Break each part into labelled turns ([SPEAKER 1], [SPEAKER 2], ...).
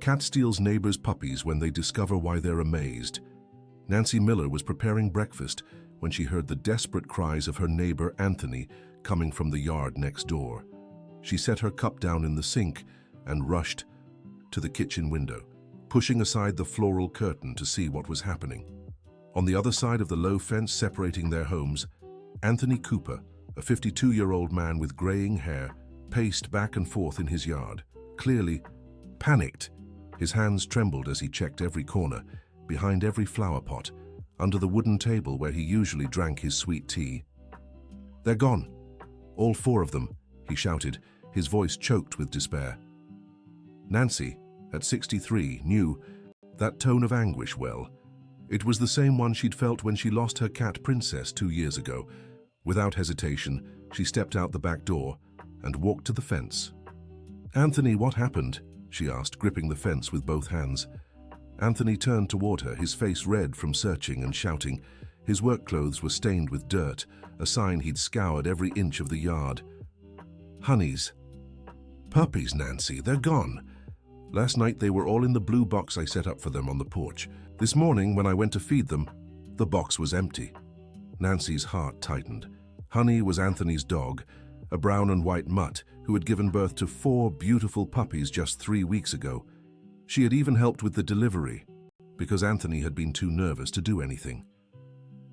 [SPEAKER 1] cat steals neighbors' puppies when they discover why they're amazed. Nancy Miller was preparing breakfast when she heard the desperate cries of her neighbor Anthony coming from the yard next door. She set her cup down in the sink and rushed to the kitchen window, pushing aside the floral curtain to see what was happening. On the other side of the low fence separating their homes, Anthony Cooper, a 52-year-old man with graying hair, paced back and forth in his yard, clearly panicked. His hands trembled as he checked every corner, behind every flower pot, under the wooden table where he usually drank his sweet tea. "They're gone. All 4 of them," he shouted, his voice choked with despair. Nancy, at 63, knew that tone of anguish well. It was the same one she'd felt when she lost her cat Princess 2 years ago. Without hesitation, she stepped out the back door and walked to the fence. "Anthony, what happened?" she asked, gripping the fence with both hands. Anthony turned toward her, his face red from searching and shouting. His work clothes were stained with dirt, a sign he'd scoured every inch of the yard. "Honeys." "Puppies, Nancy, they're gone. Last night they were all in the blue box I set up for them on the porch. This morning, when I went to feed them, the box was empty." Nancy's heart tightened. Honey was Anthony's dog, a brown and white mutt who had given birth to 4 beautiful puppies just 3 weeks ago. She had even helped with the delivery, because Anthony had been too nervous to do anything.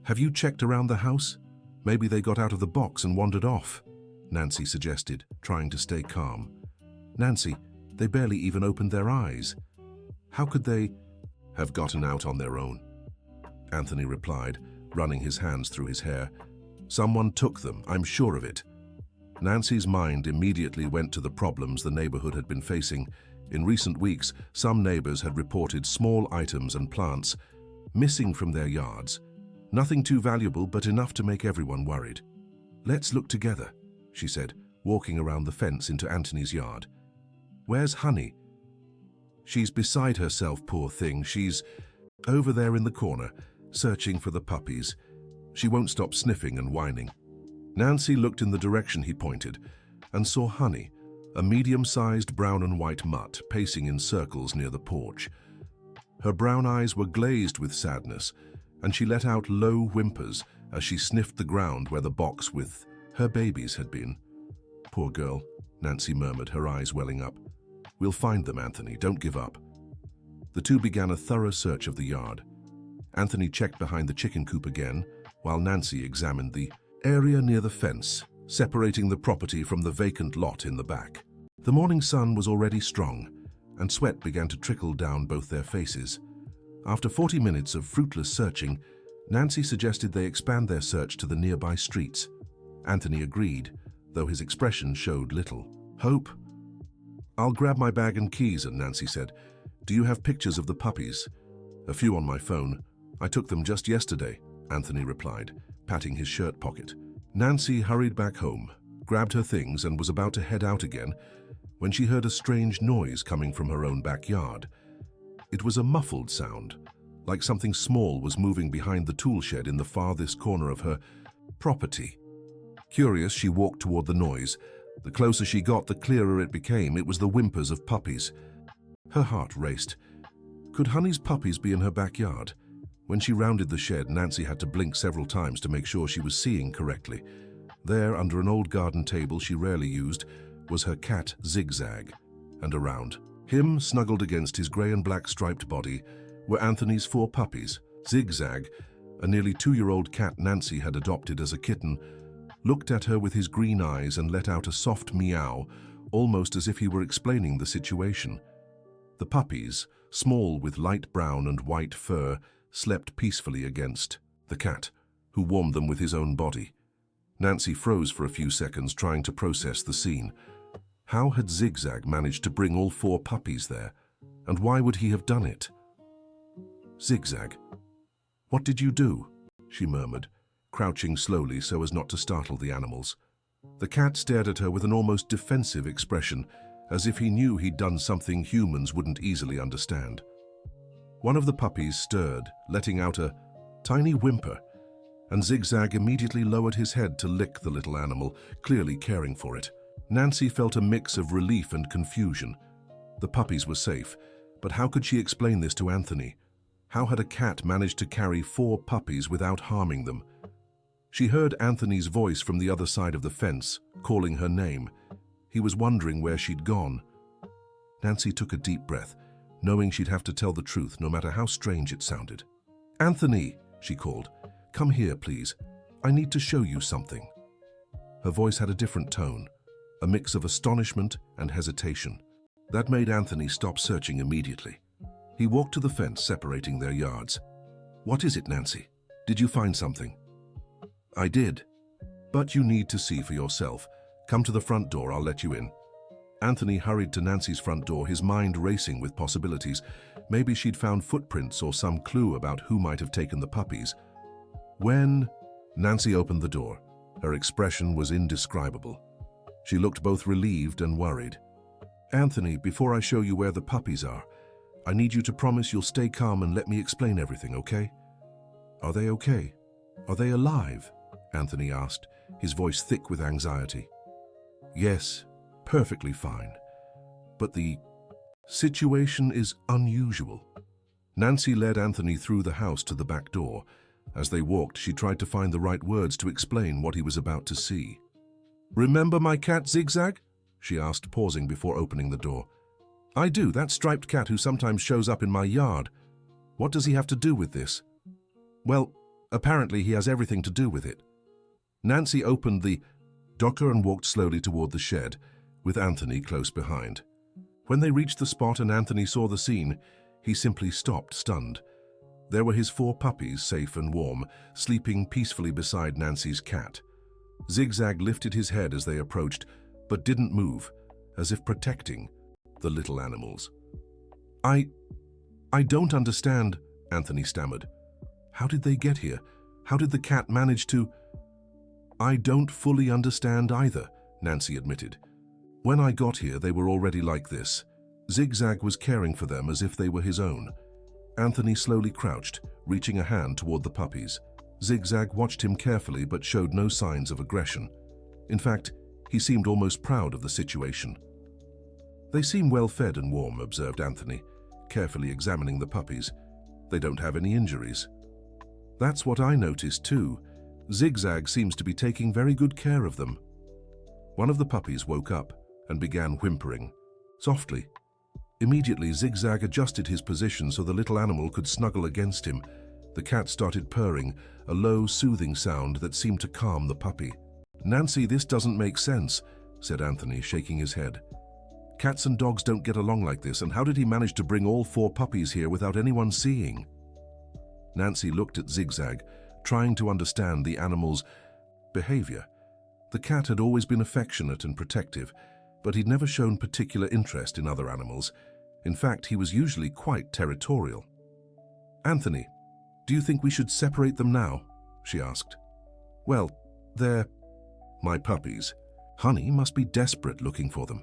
[SPEAKER 1] "Have you checked around the house? Maybe they got out of the box and wandered off," Nancy suggested, trying to stay calm. "Nancy, they barely even opened their eyes. How could they have gotten out on their own?" Anthony replied, running his hands through his hair. "Someone took them, I'm sure of it." Nancy's mind immediately went to the problems the neighborhood had been facing. In recent weeks, some neighbors had reported small items and plants missing from their yards. Nothing too valuable, but enough to make everyone worried. "Let's look together," she said, walking around the fence into Anthony's yard. "Where's Honey?" "She's beside herself, poor thing. She's over there in the corner, searching for the puppies. She won't stop sniffing and whining." Nancy looked in the direction he pointed and saw Honey, a medium-sized brown and white mutt, pacing in circles near the porch. Her brown eyes were glazed with sadness, and she let out low whimpers as she sniffed the ground where the box with her babies had been. "Poor girl," Nancy murmured, her eyes welling up. "We'll find them, Anthony. Don't give up." The two began a thorough search of the yard. Anthony checked behind the chicken coop again, while Nancy examined the area near the fence, separating the property from the vacant lot in the back. The morning sun was already strong, and sweat began to trickle down both their faces. After 40 minutes of fruitless searching, Nancy suggested they expand their search to the nearby streets. Anthony agreed, though his expression showed little hope. "I'll grab my bag and keys," Nancy said. "Do you have pictures of the puppies?" "A few on my phone. I took them just yesterday," Anthony replied, patting his shirt pocket. Nancy hurried back home, grabbed her things, and was about to head out again when she heard a strange noise coming from her own backyard. It was a muffled sound, like something small was moving behind the tool shed in the farthest corner of her property. Curious, she walked toward the noise. The closer she got, the clearer it became. It was the whimpers of puppies. Her heart raced. Could Honey's puppies be in her backyard? When she rounded the shed, Nancy had to blink several times to make sure she was seeing correctly. There, under an old garden table she rarely used, was her cat Zigzag. And around him, snuggled against his gray and black striped body, were Anthony's 4 puppies. Zigzag, a nearly 2-year-old cat Nancy had adopted as a kitten, looked at her with his green eyes and let out a soft meow, almost as if he were explaining the situation. The puppies, small with light brown and white fur, slept peacefully against the cat, who warmed them with his own body. Nancy froze for a few seconds, trying to process the scene. How had Zigzag managed to bring all 4 puppies there, and why would he have done it? "Zigzag, what did you do?" she murmured, crouching slowly so as not to startle the animals. The cat stared at her with an almost defensive expression, as if he knew he'd done something humans wouldn't easily understand. One of the puppies stirred, letting out a tiny whimper, and Zigzag immediately lowered his head to lick the little animal, clearly caring for it. Nancy felt a mix of relief and confusion. The puppies were safe, But how could she explain this to Anthony? How had a cat managed to carry 4 puppies without harming them? She heard Anthony's voice from the other side of the fence, calling her name. He was wondering where she'd gone. Nancy took a deep breath, knowing she'd have to tell the truth no matter how strange it sounded. "Anthony," she called, "come here, please. I need to show you something." Her voice had a different tone, a mix of astonishment and hesitation. That made Anthony stop searching immediately. He walked to the fence separating their yards. "What is it, Nancy? Did you find something?" "I did. But you need to see for yourself. Come to the front door, I'll let you in." Anthony hurried to Nancy's front door, his mind racing with possibilities. Maybe she'd found footprints or some clue about who might have taken the puppies. When Nancy opened the door, her expression was indescribable. She looked both relieved and worried. "Anthony, before I show you where the puppies are, I need you to promise you'll stay calm and let me explain everything, okay?" "Are they okay? Are they alive?" Anthony asked, his voice thick with anxiety. "Yes, perfectly fine. But the situation is unusual." Nancy led Anthony through the house to the back door. As they walked, she tried to find the right words to explain what he was about to see. "Remember my cat Zigzag?" she asked, pausing before opening the door. "I do, that striped cat who sometimes shows up in my yard. What does he have to do with this?" "Well, apparently he has everything to do with it." Nancy opened the door and walked slowly toward the shed, with Anthony close behind. When they reached the spot and Anthony saw the scene, he simply stopped, stunned. There were his 4 puppies, safe and warm, sleeping peacefully beside Nancy's cat. Zigzag lifted his head as they approached, but didn't move, as if protecting the little animals. I don't understand," Anthony stammered. "How did they get here? How did the cat manage to—" "I don't fully understand either," Nancy admitted. "When I got here, they were already like this. Zigzag was caring for them as if they were his own." Anthony slowly crouched, reaching a hand toward the puppies. Zigzag watched him carefully but showed no signs of aggression. In fact, he seemed almost proud of the situation. "They seem well fed and warm," observed Anthony, carefully examining the puppies. "They don't have any injuries." "That's what I noticed too. Zigzag seems to be taking very good care of them." One of the puppies woke up and began whimpering, softly. Immediately, Zigzag adjusted his position so the little animal could snuggle against him. The cat started purring, a low, soothing sound that seemed to calm the puppy. "Nancy, this doesn't make sense," said Anthony, shaking his head. "Cats and dogs don't get along like this, and how did he manage to bring all 4 puppies here without anyone seeing?" Nancy looked at Zigzag, trying to understand the animal's behavior. The cat had always been affectionate and protective, but he'd never shown particular interest in other animals. In fact, he was usually quite territorial. "Anthony, do you think we should separate them now?" she asked. "Well, they're my puppies. Honey must be desperate looking for them.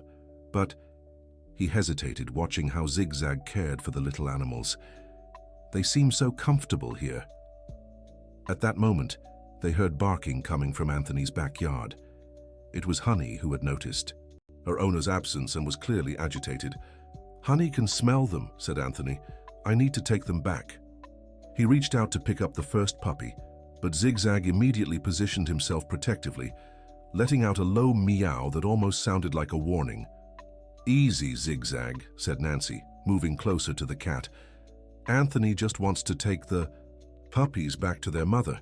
[SPEAKER 1] But—" He hesitated, watching how Zigzag cared for the little animals. "They seem so comfortable here." At that moment, they heard barking coming from Anthony's backyard. It was Honey who had noticed her owner's absence and was clearly agitated. "Honey can smell them," said Anthony. "I need to take them back." He reached out to pick up the first puppy, but Zigzag immediately positioned himself protectively, letting out a low meow that almost sounded like a warning. "Easy, Zigzag," said Nancy, moving closer to the cat. "Anthony just wants to take the puppies back to their mother,"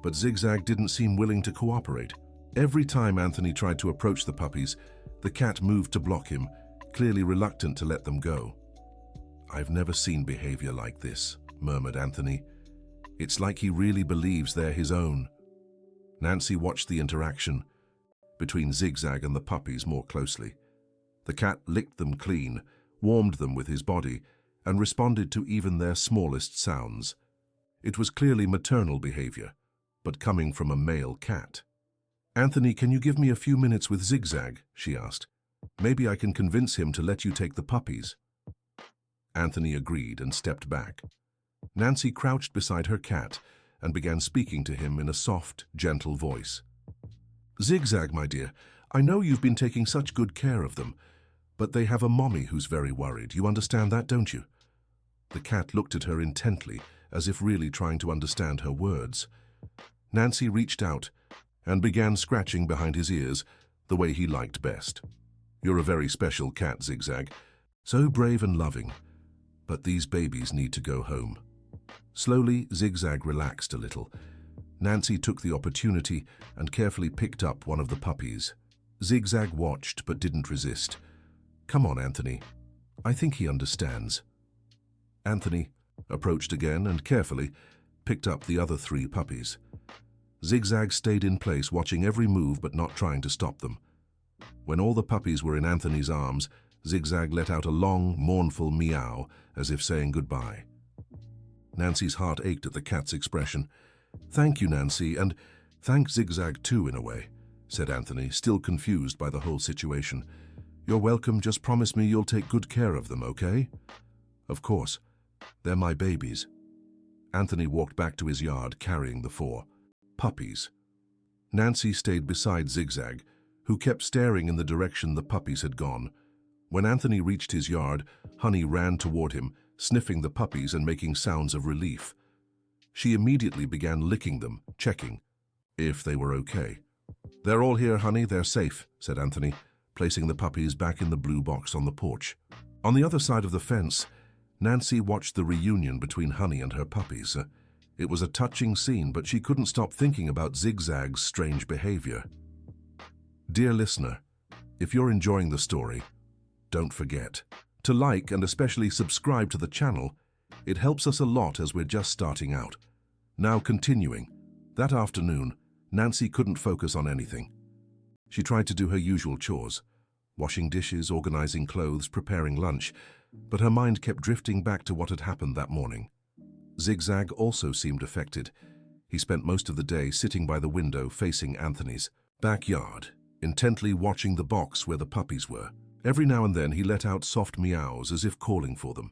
[SPEAKER 1] but Zigzag didn't seem willing to cooperate. Every time Anthony tried to approach the puppies, the cat moved to block him, clearly reluctant to let them go. "I've never seen behavior like this," murmured Anthony. "It's like he really believes they're his own." Nancy watched the interaction between Zigzag and the puppies more closely. The cat licked them clean, warmed them with his body, and responded to even their smallest sounds. It was clearly maternal behavior, but coming from a male cat. "Anthony, can you give me a few minutes with Zigzag?" she asked. "Maybe I can convince him to let you take the puppies." Anthony agreed and stepped back. Nancy crouched beside her cat and began speaking to him in a soft, gentle voice. "Zigzag, my dear, I know you've been taking such good care of them, but they have a mommy who's very worried. You understand that, don't you? The cat looked at her intently, as if really trying to understand her words. Nancy reached out and began scratching behind his ears the way he liked best. "You're a very special cat, Zigzag. So brave and loving. But these babies need to go home." Slowly, Zigzag relaxed a little. Nancy took the opportunity and carefully picked up one of the puppies. Zigzag watched but didn't resist. "Come on, Anthony. I think he understands." Anthony approached again and carefully picked up the other 3 puppies. Zigzag stayed in place, watching every move but not trying to stop them. When all the puppies were in Anthony's arms, Zigzag let out a long, mournful meow, as if saying goodbye. Nancy's heart ached at the cat's expression. "Thank you, Nancy, and thank Zigzag too, in a way," said Anthony, still confused by the whole situation. "You're welcome. Just promise me you'll take good care of them, okay?" "Of course. They're my babies." Anthony walked back to his yard, carrying the 4 puppies. Nancy stayed beside Zigzag, who kept staring in the direction the puppies had gone. When Anthony reached his yard, Honey ran toward him, sniffing the puppies and making sounds of relief. She immediately began licking them, checking if they were okay. "They're all here, Honey. They're safe," said Anthony, placing the puppies back in the blue box on the porch. On the other side of the fence, Nancy watched the reunion between Honey and her puppies. It was a touching scene, but she couldn't stop thinking about Zigzag's strange behavior. Dear listener, if you're enjoying the story, don't forget to like and especially subscribe to the channel. It helps us a lot as we're just starting out. Now continuing. That afternoon, Nancy couldn't focus on anything. She tried to do her usual chores, washing dishes, organizing clothes, preparing lunch, but her mind kept drifting back to what had happened that morning. Zigzag also seemed affected. He spent most of the day sitting by the window facing Anthony's backyard, intently watching the box where the puppies were. Every now and then he let out soft meows as if calling for them.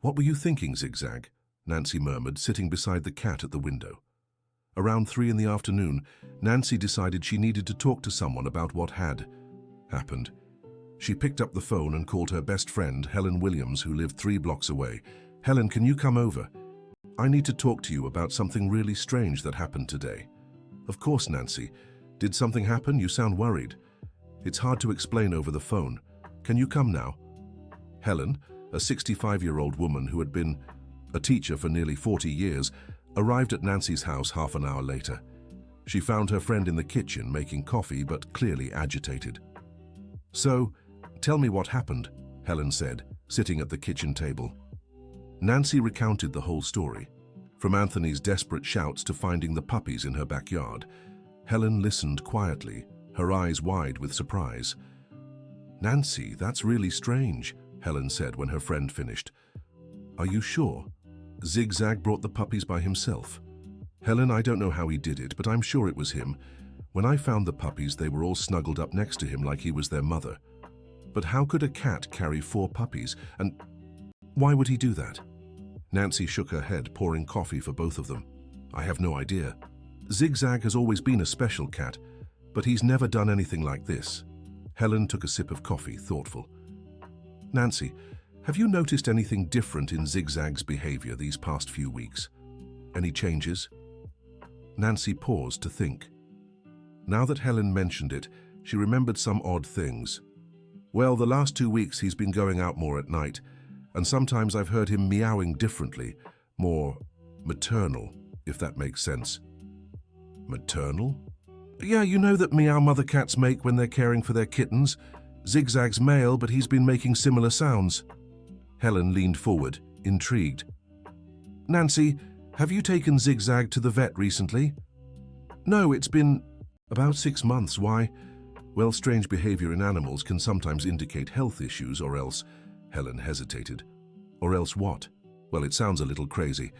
[SPEAKER 1] "What were you thinking, Zigzag?" Nancy murmured, sitting beside the cat at the window. Around 3 in the afternoon, Nancy decided she needed to talk to someone about what had happened. She picked up the phone and called her best friend, Helen Williams, who lived 3 blocks away. "Helen, can you come over? I need to talk to you about something really strange that happened today." "Of course, Nancy. Did something happen? You sound worried." "It's hard to explain over the phone. Can you come now?" Helen, a 65-year-old woman who had been a teacher for nearly 40 years, arrived at Nancy's house half an hour later. She found her friend in the kitchen making coffee, but clearly agitated. "So, tell me what happened," Helen said, sitting at the kitchen table. Nancy recounted the whole story, from Anthony's desperate shouts to finding the puppies in her backyard. Helen listened quietly, her eyes wide with surprise. "Nancy, that's really strange," Helen said when her friend finished. "Are you sure? Zigzag brought the puppies by himself?" "Helen, I don't know how he did it, but I'm sure it was him. When I found the puppies, they were all snuggled up next to him like he was their mother. But how could a cat carry 4 puppies, and why would he do that?" Nancy shook her head, pouring coffee for both of them. "I have no idea. Zigzag has always been a special cat, but he's never done anything like this." Helen took a sip of coffee, thoughtful. "Nancy, have you noticed anything different in Zigzag's behavior these past few weeks? Any changes?" Nancy paused to think. Now that Helen mentioned it, she remembered some odd things. "Well, the last 2 weeks he's been going out more at night, and sometimes I've heard him meowing differently, more maternal, if that makes sense." "Maternal?" "Yeah, you know that meow mother cats make when they're caring for their kittens. Zigzag's male, but he's been making similar sounds." Helen leaned forward, intrigued. "Nancy, have you taken Zigzag to the vet recently?" "No, it's been about 6 months. Why?" "Well, strange behavior in animals can sometimes indicate health issues, or else..." Helen hesitated. "Or else what?" "Well, it sounds a little crazy,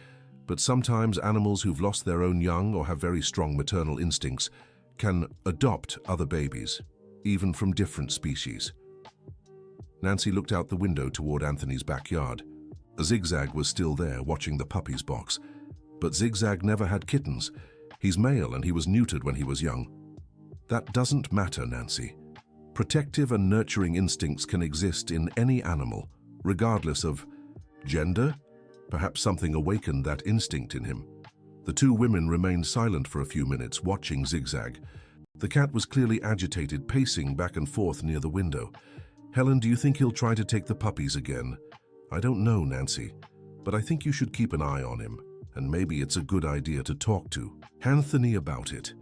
[SPEAKER 1] but sometimes animals who've lost their own young or have very strong maternal instincts can adopt other babies, even from different species." Nancy looked out the window toward Anthony's backyard. Zigzag was still there, watching the puppies box. But Zigzag never had kittens. He's male and he was neutered when he was young. "That doesn't matter, Nancy. Protective and nurturing instincts can exist in any animal, regardless of gender, Perhaps something awakened that instinct in him. The two women remained silent for a few minutes, watching Zigzag. The cat was clearly agitated, pacing back and forth near the window. "Helen, do you think he'll try to take the puppies again?" "I don't know, Nancy, but I think you should keep an eye on him, and maybe it's a good idea to talk to Anthony about it."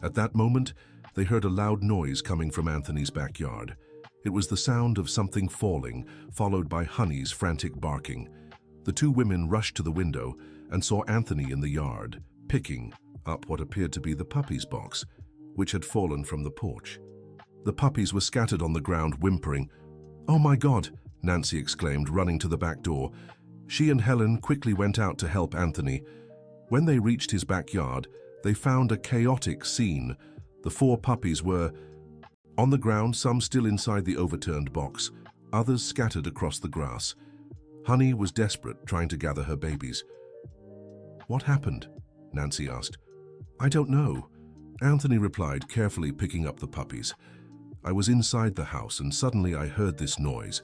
[SPEAKER 1] At that moment, they heard a loud noise coming from Anthony's backyard. It was the sound of something falling, followed by Honey's frantic barking. The two women rushed to the window and saw Anthony in the yard, picking up what appeared to be the puppies' box, which had fallen from the porch. The puppies were scattered on the ground, whimpering. "Oh my God!" Nancy exclaimed, running to the back door. She and Helen quickly went out to help Anthony. When they reached his backyard, they found a chaotic scene. The four puppies were on the ground, some still inside the overturned box, others scattered across the grass. Honey was desperate, trying to gather her babies. "What happened?" Nancy asked. "I don't know," Anthony replied, carefully picking up the puppies. "I was inside the house and suddenly I heard this noise.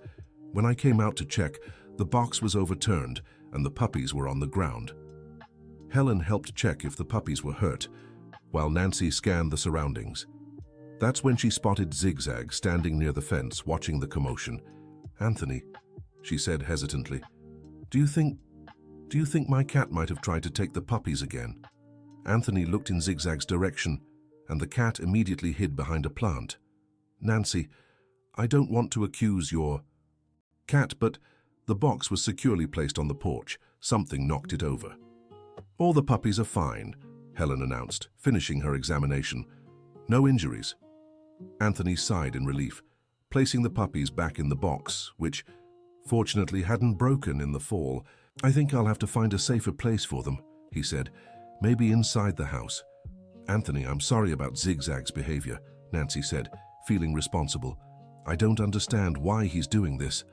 [SPEAKER 1] When I came out to check, the box was overturned and the puppies were on the ground." Helen helped check if the puppies were hurt, while Nancy scanned the surroundings. That's when she spotted Zigzag standing near the fence, watching the commotion. "Anthony," she said hesitantly, Do you think my cat might have tried to take the puppies again?" Anthony looked in Zigzag's direction, and the cat immediately hid behind a plant. "Nancy, I don't want to accuse your cat, but the box was securely placed on the porch. Something knocked it over." "All the puppies are fine," Helen announced, finishing her examination. "No injuries." Anthony sighed in relief, placing the puppies back in the box, which, fortunately, hadn't broken in the fall. "I think I'll have to find a safer place for them," he said. "Maybe inside the house." "Anthony, I'm sorry about Zigzag's behavior," Nancy said, feeling responsible. "I don't understand why he's doing this."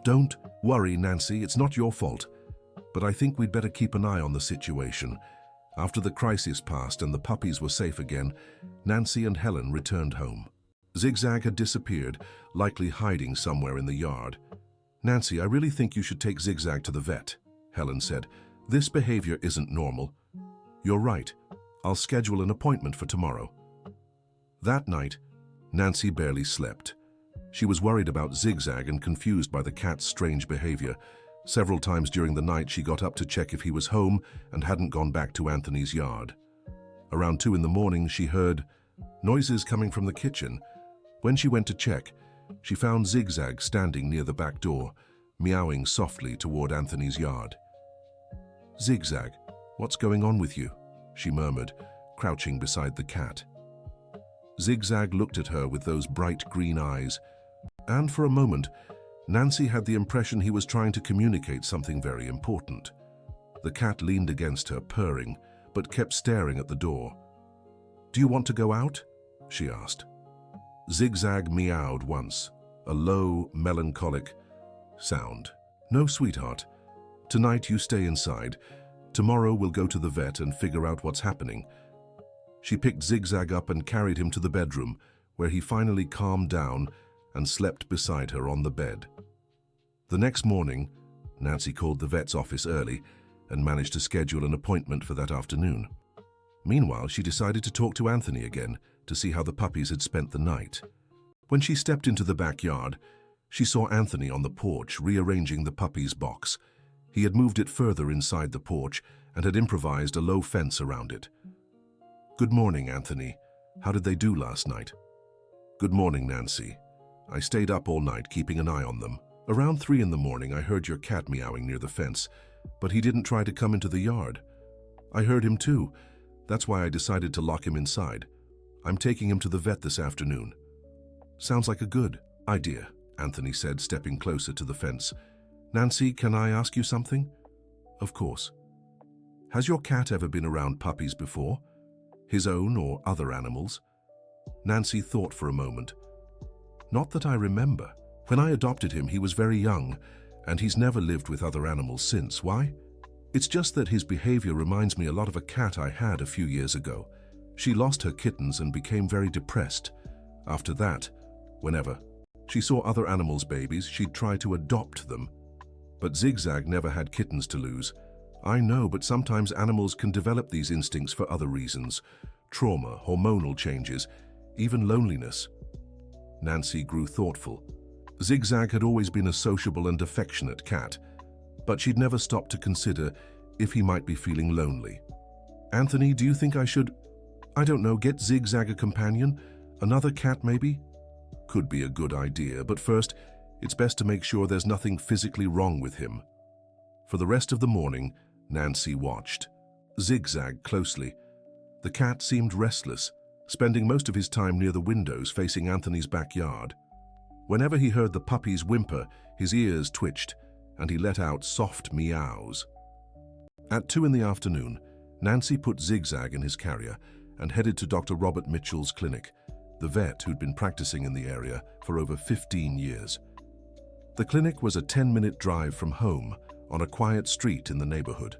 [SPEAKER 1] "Don't worry, Nancy, it's not your fault. But I think we'd better keep an eye on the situation." After the crisis passed and the puppies were safe again, Nancy and Helen returned home. Zigzag had disappeared, likely hiding somewhere in the yard. "Nancy, I really think you should take Zigzag to the vet," Helen said. "This behavior isn't normal." "You're right. I'll schedule an appointment for tomorrow." That night, Nancy barely slept. She was worried about Zigzag and confused by the cat's strange behavior. Several times during the night, she got up to check if he was home and hadn't gone back to Anthony's yard. Around 2 in the morning, she heard noises coming from the kitchen. When she went to check, she found Zigzag standing near the back door, meowing softly toward Anthony's yard. "Zigzag, what's going on with you?" she murmured, crouching beside the cat. Zigzag looked at her with those bright green eyes, and for a moment, Nancy had the impression he was trying to communicate something very important. The cat leaned against her, purring, but kept staring at the door. "Do you want to go out?" she asked. Zigzag meowed once, a low, melancholic sound. "No, sweetheart. Tonight you stay inside. Tomorrow we'll go to the vet and figure out what's happening." She picked Zigzag up and carried him to the bedroom, where he finally calmed down and slept beside her on the bed. The next morning, Nancy called the vet's office early and managed to schedule an appointment for that afternoon. Meanwhile, she decided to talk to Anthony again to see how the puppies had spent the night. When she stepped into the backyard, she saw Anthony on the porch rearranging the puppies' box. He had moved it further inside the porch and had improvised a low fence around it. "Good morning, Anthony. How did they do last night?" "Good morning, Nancy. I stayed up all night keeping an eye on them. Around 3 in the morning, I heard your cat meowing near the fence, but he didn't try to come into the yard. I heard him too. That's why I decided to lock him inside. I'm taking him to the vet this afternoon." "Sounds like a good idea," Anthony said, stepping closer to the fence. "Nancy, can I ask you something?" "Of course." "Has your cat ever been around puppies before? His own or other animals?" Nancy thought for a moment. "Not that I remember. When I adopted him, he was very young, and he's never lived with other animals since. Why?" "It's just that his behavior reminds me a lot of a cat I had a few years ago. She lost her kittens and became very depressed. After that, whenever she saw other animals' babies, she'd try to adopt them. But Zigzag never had kittens to lose. I know, but sometimes animals can develop these instincts for other reasons. Trauma, hormonal changes, even loneliness. Nancy grew thoughtful. Zigzag had always been a sociable and affectionate cat, but she'd never stopped to consider if he might be feeling lonely. Anthony, do you think I should, I don't know, get Zigzag a companion? Another cat, maybe? Could be a good idea, but first, it's best to make sure there's nothing physically wrong with him. For the rest of the morning, Nancy watched Zigzag closely. The cat seemed restless, spending most of his time near the windows facing Anthony's backyard. Whenever he heard the puppies whimper, his ears twitched, and he let out soft meows. At 2 in the afternoon, Nancy put Zigzag in his carrier and headed to Dr. Robert Mitchell's clinic, the vet who'd been practicing in the area for over 15 years. The clinic was a 10-minute drive from home on a quiet street in the neighborhood.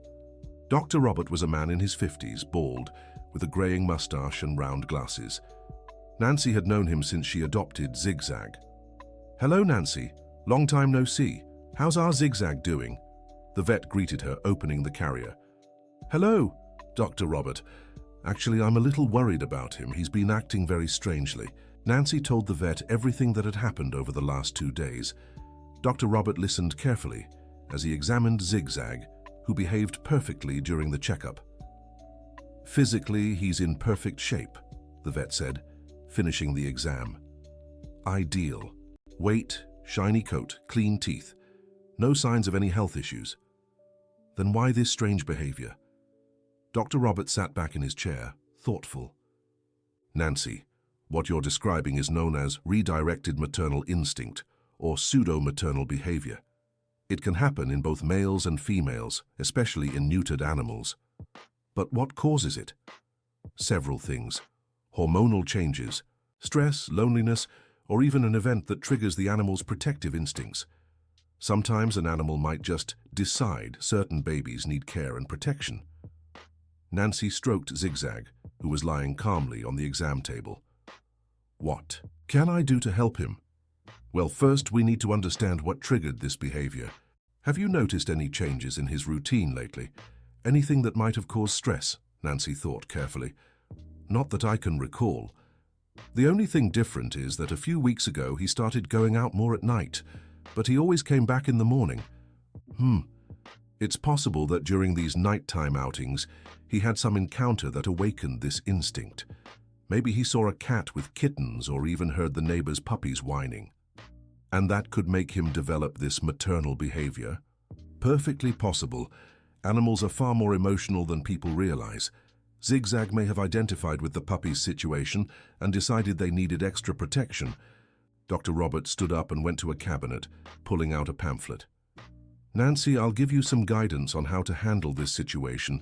[SPEAKER 1] Dr. Robert was a man in his 50s, bald, with a graying mustache and round glasses. Nancy had known him since she adopted Zigzag. "Hello, Nancy. Long time no see. How's our Zigzag doing?" The vet greeted her, opening the carrier. "Hello, Dr. Robert. Actually, I'm a little worried about him. He's been acting very strangely." Nancy told the vet everything that had happened over the last 2 days. Dr. Robert listened carefully as he examined Zigzag, who behaved perfectly during the checkup. "Physically, he's in perfect shape," the vet said, finishing the exam. "Ideal. Weight, shiny coat, clean teeth. No signs of any health issues." Then why this strange behavior? Dr. Robert sat back in his chair, thoughtful. "Nancy, what you're describing is known as redirected maternal instinct, or pseudo-maternal behavior. It can happen in both males and females, especially in neutered animals. But what causes it? Several things. Hormonal changes, stress, loneliness, or even an event that triggers the animal's protective instincts. Sometimes an animal might just decide certain babies need care and protection. Nancy stroked Zigzag, who was lying calmly on the exam table. "What can I do to help him?" "Well, first we need to understand what triggered this behavior. Have you noticed any changes in his routine lately? Anything that might have caused stress?" Nancy thought carefully. "Not that I can recall. The only thing different is that a few weeks ago he started going out more at night, but he always came back in the morning. It's possible that during these nighttime outings, he had some encounter that awakened this instinct. Maybe he saw a cat with kittens or even heard the neighbor's puppies whining. And that could make him develop this maternal behavior. Perfectly possible. Animals are far more emotional than people realize. Zigzag may have identified with the puppy's situation and decided they needed extra protection." Dr. Robert stood up and went to a cabinet, pulling out a pamphlet. "Nancy, I'll give you some guidance on how to handle this situation.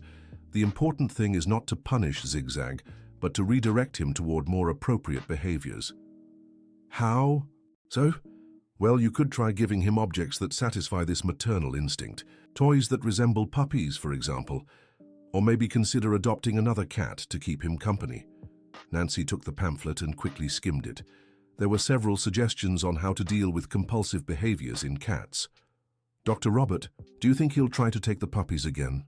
[SPEAKER 1] The important thing is not to punish Zigzag, but to redirect him toward more appropriate behaviors." "How so?" "Well, you could try giving him objects that satisfy this maternal instinct. Toys that resemble puppies, for example. Or maybe consider adopting another cat to keep him company." Nancy took the pamphlet and quickly skimmed it. There were several suggestions on how to deal with compulsive behaviors in cats. "Dr. Robert, do you think he'll try to take the puppies again?"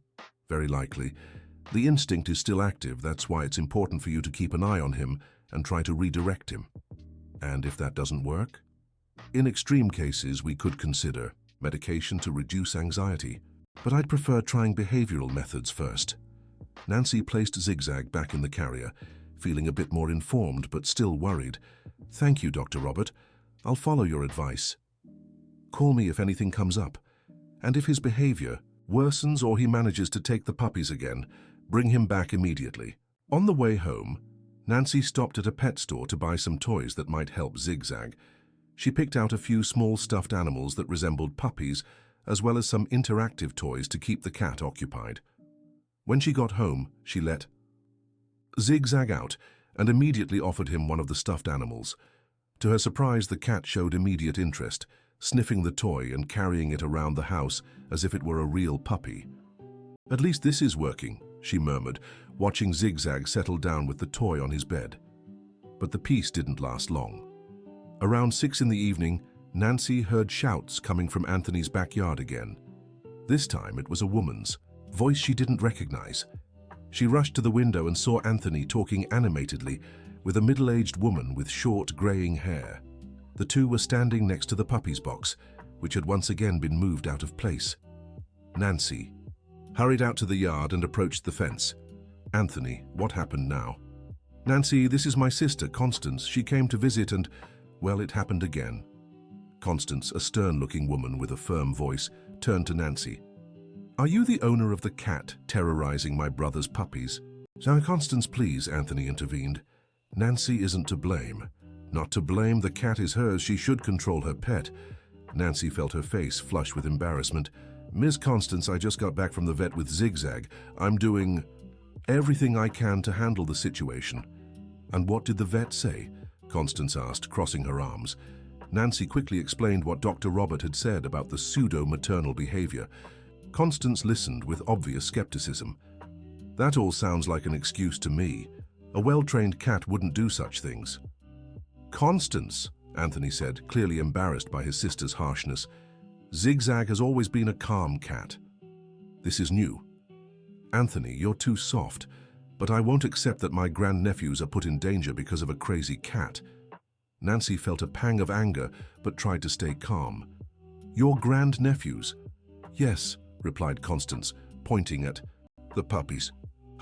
[SPEAKER 1] "Very likely. The instinct is still active. That's why it's important for you to keep an eye on him and try to redirect him." "And if that doesn't work?" "In extreme cases, we could consider medication to reduce anxiety. But I'd prefer trying behavioral methods first." Nancy placed Zigzag back in the carrier, feeling a bit more informed but still worried. "Thank you, Dr. Robert. I'll follow your advice. Call me if anything comes up. And if his behavior worsens or he manages to take the puppies again, bring him back immediately." On the way home, Nancy stopped at a pet store to buy some toys that might help Zigzag. She picked out a few small stuffed animals that resembled puppies, as well as some interactive toys to keep the cat occupied. When she got home, she let Zigzag out and immediately offered him one of the stuffed animals. To her surprise, the cat showed immediate interest, sniffing the toy and carrying it around the house as if it were a real puppy. "At least this is working," she murmured, watching Zigzag settle down with the toy on his bed. But the peace didn't last long. Around 6 in the evening, Nancy heard shouts coming from Anthony's backyard again. This time it was a woman's, voice she didn't recognize. She rushed to the window and saw Anthony talking animatedly with a middle-aged woman with short, graying hair. The two were standing next to the Puppies box, which had once again been moved out of place. Nancy hurried out to the yard and approached the fence. Anthony, what happened now? Nancy, this is my sister, Constance. She came to visit and, well, it happened again. Constance, a stern-looking woman with a firm voice, turned to Nancy. Are you the owner of the cat terrorizing my brother's puppies? Now, Constance, please, Anthony intervened. Nancy isn't to blame. Not to blame, the cat is hers. She should control her pet. Nancy felt her face flush with embarrassment. Miss Constance, I just got back from the vet with Zigzag. I'm doing everything I can to handle the situation. And what did the vet say? Constance asked, crossing her arms. Nancy quickly explained what Dr. Robert had said about the pseudo-maternal behavior. Constance listened with obvious skepticism. That all sounds like an excuse to me. A well-trained cat wouldn't do such things. Constance, Anthony said, clearly embarrassed by his sister's harshness. Zigzag has always been a calm cat. This is new. Anthony, you're too soft, but I won't accept that my grandnephews are put in danger because of a crazy cat. Nancy felt a pang of anger, but tried to stay calm. Your grandnephews? Yes, replied Constance, pointing at the puppies.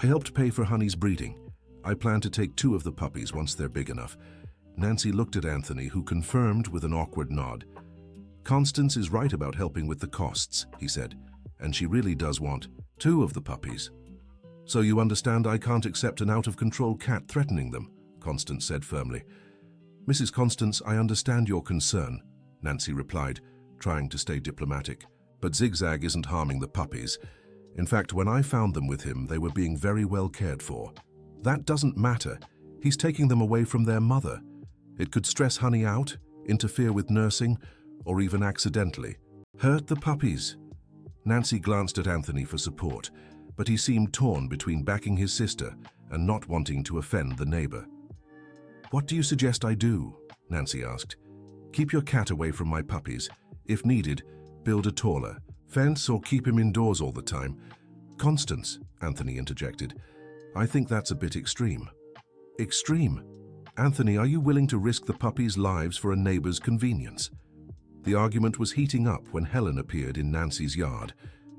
[SPEAKER 1] I helped pay for Honey's breeding. I plan to take 2 of the puppies once they're big enough. Nancy looked at Anthony, who confirmed with an awkward nod. Constance is right about helping with the costs, he said, and she really does want 2 of the puppies. So you understand I can't accept an out-of-control cat threatening them, Constance said firmly. Mrs. Constance, I understand your concern, Nancy replied, trying to stay diplomatic. But Zigzag isn't harming the puppies. In fact, when I found them with him, they were being very well cared for. That doesn't matter. He's taking them away from their mother. It could stress Honey out, interfere with nursing, or even accidentally hurt the puppies. Nancy glanced at Anthony for support, but he seemed torn between backing his sister and not wanting to offend the neighbor. What do you suggest I do? Nancy asked. Keep your cat away from my puppies. If needed, build a taller fence or keep him indoors all the time. Constance, Anthony interjected, I think that's a bit extreme. Extreme? Anthony, are you willing to risk the puppies' lives for a neighbor's convenience? The argument was heating up when Helen appeared in Nancy's yard.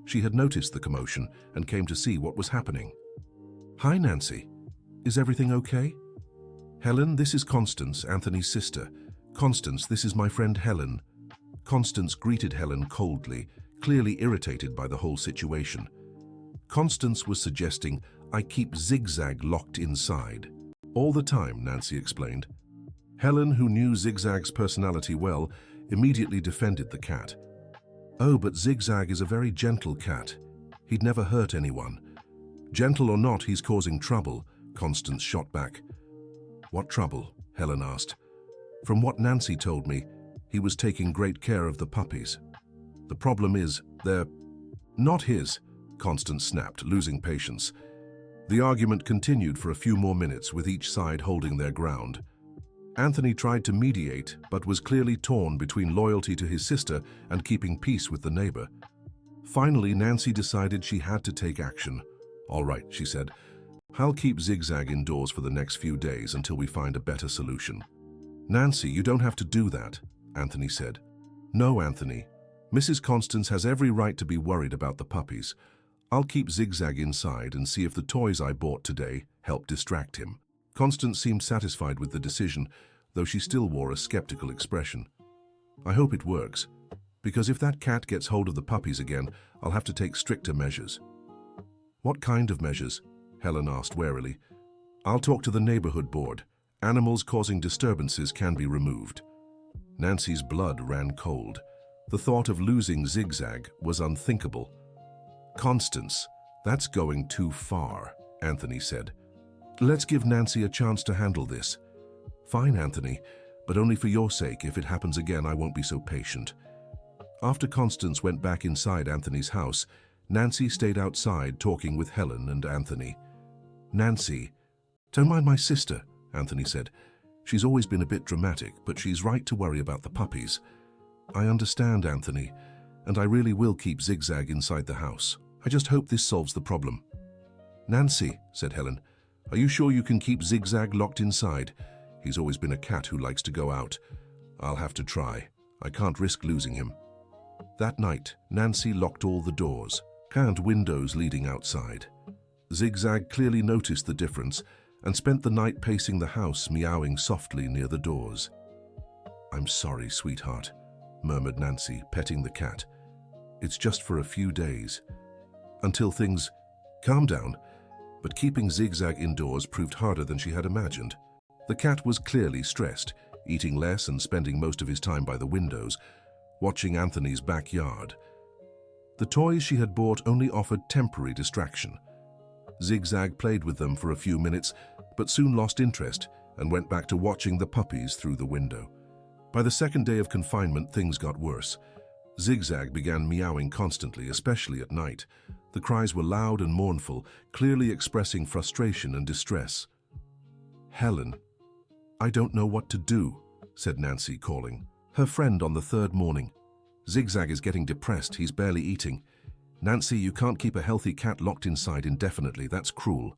[SPEAKER 1] She had noticed the commotion and came to see what was happening. Hi, Nancy. Is everything okay? Helen, this is Constance, Anthony's sister. Constance, this is my friend Helen. Constance greeted Helen coldly, clearly irritated by the whole situation. Constance was suggesting I keep Zigzag locked inside. All the time, Nancy explained. Helen, who knew Zigzag's personality well, immediately defended the cat. Oh, but Zigzag is a very gentle cat. He'd never hurt anyone. Gentle or not, he's causing trouble, Constance shot back. What trouble? Helen asked. From what Nancy told me, he was taking great care of the puppies. The problem is, they're not his, Constance snapped, losing patience. The argument continued for a few more minutes, with each side holding their ground. Anthony tried to mediate, but was clearly torn between loyalty to his sister and keeping peace with the neighbor. Finally, Nancy decided she had to take action. All right, she said. I'll keep Zigzag indoors for the next few days until we find a better solution. Nancy, you don't have to do that, Anthony said. No, Anthony. Mrs. Constance has every right to be worried about the puppies. I'll keep Zigzag inside and see if the toys I bought today help distract him. Constance seemed satisfied with the decision, though she still wore a skeptical expression. I hope it works, because if that cat gets hold of the puppies again, I'll have to take stricter measures. What kind of measures? Helen asked warily. I'll talk to the neighborhood board. Animals causing disturbances can be removed. Nancy's blood ran cold. The thought of losing Zigzag was unthinkable. Constance, that's going too far, Anthony said. Let's give Nancy a chance to handle this. Fine, Anthony, but only for your sake. If it happens again, I won't be so patient. After Constance went back inside Anthony's house, Nancy stayed outside talking with Helen and Anthony. Nancy, don't mind my sister, Anthony said. She's always been a bit dramatic, but she's right to worry about the puppies. I understand, Anthony. and I really will keep Zigzag inside the house. I just hope this solves the problem. Nancy, said Helen, are you sure you can keep Zigzag locked inside? He's always been a cat who likes to go out. I'll have to try. I can't risk losing him. That night, Nancy locked all the doors and windows leading outside. Zigzag clearly noticed the difference and spent the night pacing the house, meowing softly near the doors. I'm sorry, sweetheart, murmured Nancy, petting the cat. It's just for a few days. Until things calm down, but keeping Zigzag indoors proved harder than she had imagined. The cat was clearly stressed, eating less and spending most of his time by the windows, watching Anthony's backyard. The toys she had bought only offered temporary distraction. Zigzag played with them for a few minutes, but soon lost interest and went back to watching the puppies through the window. By the second day of confinement, things got worse. Zigzag began meowing constantly, especially at night. The cries were loud and mournful, clearly expressing frustration and distress. Helen, I don't know what to do, said Nancy, calling her friend on the third morning. Zigzag is getting depressed, he's barely eating. Nancy, you can't keep a healthy cat locked inside indefinitely, that's cruel.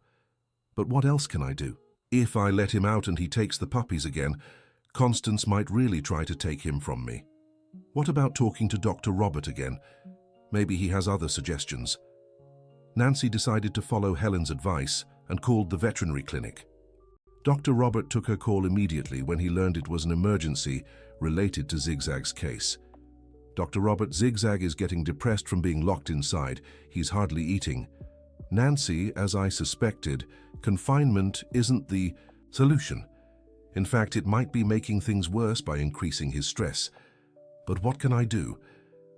[SPEAKER 1] But what else can I do? If I let him out and he takes the puppies again, Constance might really try to take him from me. What about talking to Dr. Robert again? Maybe he has other suggestions. Nancy decided to follow Helen's advice and called the veterinary clinic. Dr. Robert took her call immediately when he learned it was an emergency related to Zigzag's case. Dr. Robert, Zigzag is getting depressed from being locked inside. He's hardly eating. Nancy, as I suspected, confinement isn't the solution. In fact, it might be making things worse by increasing his stress. But what can I do?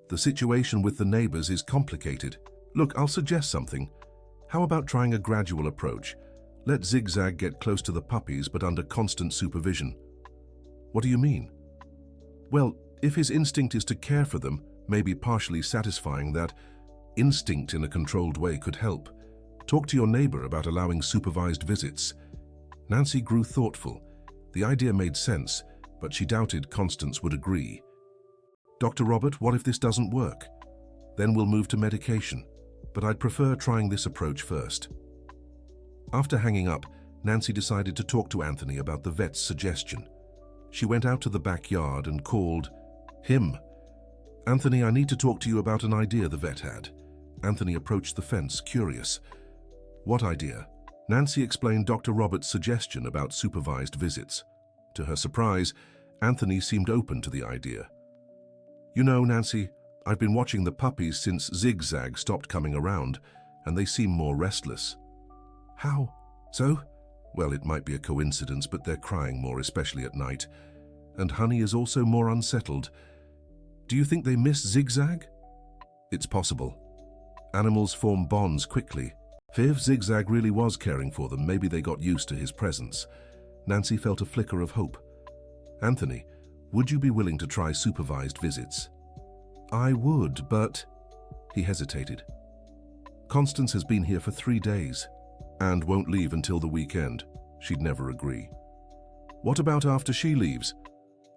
[SPEAKER 1] The situation with the neighbors is complicated. Look, I'll suggest something. How about trying a gradual approach? Let Zigzag get close to the puppies, but under constant supervision. What do you mean? Well, if his instinct is to care for them, maybe partially satisfying that instinct in a controlled way could help. Talk to your neighbor about allowing supervised visits. Nancy grew thoughtful. The idea made sense, but she doubted Constance would agree. Dr. Robert, what if this doesn't work? Then we'll move to medication, but I'd prefer trying this approach first. After hanging up, Nancy decided to talk to Anthony about the vet's suggestion. She went out to the backyard and called him. Anthony, I need to talk to you about an idea the vet had. Anthony approached the fence, curious. What idea? Nancy explained Dr. Robert's suggestion about supervised visits. To her surprise, Anthony seemed open to the idea. You know, Nancy, I've been watching the puppies since Zigzag stopped coming around, and they seem more restless. How so? Well, it might be a coincidence, but they're crying more, especially at night. And Honey is also more unsettled. Do you think they miss Zigzag? It's possible. Animals form bonds quickly. If Zigzag really was caring for them, maybe they got used to his presence. Nancy felt a flicker of hope. Anthony, would you be willing to try supervised visits? I would, but... He hesitated. Constance has been here for 3 days and won't leave until the weekend. She'd never agree. What about after she leaves?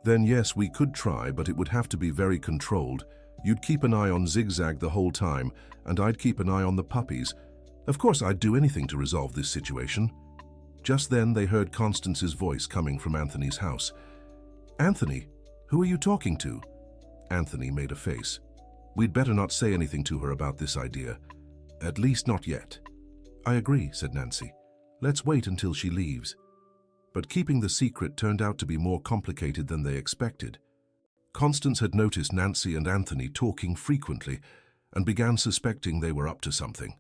[SPEAKER 1] Then yes, we could try, but it would have to be very controlled. You'd keep an eye on Zigzag the whole time, and I'd keep an eye on the puppies. Of course, I'd do anything to resolve this situation. Just then, they heard Constance's voice coming from Anthony's house. Anthony, who are you talking to? Anthony made a face. We'd better not say anything to her about this idea. At least not yet. I agree, said Nancy. Let's wait until she leaves. But keeping the secret turned out to be more complicated than they expected. Constance had noticed Nancy and Anthony talking frequently and began suspecting they were up to something.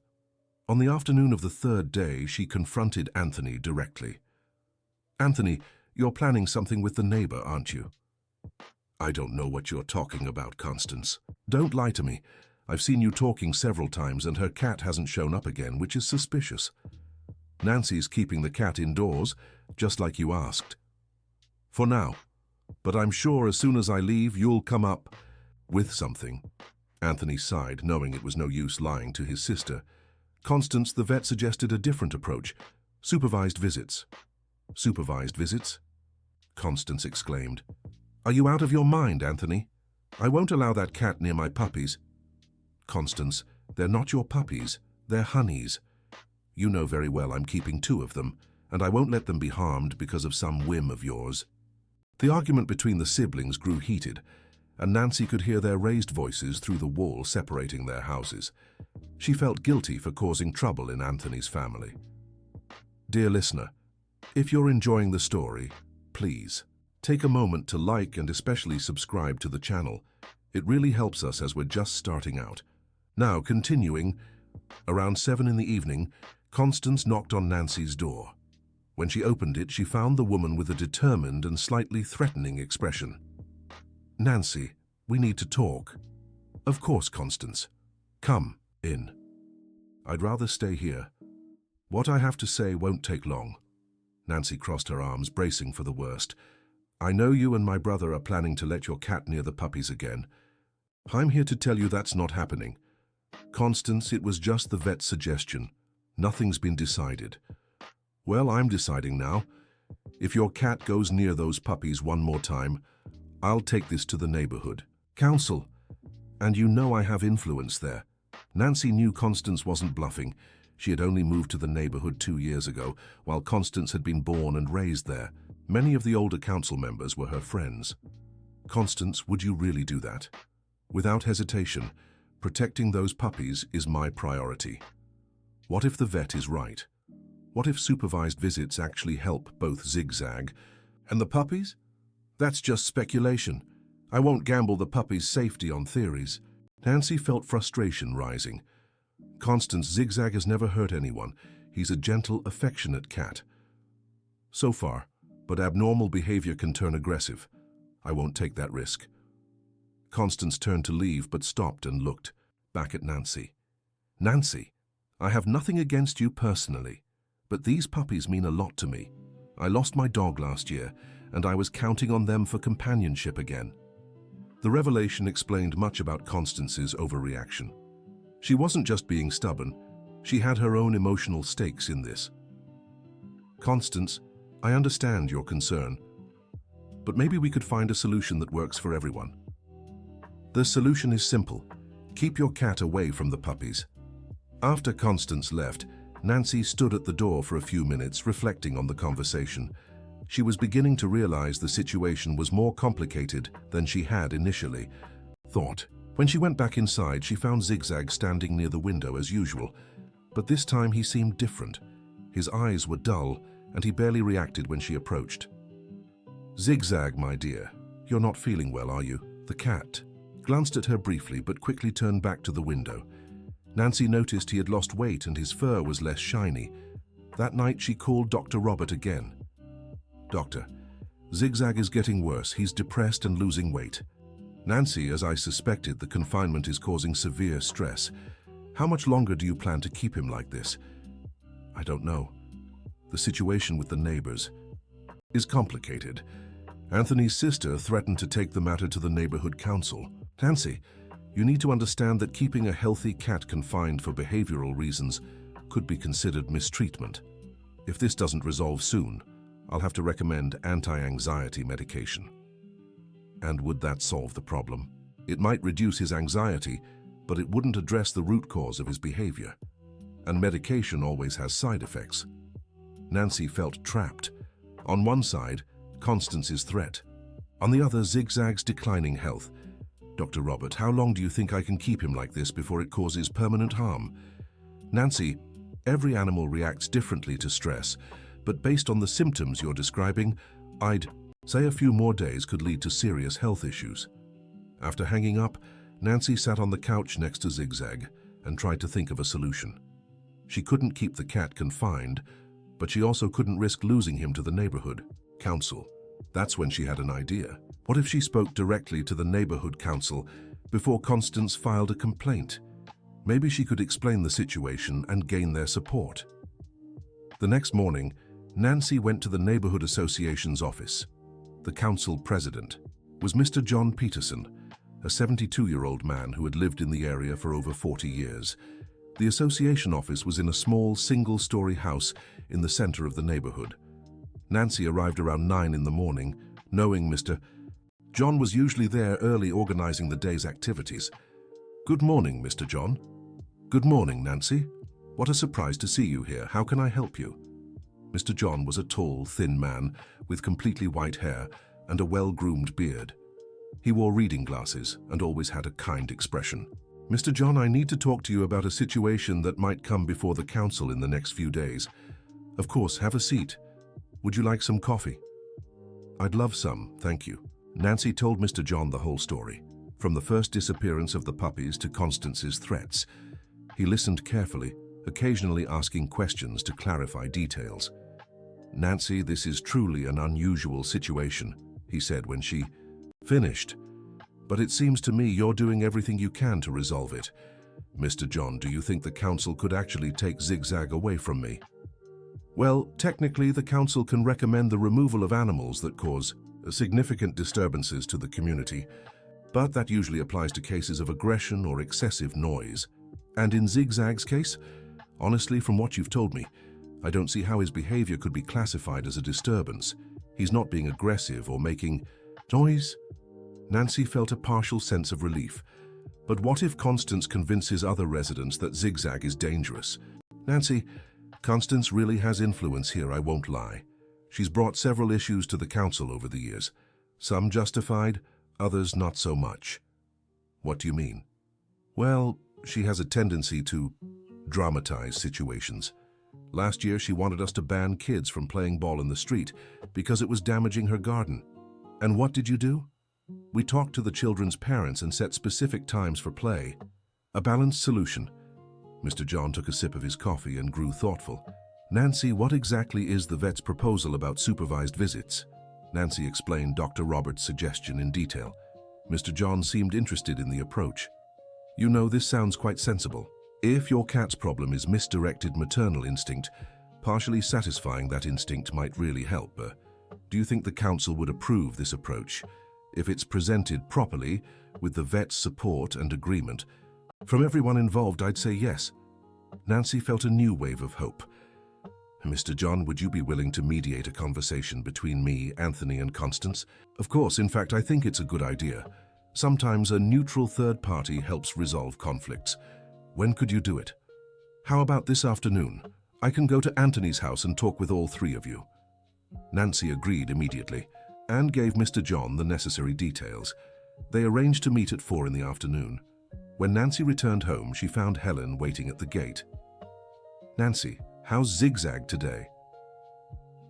[SPEAKER 1] On the afternoon of the third day, she confronted Anthony directly. Anthony, you're planning something with the neighbor, aren't you? I don't know what you're talking about, Constance. Don't lie to me. I've seen you talking several times and her cat hasn't shown up again, which is suspicious. Nancy's keeping the cat indoors, just like you asked. For now. But I'm sure as soon as I leave, you'll come up with something. Anthony sighed, knowing it was no use lying to his sister. Constance, the vet, suggested a different approach. Supervised visits. Supervised visits? Constance exclaimed. Are you out of your mind, Anthony? I won't allow that cat near my puppies. Constance, they're not your puppies, they're honeys. You know very well I'm keeping 2 of them, and I won't let them be harmed because of some whim of yours." The argument between the siblings grew heated, and Nancy could hear their raised voices through the wall separating their houses. She felt guilty for causing trouble in Anthony's family. Dear listener, if you're enjoying the story, please take a moment to like and especially subscribe to the channel. It really helps us as we're just starting out. Now, continuing, around 7 in the evening, Constance knocked on Nancy's door. When she opened it, she found the woman with a determined and slightly threatening expression. "Nancy, we need to talk." "Of course, Constance. Come in." "I'd rather stay here. What I have to say won't take long." Nancy crossed her arms, bracing for the worst. "I know you and my brother are planning to let your cat near the puppies again. I'm here to tell you that's not happening. Constance, it was just the vet's suggestion. Nothing's been decided." "Well, I'm deciding now. If your cat goes near those puppies one more time, I'll take this to the neighborhood council. And you know I have influence there." Nancy knew Constance wasn't bluffing. She had only moved to the neighborhood 2 years ago, while Constance had been born and raised there. Many of the older council members were her friends. "Constance, would you really do that?" "Without hesitation. Protecting those puppies is my priority." "What if the vet is right? What if supervised visits actually help both Zigzag and the puppies?" "That's just speculation. I won't gamble the puppies' safety on theories." Nancy felt frustration rising. "Constance, Zigzag has never hurt anyone. He's a gentle, affectionate cat. So far, but abnormal behavior can turn aggressive. I won't take that risk." Constance turned to leave but stopped and looked back at Nancy. "Nancy, I have nothing against you personally, but these puppies mean a lot to me. I lost my dog last year, and I was counting on them for companionship again." The revelation explained much about Constance's overreaction. She wasn't just being stubborn, she had her own emotional stakes in this. "Constance, I understand your concern, but maybe we could find a solution that works for everyone." "The solution is simple. Keep your cat away from the puppies." After Constance left, Nancy stood at the door for a few minutes, reflecting on the conversation. She was beginning to realize the situation was more complicated than she had initially thought. When she went back inside, she found Zigzag standing near the window as usual, but this time he seemed different. His eyes were dull, and he barely reacted when she approached. "Zigzag, my dear, you're not feeling well, are you?" The cat glanced at her briefly but quickly turned back to the window. Nancy noticed he had lost weight and his fur was less shiny. That night she called Dr. Robert again. "Doctor, Zigzag is getting worse. He's depressed and losing weight." "Nancy, as I suspected, the confinement is causing severe stress. How much longer do you plan to keep him like this?" "I don't know. The situation with the neighbors is complicated. Anthony's sister threatened to take the matter to the neighborhood council." "Nancy, you need to understand that keeping a healthy cat confined for behavioral reasons could be considered mistreatment. If this doesn't resolve soon, I'll have to recommend anti-anxiety medication." "And would that solve the problem?" "It might reduce his anxiety, but it wouldn't address the root cause of his behavior. And medication always has side effects." Nancy felt trapped. On one side, Constance's threat. On the other, Zigzag's declining health. "Dr. Robert, how long do you think I can keep him like this before it causes permanent harm?" "Nancy, every animal reacts differently to stress, but based on the symptoms you're describing, I'd say a few more days could lead to serious health issues." After hanging up, Nancy sat on the couch next to Zigzag and tried to think of a solution. She couldn't keep the cat confined, but she also couldn't risk losing him to the neighborhood council. That's when she had an idea. What if she spoke directly to the neighborhood council before Constance filed a complaint? Maybe she could explain the situation and gain their support. The next morning, Nancy went to the neighborhood association's office. The council president was Mr. John Peterson, a 72-year-old man who had lived in the area for over 40 years. The association office was in a small, single-story house in the center of the neighborhood. Nancy arrived around 9 in the morning, knowing Mr. John was usually there early organizing the day's activities. Good morning, Mr. John. Good morning, Nancy. What a surprise to see you here. How can I help you? Mr. John was a tall, thin man with completely white hair and a well-groomed beard. He wore reading glasses and always had a kind expression. Mr. John, I need to talk to you about a situation that might come before the council in the next few days. Of course, have a seat. Would you like some coffee? I'd love some, thank you. Nancy told Mr. John the whole story, from the first disappearance of the puppies to Constance's threats. He listened carefully, occasionally asking questions to clarify details. Nancy, this is truly an unusual situation, he said when she finished. But it seems to me you're doing everything you can to resolve it. Mr. John, do you think the council could actually take Zigzag away from me? Well, technically, the council can recommend the removal of animals that cause significant disturbances to the community, but that usually applies to cases of aggression or excessive noise. And in Zigzag's case, honestly, from what you've told me, I don't see how his behavior could be classified as a disturbance. He's not being aggressive or making noise. Nancy felt a partial sense of relief. But what if Constance convinces other residents that Zigzag is dangerous? Nancy, Constance really has influence here, I won't lie. She's brought several issues to the council over the years. Some justified, others not so much. What do you mean? Well, she has a tendency to dramatize situations. Last year, she wanted us to ban kids from playing ball in the street because it was damaging her garden. And what did you do? We talked to the children's parents and set specific times for play. A balanced solution. Mr. John took a sip of his coffee and grew thoughtful. Nancy, what exactly is the vet's proposal about supervised visits? Nancy explained Dr. Roberts' suggestion in detail. Mr. John seemed interested in the approach. You know, this sounds quite sensible. If your cat's problem is misdirected maternal instinct, partially satisfying that instinct might really help. Do you think the council would approve this approach? If it's presented properly, with the vet's support and agreement, from everyone involved, I'd say yes. Nancy felt a new wave of hope. Mr. John, would you be willing to mediate a conversation between me, Anthony, and Constance? Of course, in fact, I think it's a good idea. Sometimes a neutral third party helps resolve conflicts. When could you do it? How about this afternoon? I can go to Anthony's house and talk with all three of you. Nancy agreed immediately and gave Mr. John the necessary details. They arranged to meet at 4 in the afternoon. When Nancy returned home, she found Helen waiting at the gate. Nancy, how's Zigzag today?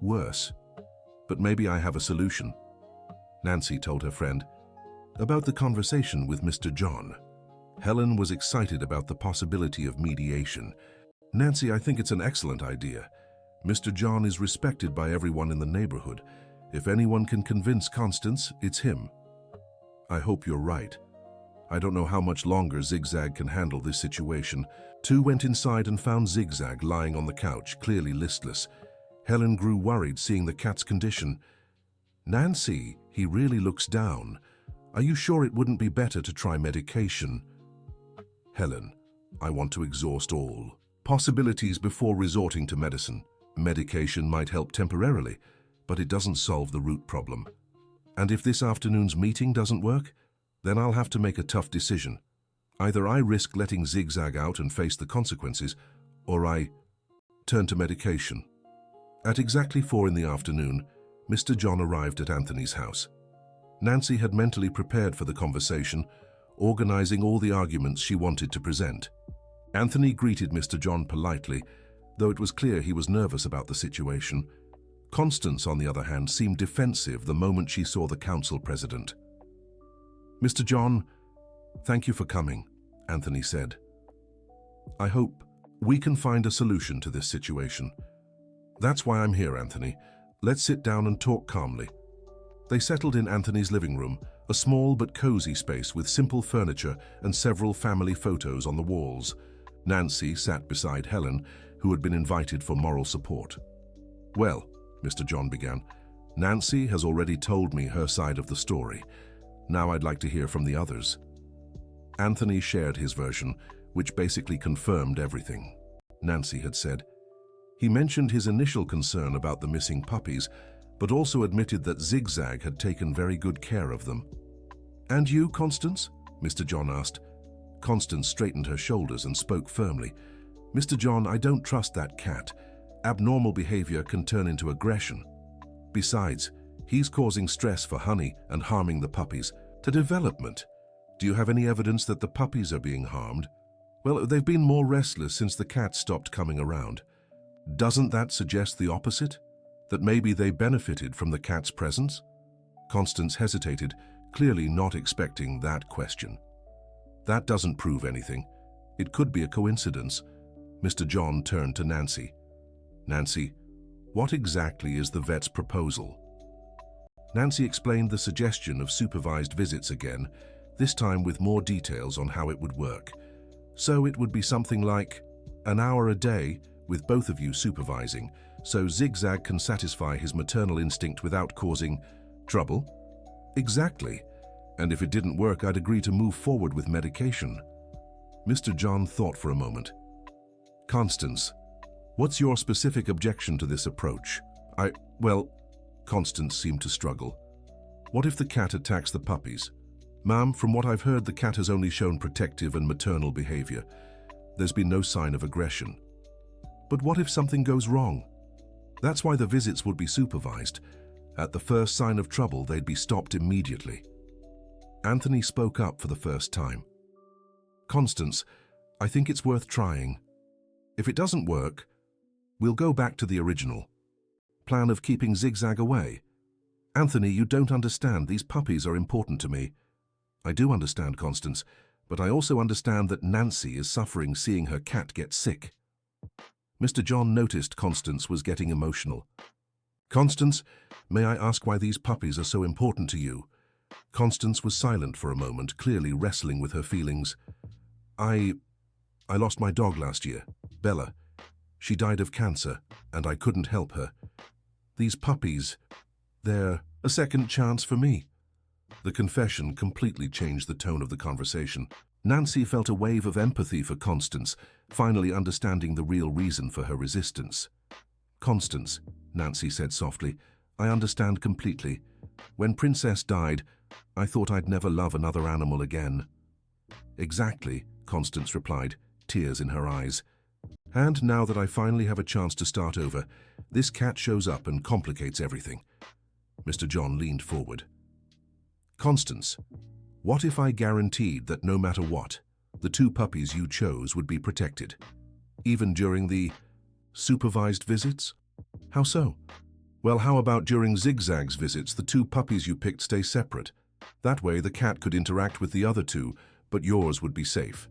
[SPEAKER 1] Worse, but maybe I have a solution. Nancy told her friend about the conversation with Mr. John. Helen was excited about the possibility of mediation. Nancy, I think it's an excellent idea. Mr. John is respected by everyone in the neighborhood. If anyone can convince Constance, it's him. I hope you're right. I don't know how much longer Zigzag can handle this situation. Two went inside and found Zigzag lying on the couch, clearly listless. Helen grew worried seeing the cat's condition. Nancy, he really looks down. Are you sure it wouldn't be better to try medication? Helen, I want to exhaust all possibilities before resorting to medicine. Medication might help temporarily, but it doesn't solve the root problem. And if this afternoon's meeting doesn't work, then I'll have to make a tough decision. Either I risk letting Zigzag out and face the consequences, or I turn to medication. At exactly 4 in the afternoon, Mr. John arrived at Anthony's house. Nancy had mentally prepared for the conversation, organizing all the arguments she wanted to present. Anthony greeted Mr. John politely, though it was clear he was nervous about the situation. Constance, on the other hand, seemed defensive the moment she saw the council president. Mr. John, thank you for coming, Anthony said. I hope we can find a solution to this situation. That's why I'm here, Anthony. Let's sit down and talk calmly. They settled in Anthony's living room, a small but cozy space with simple furniture and several family photos on the walls. Nancy sat beside Helen, who had been invited for moral support. Well, Mr. John began, Nancy has already told me her side of the story. Now I'd like to hear from the others. Anthony shared his version, which basically confirmed everything Nancy had said. He mentioned his initial concern about the missing puppies, but also admitted that Zigzag had taken very good care of them. And you, Constance? Mr. John asked. Constance straightened her shoulders and spoke firmly. "Mr. John, I don't trust that cat. Abnormal behavior can turn into aggression. Besides, he's causing stress for Honey and harming the puppies. To development. Do you have any evidence that the puppies are being harmed?" "Well, they've been more restless since the cat stopped coming around." "Doesn't that suggest the opposite? That maybe they benefited from the cat's presence?" Constance hesitated, clearly not expecting that question. "That doesn't prove anything. It could be a coincidence." Mr. John turned to Nancy. "Nancy, what exactly is the vet's proposal?" Nancy explained the suggestion of supervised visits again, this time with more details on how it would work. So it would be something like an hour a day with both of you supervising, so Zigzag can satisfy his maternal instinct without causing trouble? Exactly. And if it didn't work, I'd agree to move forward with medication. Mr. John thought for a moment. "Constance, what's your specific objection to this approach?" Well, Constance seemed to struggle. "What if the cat attacks the puppies?" "Ma'am, from what I've heard, the cat has only shown protective and maternal behavior. There's been no sign of aggression." "But what if something goes wrong?" "That's why the visits would be supervised. At the first sign of trouble, they'd be stopped immediately." Anthony spoke up for the first time. "Constance, I think it's worth trying. If it doesn't work, we'll go back to the original plan of keeping Zigzag away." "Anthony, you don't understand. These puppies are important to me." "I do understand, Constance, but I also understand that Nancy is suffering seeing her cat get sick." Mr. John noticed Constance was getting emotional. "Constance, may I ask why these puppies are so important to you?" Constance was silent for a moment, clearly wrestling with her feelings. I lost my dog last year, Bella. She died of cancer, and I couldn't help her. These puppies, they're a second chance for me." The confession completely changed the tone of the conversation. Nancy felt a wave of empathy for Constance, finally understanding the real reason for her resistance. "Constance," Nancy said softly, "I understand completely. When Princess died, I thought I'd never love another animal again." "Exactly," Constance replied, tears in her eyes. "And now that I finally have a chance to start over, this cat shows up and complicates everything." Mr. John leaned forward. "Constance, what if I guaranteed that no matter what, the two puppies you chose would be protected, even during the supervised visits?" "How so?" "Well, how about during Zigzag's visits, the two puppies you picked stay separate? That way the cat could interact with the other two, but yours would be safe."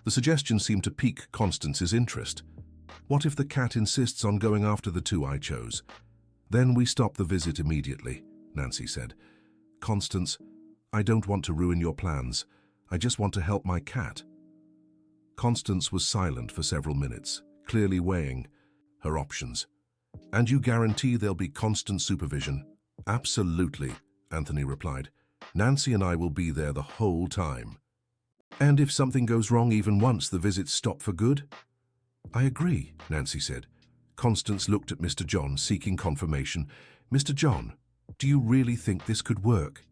[SPEAKER 1] The suggestion seemed to pique Constance's interest. "What if the cat insists on going after the two I chose?" "Then we stop the visit immediately," Nancy said. "Constance, I don't want to ruin your plans. I just want to help my cat." Constance was silent for several minutes, clearly weighing her options. "And you guarantee there'll be constant supervision?" "Absolutely," Anthony replied. "Nancy and I will be there the whole time." "And if something goes wrong even once, the visits stop for good?" "I agree," Nancy said. Constance looked at Mr. John, seeking confirmation. "Mr. John, do you really think this could work?"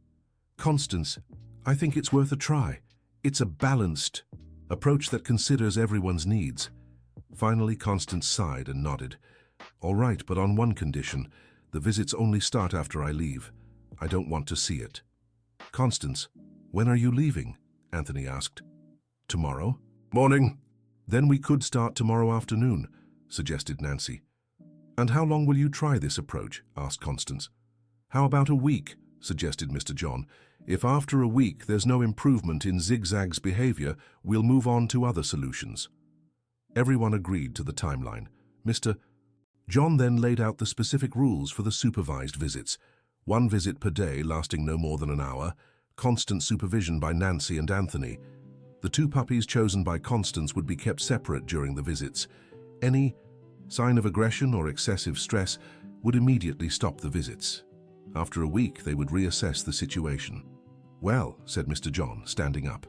[SPEAKER 1] "Constance, I think it's worth a try. It's a balanced approach that considers everyone's needs." Finally, Constance sighed and nodded. "All right, but on one condition. The visits only start after I leave. I don't want to see it." "Constance, when are you leaving?" Anthony asked. "Tomorrow." "Morning." "Then we could start tomorrow afternoon," suggested Nancy. "And how long will you try this approach?" asked Constance. "How about a week?" suggested Mr. John. "If after a week there's no improvement in Zigzag's behavior, we'll move on to other solutions." Everyone agreed to the timeline. Mr. John then laid out the specific rules for the supervised visits. 1 visit per day lasting no more than an hour, constant supervision by Nancy and Anthony. The 2 puppies chosen by Constance would be kept separate during the visits. Any sign of aggression or excessive stress would immediately stop the visits. After a week, they would reassess the situation. "Well," said Mr. John, standing up,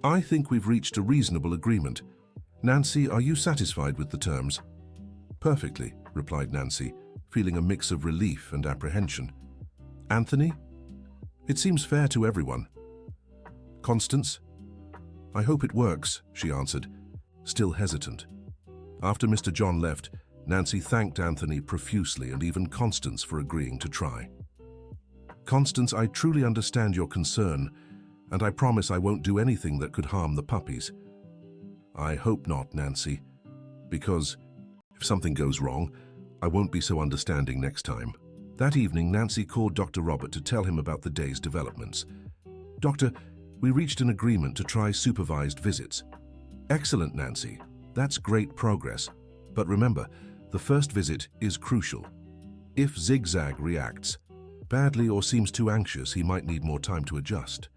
[SPEAKER 1] "I think we've reached a reasonable agreement. Nancy, are you satisfied with the terms?" "Perfectly," replied Nancy, feeling a mix of relief and apprehension. "Anthony? It seems fair to everyone." "Constance?" "I hope it works," she answered, still hesitant. After Mr. John left, Nancy thanked Anthony profusely and even Constance for agreeing to try. "Constance, I truly understand your concern, and I promise I won't do anything that could harm the puppies." "I hope not, Nancy, because if something goes wrong, I won't be so understanding next time." That evening, Nancy called Dr. Robert to tell him about the day's developments. "Doctor, we reached an agreement to try supervised visits." "Excellent, Nancy. That's great progress. But remember, the first visit is crucial. If Zigzag reacts badly or seems too anxious, he might need more time to adjust.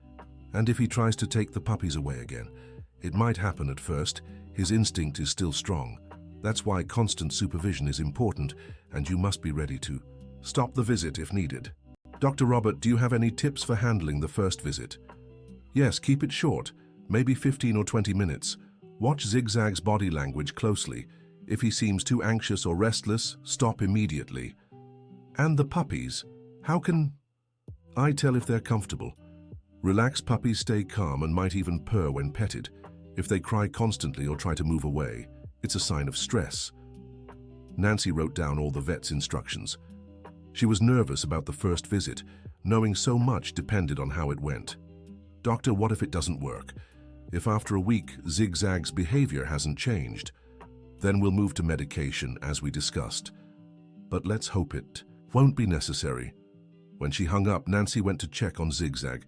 [SPEAKER 1] And if he tries to take the puppies away again, it might happen at first. His instinct is still strong. That's why constant supervision is important, and you must be ready to stop the visit if needed." "Dr. Robert, do you have any tips for handling the first visit?" "Yes, keep it short, maybe 15 or 20 minutes. Watch Zigzag's body language closely. If he seems too anxious or restless, stop immediately." "And the puppies? How can I tell if they're comfortable?" "Relaxed puppies stay calm and might even purr when petted. If they cry constantly or try to move away, it's a sign of stress." Nancy wrote down all the vet's instructions. She was nervous about the first visit, knowing so much depended on how it went. "Doctor, what if it doesn't work? If after a week Zigzag's behavior hasn't changed? Then we'll move to medication, as we discussed. But let's hope it won't be necessary." When she hung up, Nancy went to check on Zigzag.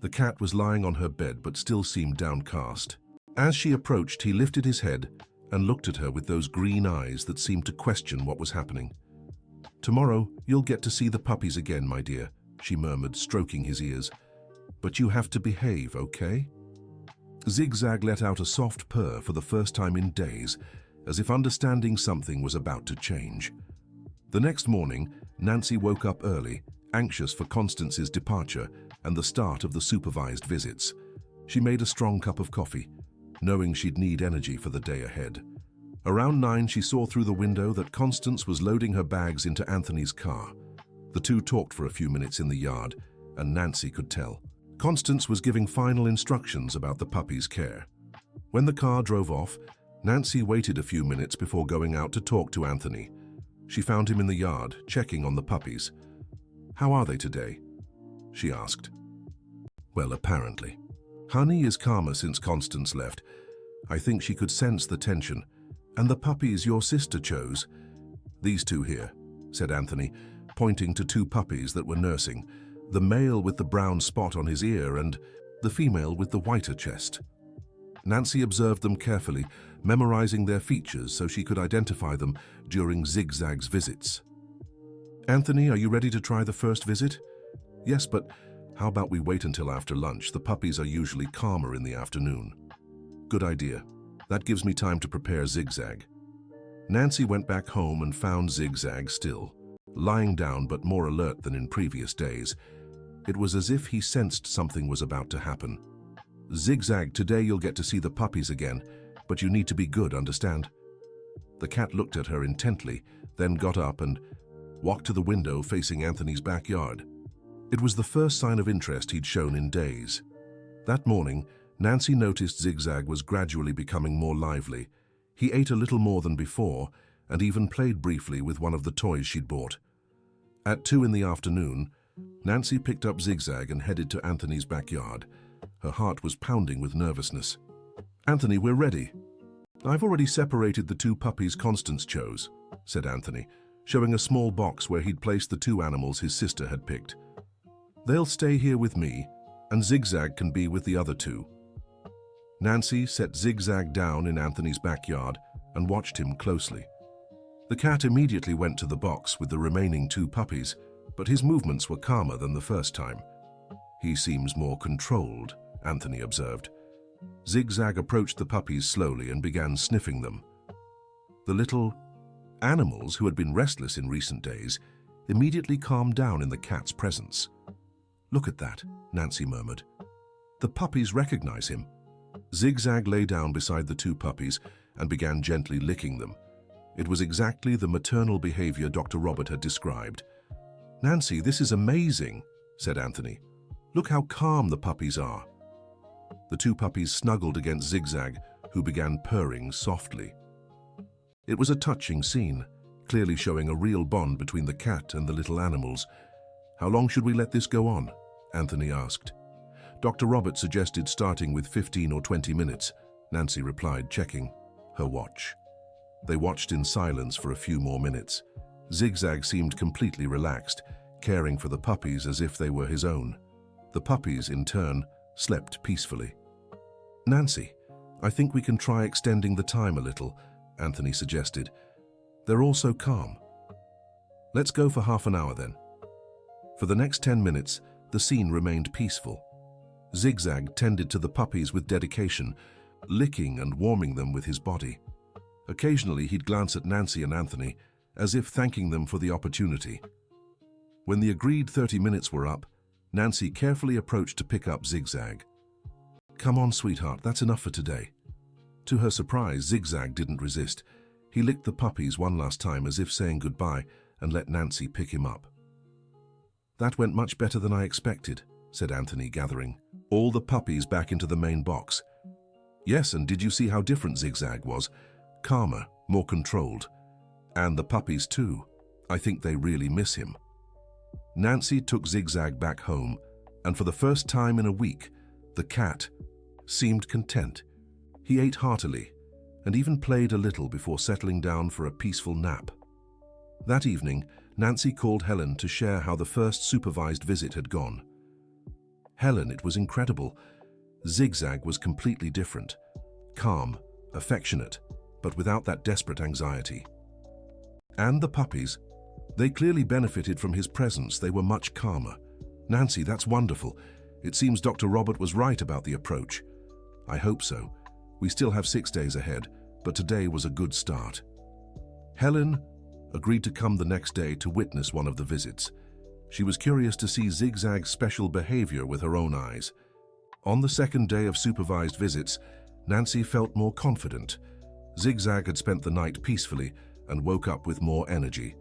[SPEAKER 1] The cat was lying on her bed but still seemed downcast. As she approached, he lifted his head and looked at her with those green eyes that seemed to question what was happening. "Tomorrow, you'll get to see the puppies again, my dear," she murmured, stroking his ears. "But you have to behave, okay?" Zigzag let out a soft purr for the first time in days, as if understanding something was about to change. The next morning, Nancy woke up early, anxious for Constance's departure and the start of the supervised visits. She made a strong cup of coffee, knowing she'd need energy for the day ahead. Around 9, she saw through the window that Constance was loading her bags into Anthony's car. The two talked for a few minutes in the yard, and Nancy could tell Constance was giving final instructions about the puppy's care. When the car drove off, Nancy waited a few minutes before going out to talk to Anthony. She found him in the yard, checking on the puppies. "How are they today?" she asked. "Well, apparently. Honey is calmer since Constance left. I think she could sense the tension. And the puppies your sister chose?" "These two here," said Anthony, pointing to two puppies that were nursing, the male with the brown spot on his ear and the female with the whiter chest. Nancy observed them carefully, memorizing their features so she could identify them during Zigzag's visits. "Anthony, are you ready to try the first visit?" "Yes, but how about we wait until after lunch? The puppies are usually calmer in the afternoon." "Good idea. That gives me time to prepare Zigzag." Nancy went back home and found Zigzag still, lying down but more alert than in previous days. It was as if he sensed something was about to happen. "Zigzag, today you'll get to see the puppies again, but you need to be good, understand?" The cat looked at her intently, then got up and walked to the window facing Anthony's backyard. It was the first sign of interest he'd shown in days. That morning, Nancy noticed Zigzag was gradually becoming more lively. He ate a little more than before and even played briefly with one of the toys she'd bought. At 2 in the afternoon, Nancy picked up Zigzag and headed to Anthony's backyard. Her heart was pounding with nervousness. "Anthony, we're ready." "I've already separated the two puppies Constance chose," said Anthony, showing a small box where he'd placed the two animals his sister had picked. "They'll stay here with me, and Zigzag can be with the other two." Nancy set Zigzag down in Anthony's backyard and watched him closely. The cat immediately went to the box with the remaining two puppies, but his movements were calmer than the first time. "He seems more controlled," Anthony observed. Zigzag approached the puppies slowly and began sniffing them. The little animals, who had been restless in recent days, immediately calmed down in the cat's presence. "Look at that," Nancy murmured. "The puppies recognize him." Zigzag lay down beside the two puppies and began gently licking them. It was exactly the maternal behavior Dr. Robert had described. "Nancy, this is amazing," said Anthony. "Look how calm the puppies are." The two puppies snuggled against Zigzag, who began purring softly. It was a touching scene, clearly showing a real bond between the cat and the little animals. "How long should we let this go on?" Anthony asked. Dr. Robert suggested starting with 15 or 20 minutes, Nancy replied, checking her watch. They watched in silence for a few more minutes. Zigzag seemed completely relaxed, caring for the puppies as if they were his own. The puppies, in turn, slept peacefully. "Nancy, I think we can try extending the time a little," Anthony suggested. "They're all so calm." "Let's go for half an hour then." For the next 10 minutes, the scene remained peaceful. Zigzag tended to the puppies with dedication, licking and warming them with his body. Occasionally, he'd glance at Nancy and Anthony, as if thanking them for the opportunity. When the agreed 30 minutes were up, Nancy carefully approached to pick up Zigzag. "Come on, sweetheart, that's enough for today." To her surprise, Zigzag didn't resist. He licked the puppies one last time as if saying goodbye and let Nancy pick him up. "That went much better than I expected," said Anthony, gathering all the puppies back into the main box. "Yes, and did you see how different Zigzag was? Calmer, more controlled. And the puppies too. I think they really miss him." Nancy took Zigzag back home, and for the first time in a week, the cat seemed content. He ate heartily and even played a little before settling down for a peaceful nap. That evening, Nancy called Helen to share how the first supervised visit had gone. "Helen, it was incredible. Zigzag was completely different. Calm, affectionate, but without that desperate anxiety. And the puppies, they clearly benefited from his presence. They were much calmer. Nancy, that's wonderful. It seems Dr. Robert was right about the approach." "I hope so. We still have 6 days ahead, but today was a good start." Helen agreed to come the next day to witness one of the visits. She was curious to see Zigzag's special behavior with her own eyes. On the second day of supervised visits, Nancy felt more confident. Zigzag had spent the night peacefully and woke up with more energy.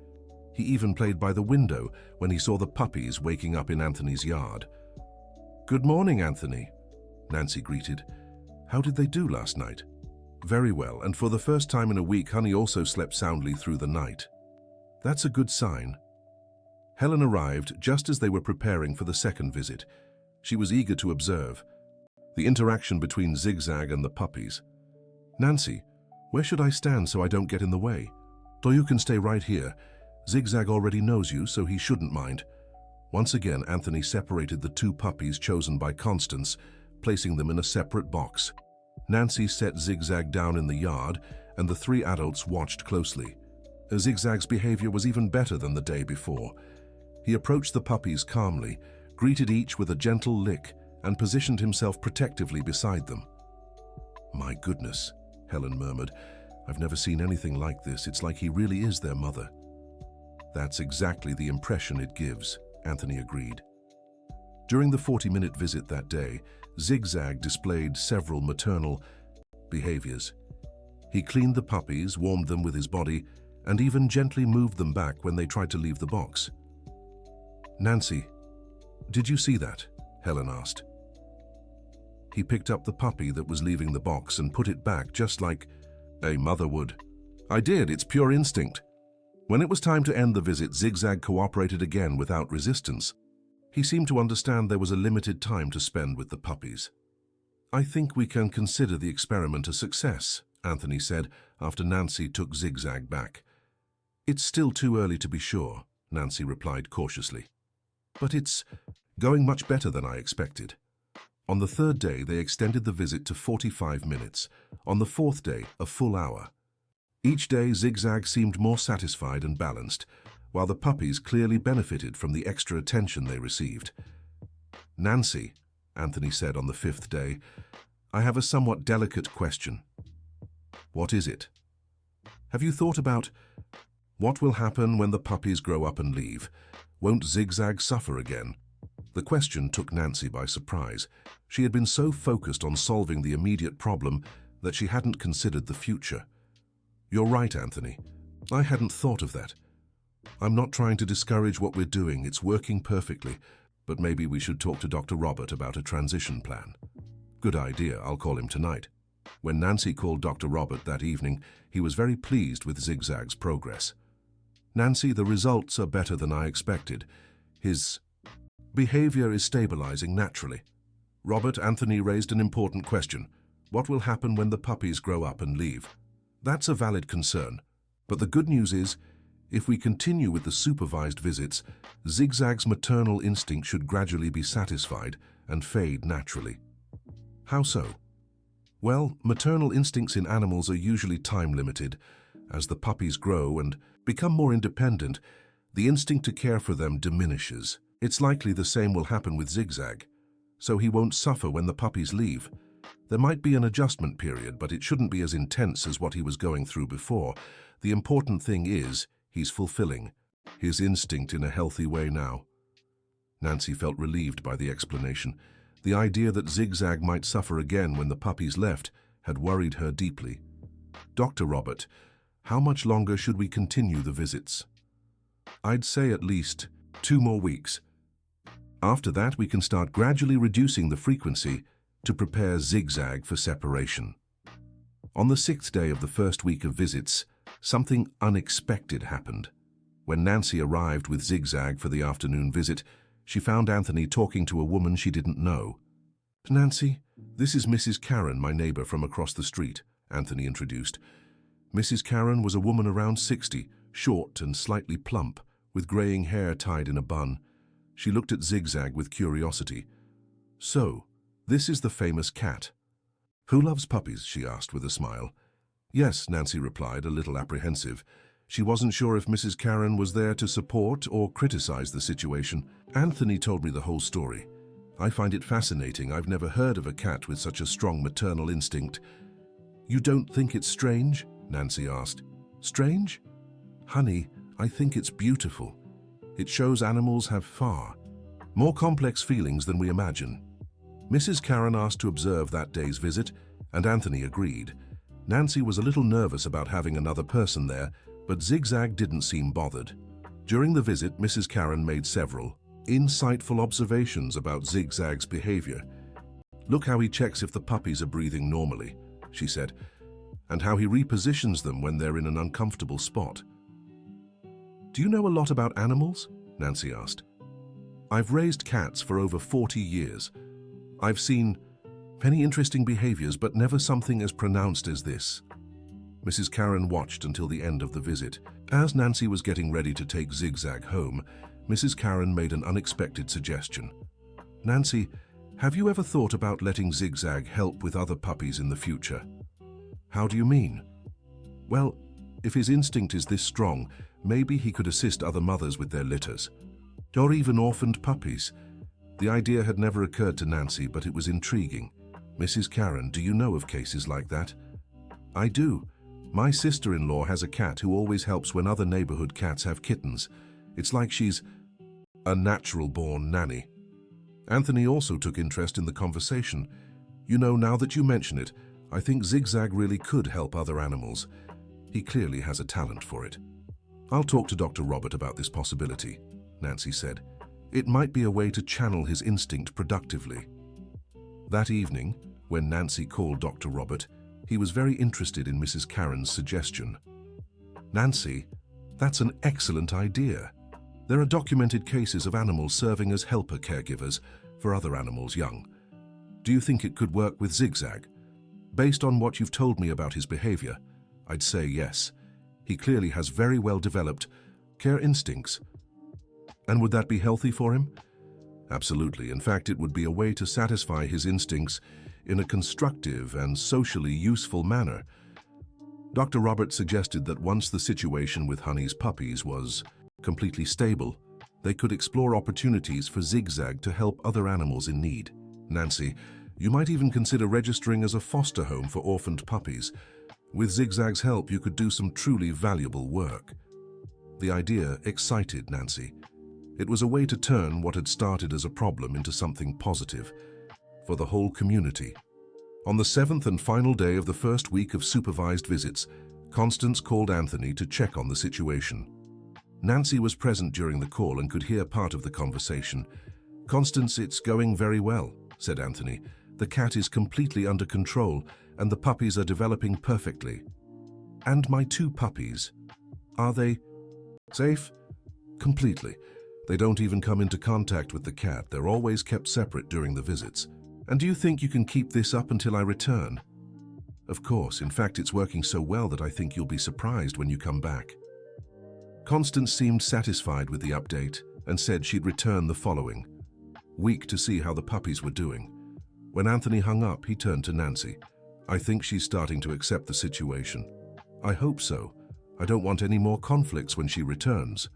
[SPEAKER 1] He even played by the window when he saw the puppies waking up in Anthony's yard. "Good morning, Anthony," Nancy greeted. "How did they do last night?" "Very well, and for the first time in a week, Honey also slept soundly through the night." "That's a good sign." Helen arrived just as they were preparing for the second visit. She was eager to observe the interaction between Zigzag and the puppies. "Nancy, where should I stand so I don't get in the way?" "Or you can stay right here. Zigzag already knows you, so he shouldn't mind." Once again, Anthony separated the two puppies chosen by Constance, placing them in a separate box. Nancy set Zigzag down in the yard, and the three adults watched closely. Zigzag's behavior was even better than the day before. He approached the puppies calmly, greeted each with a gentle lick, and positioned himself protectively beside them. "My goodness," Helen murmured. "I've never seen anything like this. It's like he really is their mother." "That's exactly the impression it gives," Anthony agreed. During the 40-minute visit that day, Zigzag displayed several maternal behaviors. He cleaned the puppies, warmed them with his body, and even gently moved them back when they tried to leave the box. "Nancy, did you see that?" Helen asked. He picked up the puppy that was leaving the box and put it back just like a mother would. "I did, it's pure instinct." When it was time to end the visit, Zigzag cooperated again without resistance. He seemed to understand there was a limited time to spend with the puppies. "I think we can consider the experiment a success," Anthony said after Nancy took Zigzag back. "It's still too early to be sure," Nancy replied cautiously. "But it's going much better than I expected." On the third day, they extended the visit to 45 minutes. On the fourth day, a full hour. Each day, Zigzag seemed more satisfied and balanced, while the puppies clearly benefited from the extra attention they received. "Nancy," Anthony said on the fifth day, "I have a somewhat delicate question." "What is it?" "Have you thought about what will happen when the puppies grow up and leave? Won't Zigzag suffer again?" The question took Nancy by surprise. She had been so focused on solving the immediate problem that she hadn't considered the future. "You're right, Anthony. I hadn't thought of that. I'm not trying to discourage what we're doing. It's working perfectly, but maybe we should talk to Dr. Robert about a transition plan." Good idea, I'll call him tonight. When Nancy called Dr. Robert that evening, he was very pleased with Zigzag's progress. Nancy, the results are better than I expected. His behavior is stabilizing naturally. Robert, Anthony raised an important question. What will happen when the puppies grow up and leave? That's a valid concern. But the good news is, if we continue with the supervised visits, Zigzag's maternal instinct should gradually be satisfied and fade naturally. How so? Well, maternal instincts in animals are usually time-limited. As the puppies grow and become more independent, the instinct to care for them diminishes. It's likely the same will happen with Zigzag, so he won't suffer when the puppies leave. There might be an adjustment period, but it shouldn't be as intense as what he was going through before. The important thing is, he's fulfilling his instinct in a healthy way now. Nancy felt relieved by the explanation. The idea that Zigzag might suffer again when the puppies left had worried her deeply. Dr. Robert, how much longer should we continue the visits? I'd say at least 2 more weeks. After that, we can start gradually reducing the frequency to prepare Zigzag for separation. On the 6th day of the first week of visits, something unexpected happened. When Nancy arrived with Zigzag for the afternoon visit, she found Anthony talking to a woman she didn't know. "Nancy, this is Mrs. Karen, my neighbor from across the street," Anthony introduced. Mrs. Karen was a woman around 60, short and slightly plump, with graying hair tied in a bun. She looked at Zigzag with curiosity. "So, this is the famous cat. Who loves puppies?" she asked with a smile. "Yes," Nancy replied, a little apprehensive. She wasn't sure if Mrs. Karen was there to support or criticize the situation. "Anthony told me the whole story. I find it fascinating. I've never heard of a cat with such a strong maternal instinct." "You don't think it's strange?" Nancy asked. "Strange? Honey, I think it's beautiful. It shows animals have far more complex feelings than we imagine." Mrs. Karen asked to observe that day's visit, and Anthony agreed. Nancy was a little nervous about having another person there, but Zigzag didn't seem bothered. During the visit, Mrs. Karen made several insightful observations about Zigzag's behavior. "Look how he checks if the puppies are breathing normally," she said, "and how he repositions them when they're in an uncomfortable spot." "Do you know a lot about animals?" Nancy asked. "I've raised cats for over 40 years. I've seen many interesting behaviors, but never something as pronounced as this." Mrs. Karen watched until the end of the visit. As Nancy was getting ready to take Zigzag home, Mrs. Karen made an unexpected suggestion. "Nancy, have you ever thought about letting Zigzag help with other puppies in the future?" "How do you mean?" "Well, if his instinct is this strong, maybe he could assist other mothers with their litters, or even orphaned puppies." The idea had never occurred to Nancy, but it was intriguing. "Mrs. Karen, do you know of cases like that?" "I do. My sister-in-law has a cat who always helps when other neighborhood cats have kittens. It's like she's a natural-born nanny." Anthony also took interest in the conversation. "You know, now that you mention it, I think Zigzag really could help other animals. He clearly has a talent for it." "I'll talk to Dr. Robert about this possibility," Nancy said. "It might be a way to channel his instinct productively." That evening, when Nancy called Dr. Robert, he was very interested in Mrs. Karen's suggestion. "Nancy, that's an excellent idea. There are documented cases of animals serving as helper caregivers for other animals young. Do you think it could work with Zigzag? Based on what you've told me about his behavior, I'd say yes. He clearly has very well developed care instincts." "And would that be healthy for him?" "Absolutely. In fact, it would be a way to satisfy his instincts in a constructive and socially useful manner." Dr. Roberts suggested that once the situation with Honey's puppies was completely stable, they could explore opportunities for Zigzag to help other animals in need. "Nancy, you might even consider registering as a foster home for orphaned puppies. With Zigzag's help, you could do some truly valuable work." The idea excited Nancy. It was a way to turn what had started as a problem into something positive for the whole community. On the 7th and final day of the first week of supervised visits, Constance called Anthony to check on the situation. Nancy was present during the call and could hear part of the conversation. "Constance, it's going very well," said Anthony. "I've The cat is completely under control, and the puppies are developing perfectly. And my 2 puppies, are they safe? Completely. They don't even come into contact with the cat. They're always kept separate during the visits. And do you think you can keep this up until I return? Of course. In fact, it's working so well that I think you'll be surprised when you come back. Constance seemed satisfied with the update and said she'd return the following week to see how the puppies were doing. When Anthony hung up, he turned to Nancy. I think she's starting to accept the situation. I hope so. I don't want any more conflicts when she returns.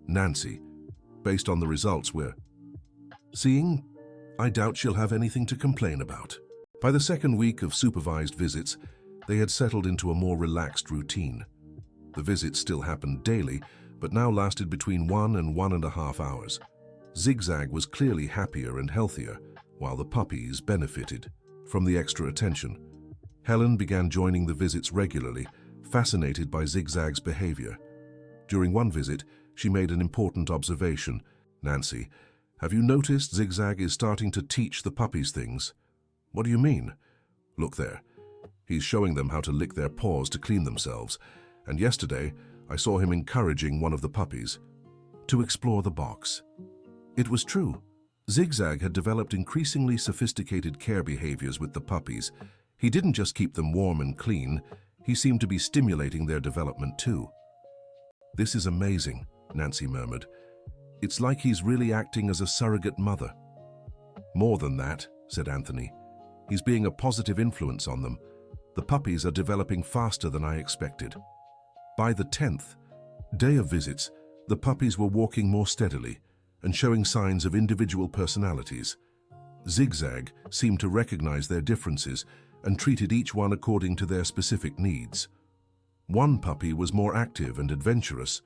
[SPEAKER 1] Nancy, based on the results we're seeing, I doubt she'll have anything to complain about. By the second week of supervised visits, they had settled into a more relaxed routine. The visits still happened daily, but now lasted between 1 and 1.5 hours. Zigzag was clearly happier and healthier, while the puppies benefited from the extra attention. Helen began joining the visits regularly, fascinated by Zigzag's behavior. During one visit, she made an important observation. Nancy, have you noticed Zigzag is starting to teach the puppies things? What do you mean? Look there. He's showing them how to lick their paws to clean themselves. And yesterday, I saw him encouraging one of the puppies to explore the box. It was true. Zigzag had developed increasingly sophisticated care behaviors with the puppies. He didn't just keep them warm and clean, he seemed to be stimulating their development too. This is amazing, Nancy murmured. It's like he's really acting as a surrogate mother. More than that, said Anthony. He's being a positive influence on them. The puppies are developing faster than I expected. By the 10th day of visits, the puppies were walking more steadily and showing signs of individual personalities. Zigzag seemed to recognize their differences and treated each one according to their specific needs. One puppy was more active and adventurous,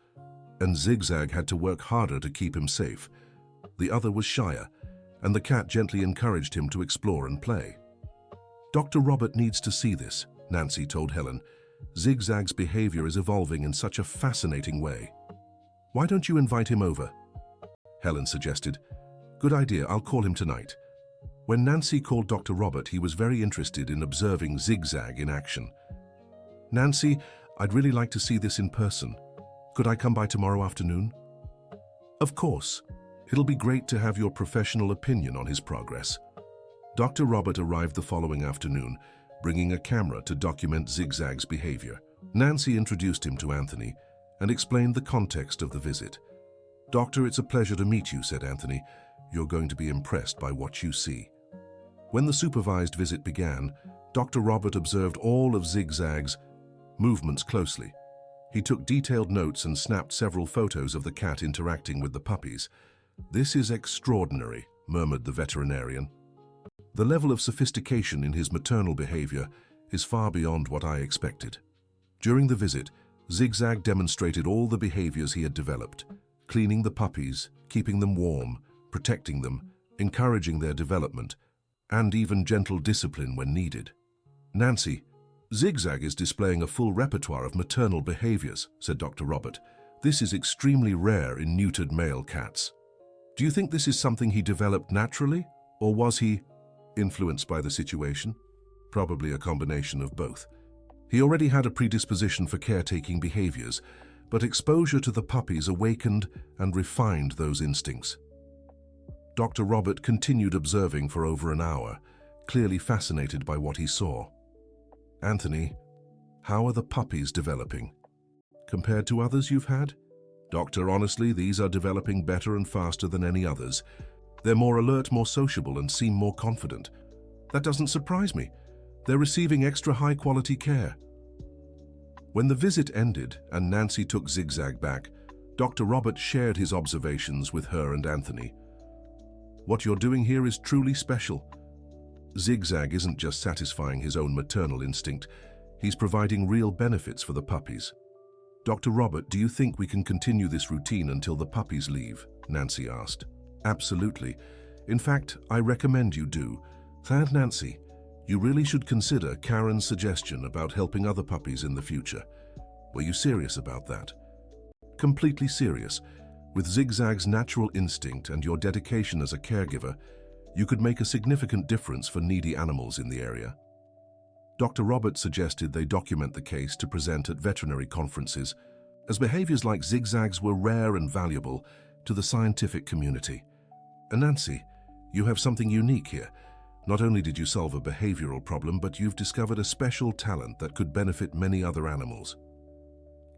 [SPEAKER 1] and Zigzag had to work harder to keep him safe. The other was shyer, and the cat gently encouraged him to explore and play. Dr. Robert needs to see this, Nancy told Helen. Zigzag's behavior is evolving in such a fascinating way. Why don't you invite him over? Helen suggested. Good idea, I'll call him tonight. When Nancy called Dr. Robert, he was very interested in observing Zigzag in action. Nancy, I'd really like to see this in person. Could I come by tomorrow afternoon? Of course. It'll be great to have your professional opinion on his progress. Dr. Robert arrived the following afternoon, bringing a camera to document Zigzag's behavior. Nancy introduced him to Anthony and explained the context of the visit. Doctor, it's a pleasure to meet you, said Anthony. You're going to be impressed by what you see. When the supervised visit began, Dr. Robert observed all of Zigzag's movements closely. He took detailed notes and snapped several photos of the cat interacting with the puppies. This is extraordinary, murmured the veterinarian. The level of sophistication in his maternal behavior is far beyond what I expected. During the visit, Zigzag demonstrated all the behaviors he had developed, cleaning the puppies, keeping them warm, protecting them, encouraging their development, and even gentle discipline when needed. Nancy, Zigzag is displaying a full repertoire of maternal behaviors, said Dr. Robert. This is extremely rare in neutered male cats. Do you think this is something he developed naturally, or was he influenced by the situation? Probably a combination of both. He already had a predisposition for caretaking behaviors, but exposure to the puppies awakened and refined those instincts. Dr. Robert continued observing for over an hour, clearly fascinated by what he saw. Anthony, how are the puppies developing? Compared to others you've had? Doctor, honestly, these are developing better and faster than any others. They're more alert, more sociable, and seem more confident. That doesn't surprise me. They're receiving extra high-quality care. When the visit ended and Nancy took Zigzag back, Dr. Robert shared his observations with her and Anthony. What you're doing here is truly special. Zigzag isn't just satisfying his own maternal instinct, he's providing real benefits for the puppies. Dr. Robert, do you think we can continue this routine until the puppies leave? Nancy asked. Absolutely. In fact, I recommend you do. Thank Nancy. You really should consider Karen's suggestion about helping other puppies in the future. Were you serious about that? Completely serious. With Zigzag's natural instinct and your dedication as a caregiver, You could make a significant difference for needy animals in the area. Dr. Roberts suggested they document the case to present at veterinary conferences, as behaviors like zigzags were rare and valuable to the scientific community. And Nancy, you have something unique here. Not only did you solve a behavioral problem, but you've discovered a special talent that could benefit many other animals.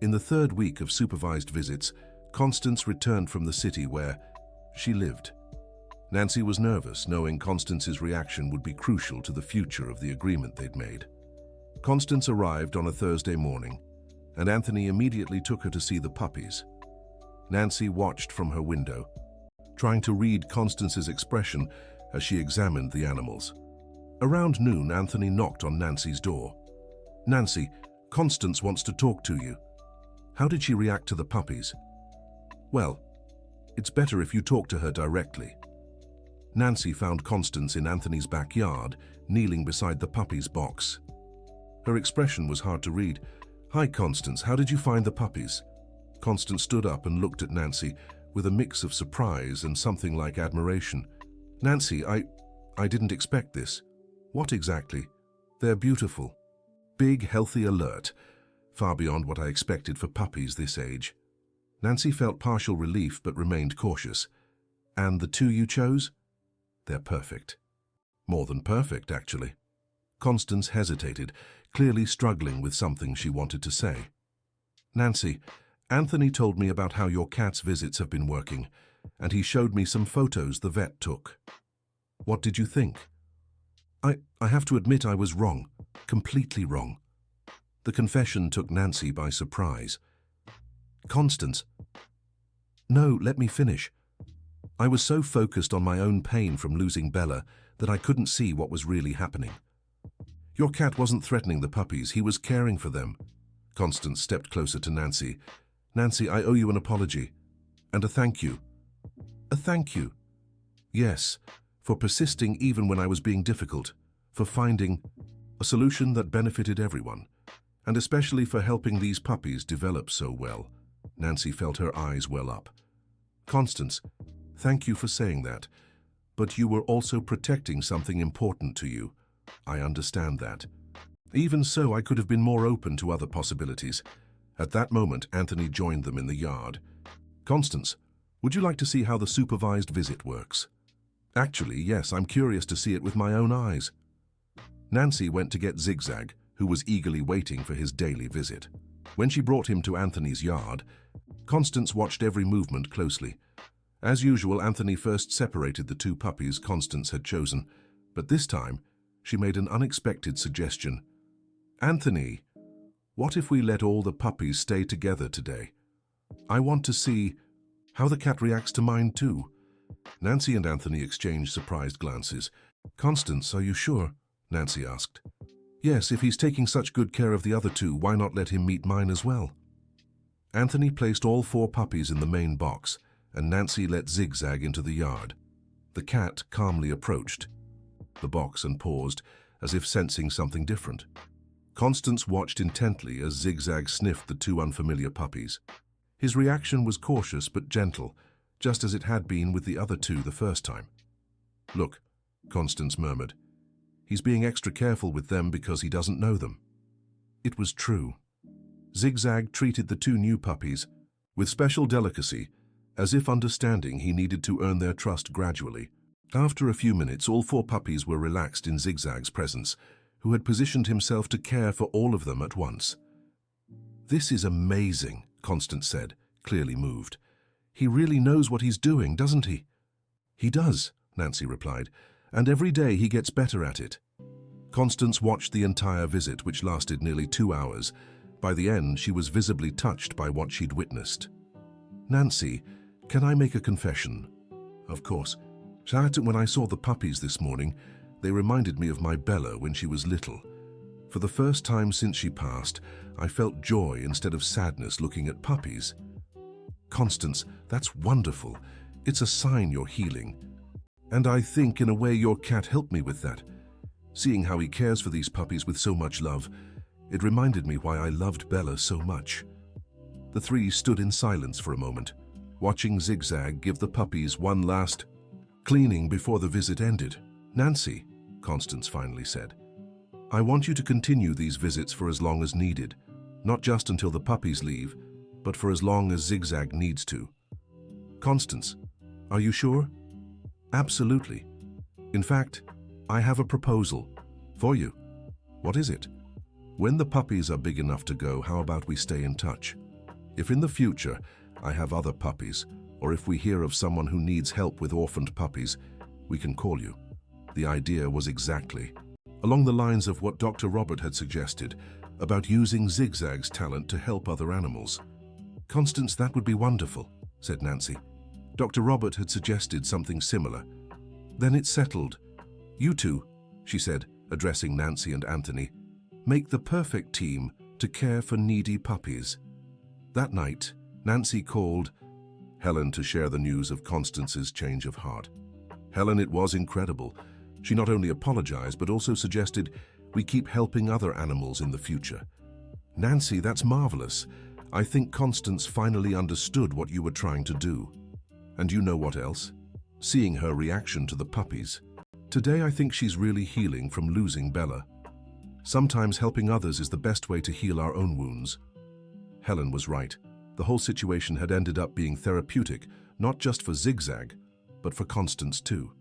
[SPEAKER 1] In the third week of supervised visits, Constance returned from the city where she lived. Nancy was nervous, knowing Constance's reaction would be crucial to the future of the agreement they'd made. Constance arrived on a Thursday morning, and Anthony immediately took her to see the puppies. Nancy watched from her window, trying to read Constance's expression as she examined the animals. Around noon, Anthony knocked on Nancy's door. "Nancy, Constance wants to talk to you." "How did she react to the puppies?" "Well, it's better if you talk to her directly." Nancy found Constance in Anthony's backyard, kneeling beside the puppy's box. Her expression was hard to read. "Hi, Constance, how did you find the puppies?" Constance stood up and looked at Nancy with a mix of surprise and something like admiration. "Nancy, I didn't expect this." "What exactly?" "They're beautiful. Big, healthy, alert. Far beyond what I expected for puppies this age." Nancy felt partial relief but remained cautious. "And the two you chose?" "They're perfect." "More than perfect, actually." Constance hesitated, clearly struggling with something she wanted to say. "Nancy, Anthony told me about how your cat's visits have been working, and he showed me some photos the vet took. What did you think?" I have to admit I was wrong, completely wrong." The confession took Nancy by surprise. "Constance." "No, let me finish. I was so focused on my own pain from losing Bella that I couldn't see what was really happening. Your cat wasn't threatening the puppies, he was caring for them." Constance stepped closer to Nancy. "Nancy, I owe you an apology. And a thank you." "A thank you?" "Yes, for persisting even when I was being difficult, for finding a solution that benefited everyone, and especially for helping these puppies develop so well." Nancy felt her eyes well up. "Constance, thank you for saying that, but you were also protecting something important to you. I understand that. Even so, I could have been more open to other possibilities." At that moment, Anthony joined them in the yard. "Constance, would you like to see how the supervised visit works?" "Actually, yes, I'm curious to see it with my own eyes." Nancy went to get Zigzag, who was eagerly waiting for his daily visit. When she brought him to Anthony's yard, Constance watched every movement closely. As usual, Anthony first separated the two puppies Constance had chosen, but this time she made an unexpected suggestion. "Anthony, what if we let all the puppies stay together today? I want to see how the cat reacts to mine too." Nancy and Anthony exchanged surprised glances. "Constance, are you sure?" Nancy asked. "Yes, if he's taking such good care of the other two, why not let him meet mine as well?" Anthony placed all 4 puppies in the main box, and Nancy let Zigzag into the yard. The cat calmly approached the box and paused, as if sensing something different. Constance watched intently as Zigzag sniffed the 2 unfamiliar puppies. His reaction was cautious but gentle, just as it had been with the other 2 the first time. "Look," Constance murmured. "He's being extra careful with them because he doesn't know them." It was true. Zigzag treated the 2 new puppies with special delicacy, as if understanding he needed to earn their trust gradually. After a few minutes, all 4 puppies were relaxed in Zigzag's presence, who had positioned himself to care for all of them at once. "This is amazing," Constance said, clearly moved. "He really knows what he's doing, doesn't he?" "He does," Nancy replied, "and every day he gets better at it." Constance watched the entire visit, which lasted nearly 2 hours. By the end, she was visibly touched by what she'd witnessed. "Nancy, can I make a confession?" "Of course." "When I saw the puppies this morning, they reminded me of my Bella when she was little. For the first time since she passed, I felt joy instead of sadness looking at puppies." "Constance, that's wonderful. It's a sign you're healing. And I think, in a way, your cat helped me with that. Seeing how he cares for these puppies with so much love, it reminded me why I loved Bella so much." The 3 stood in silence for a moment, watching Zigzag give the puppies one last Cleaning before the visit ended. "Nancy," Constance finally said, "I want you to continue these visits for as long as needed, not just until the puppies leave, but for as long as Zigzag needs to." "Constance, are you sure?" "Absolutely. In fact, I have a proposal for you." "What is it?" "When the puppies are big enough to go, how about we stay in touch? If in the future I have other puppies, or if we hear of someone who needs help with orphaned puppies, we can call you." The idea was exactly along the lines of what Dr. Robert had suggested about using Zigzag's talent to help other animals. "Constance, that would be wonderful," said Nancy. Dr. Robert had suggested something similar. "Then it's settled. You two," she said, addressing Nancy and Anthony, "make the perfect team to care for needy puppies." That night, Nancy called Helen to share the news of Constance's change of heart. Helen, it was incredible. She not only apologized, but also suggested we keep helping other animals in the future. "Nancy, that's marvelous. I think Constance finally understood what you were trying to do." And you know what else? Seeing her reaction to the puppies. Today I think she's really healing from losing Bella. Sometimes helping others is the best way to heal our own wounds. Helen was right. The whole situation had ended up being therapeutic, not just for Zigzag, but for Constance too.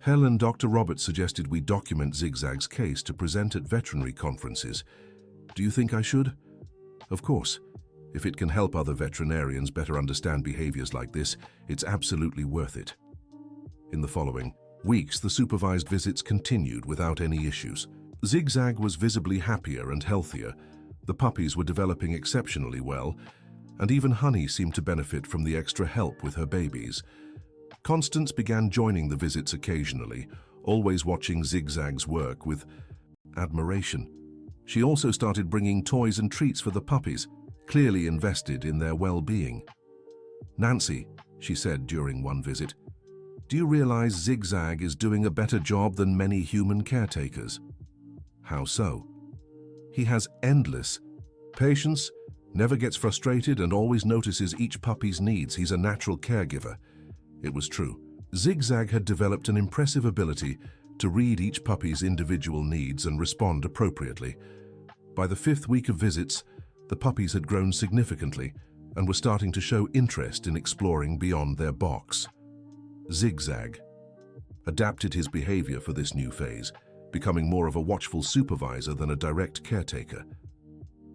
[SPEAKER 1] Helen and Dr. Robert suggested we document Zigzag's case to present at veterinary conferences. Do you think I should? Of course. If it can help other veterinarians better understand behaviors like this, it's absolutely worth it. In the following weeks, the supervised visits continued without any issues. Zigzag was visibly happier and healthier. The puppies were developing exceptionally well, and even Honey seemed to benefit from the extra help with her babies. Constance began joining the visits occasionally, always watching Zigzag's work with admiration. She also started bringing toys and treats for the puppies, clearly invested in their well-being. "Nancy," she said during one visit, "do you realize Zigzag is doing a better job than many human caretakers?" "How so?" "He has endless patience, never gets frustrated, and always notices each puppy's needs. He's a natural caregiver." It was true. Zigzag had developed an impressive ability to read each puppy's individual needs and respond appropriately. By the 5th week of visits, the puppies had grown significantly and were starting to show interest in exploring beyond their box. Zigzag adapted his behavior for this new phase, becoming more of a watchful supervisor than a direct caretaker.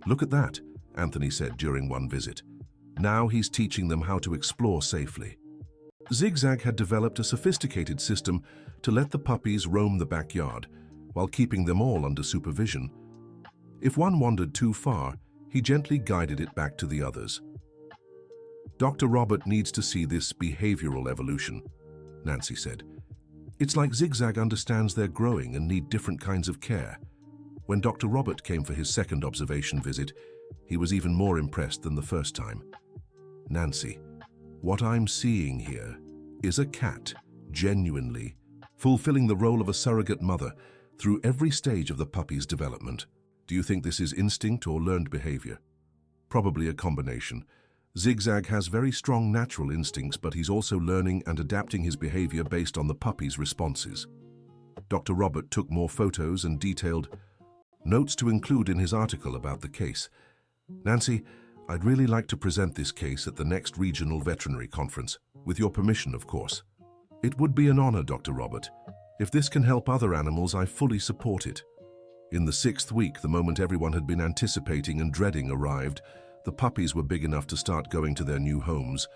[SPEAKER 1] "Look at that," Anthony said during one visit. "Now he's teaching them how to explore safely." Zigzag had developed a sophisticated system to let the puppies roam the backyard while keeping them all under supervision. If one wandered too far, he gently guided it back to the others. "Dr. Robert needs to see this behavioral evolution," Nancy said. "It's like Zigzag understands they're growing and need different kinds of care." When Dr. Robert came for his second observation visit, he was even more impressed than the first time. "Nancy, what I'm seeing here is a cat, genuinely fulfilling the role of a surrogate mother through every stage of the puppy's development. Do you think this is instinct or learned behavior?" "Probably a combination. Zigzag has very strong natural instincts, but he's also learning and adapting his behavior based on the puppy's responses." Dr. Robert took more photos and detailed notes to include in his article about the case. "Nancy, I'd really like to present this case at the next regional veterinary conference, with your permission, of course." "It would be an honor, Dr. Robert. If this can help other animals, I fully support it." In the 6th week, the moment everyone had been anticipating and dreading arrived. The puppies were big enough to start going to their new homes.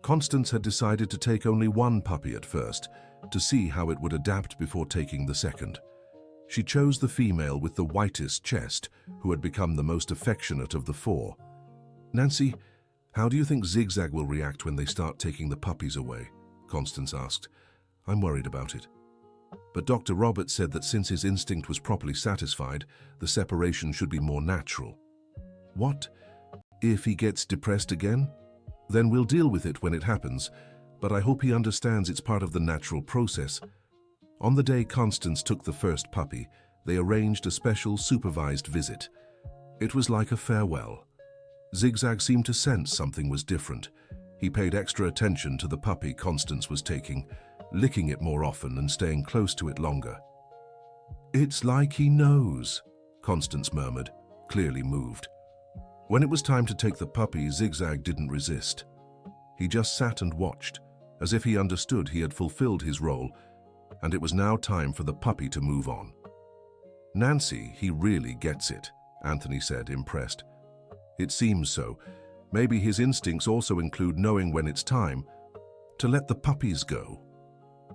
[SPEAKER 1] Constance had decided to take only one puppy at first, to see how it would adapt before taking the second. She chose the female with the whitest chest, who had become the most affectionate of the 4. "Nancy, how do you think Zigzag will react when they start taking the puppies away?" Constance asked. "I'm worried about it." But Dr. Robert said that since his instinct was properly satisfied, the separation should be more natural. "What if he gets depressed again? Then we'll deal with it when it happens, but I hope he understands it's part of the natural process." On the day Constance took the first puppy, they arranged a special supervised visit. It was like a farewell. Zigzag seemed to sense something was different. He paid extra attention to the puppy Constance was taking, licking it more often and staying close to it longer. "It's like he knows," Constance murmured, clearly moved. When it was time to take the puppy, Zigzag didn't resist. He just sat and watched, as if he understood he had fulfilled his role, and it was now time for the puppy to move on. "Nancy, he really gets it," Anthony said, impressed. "It seems so. Maybe his instincts also include knowing when it's time to let the puppies go."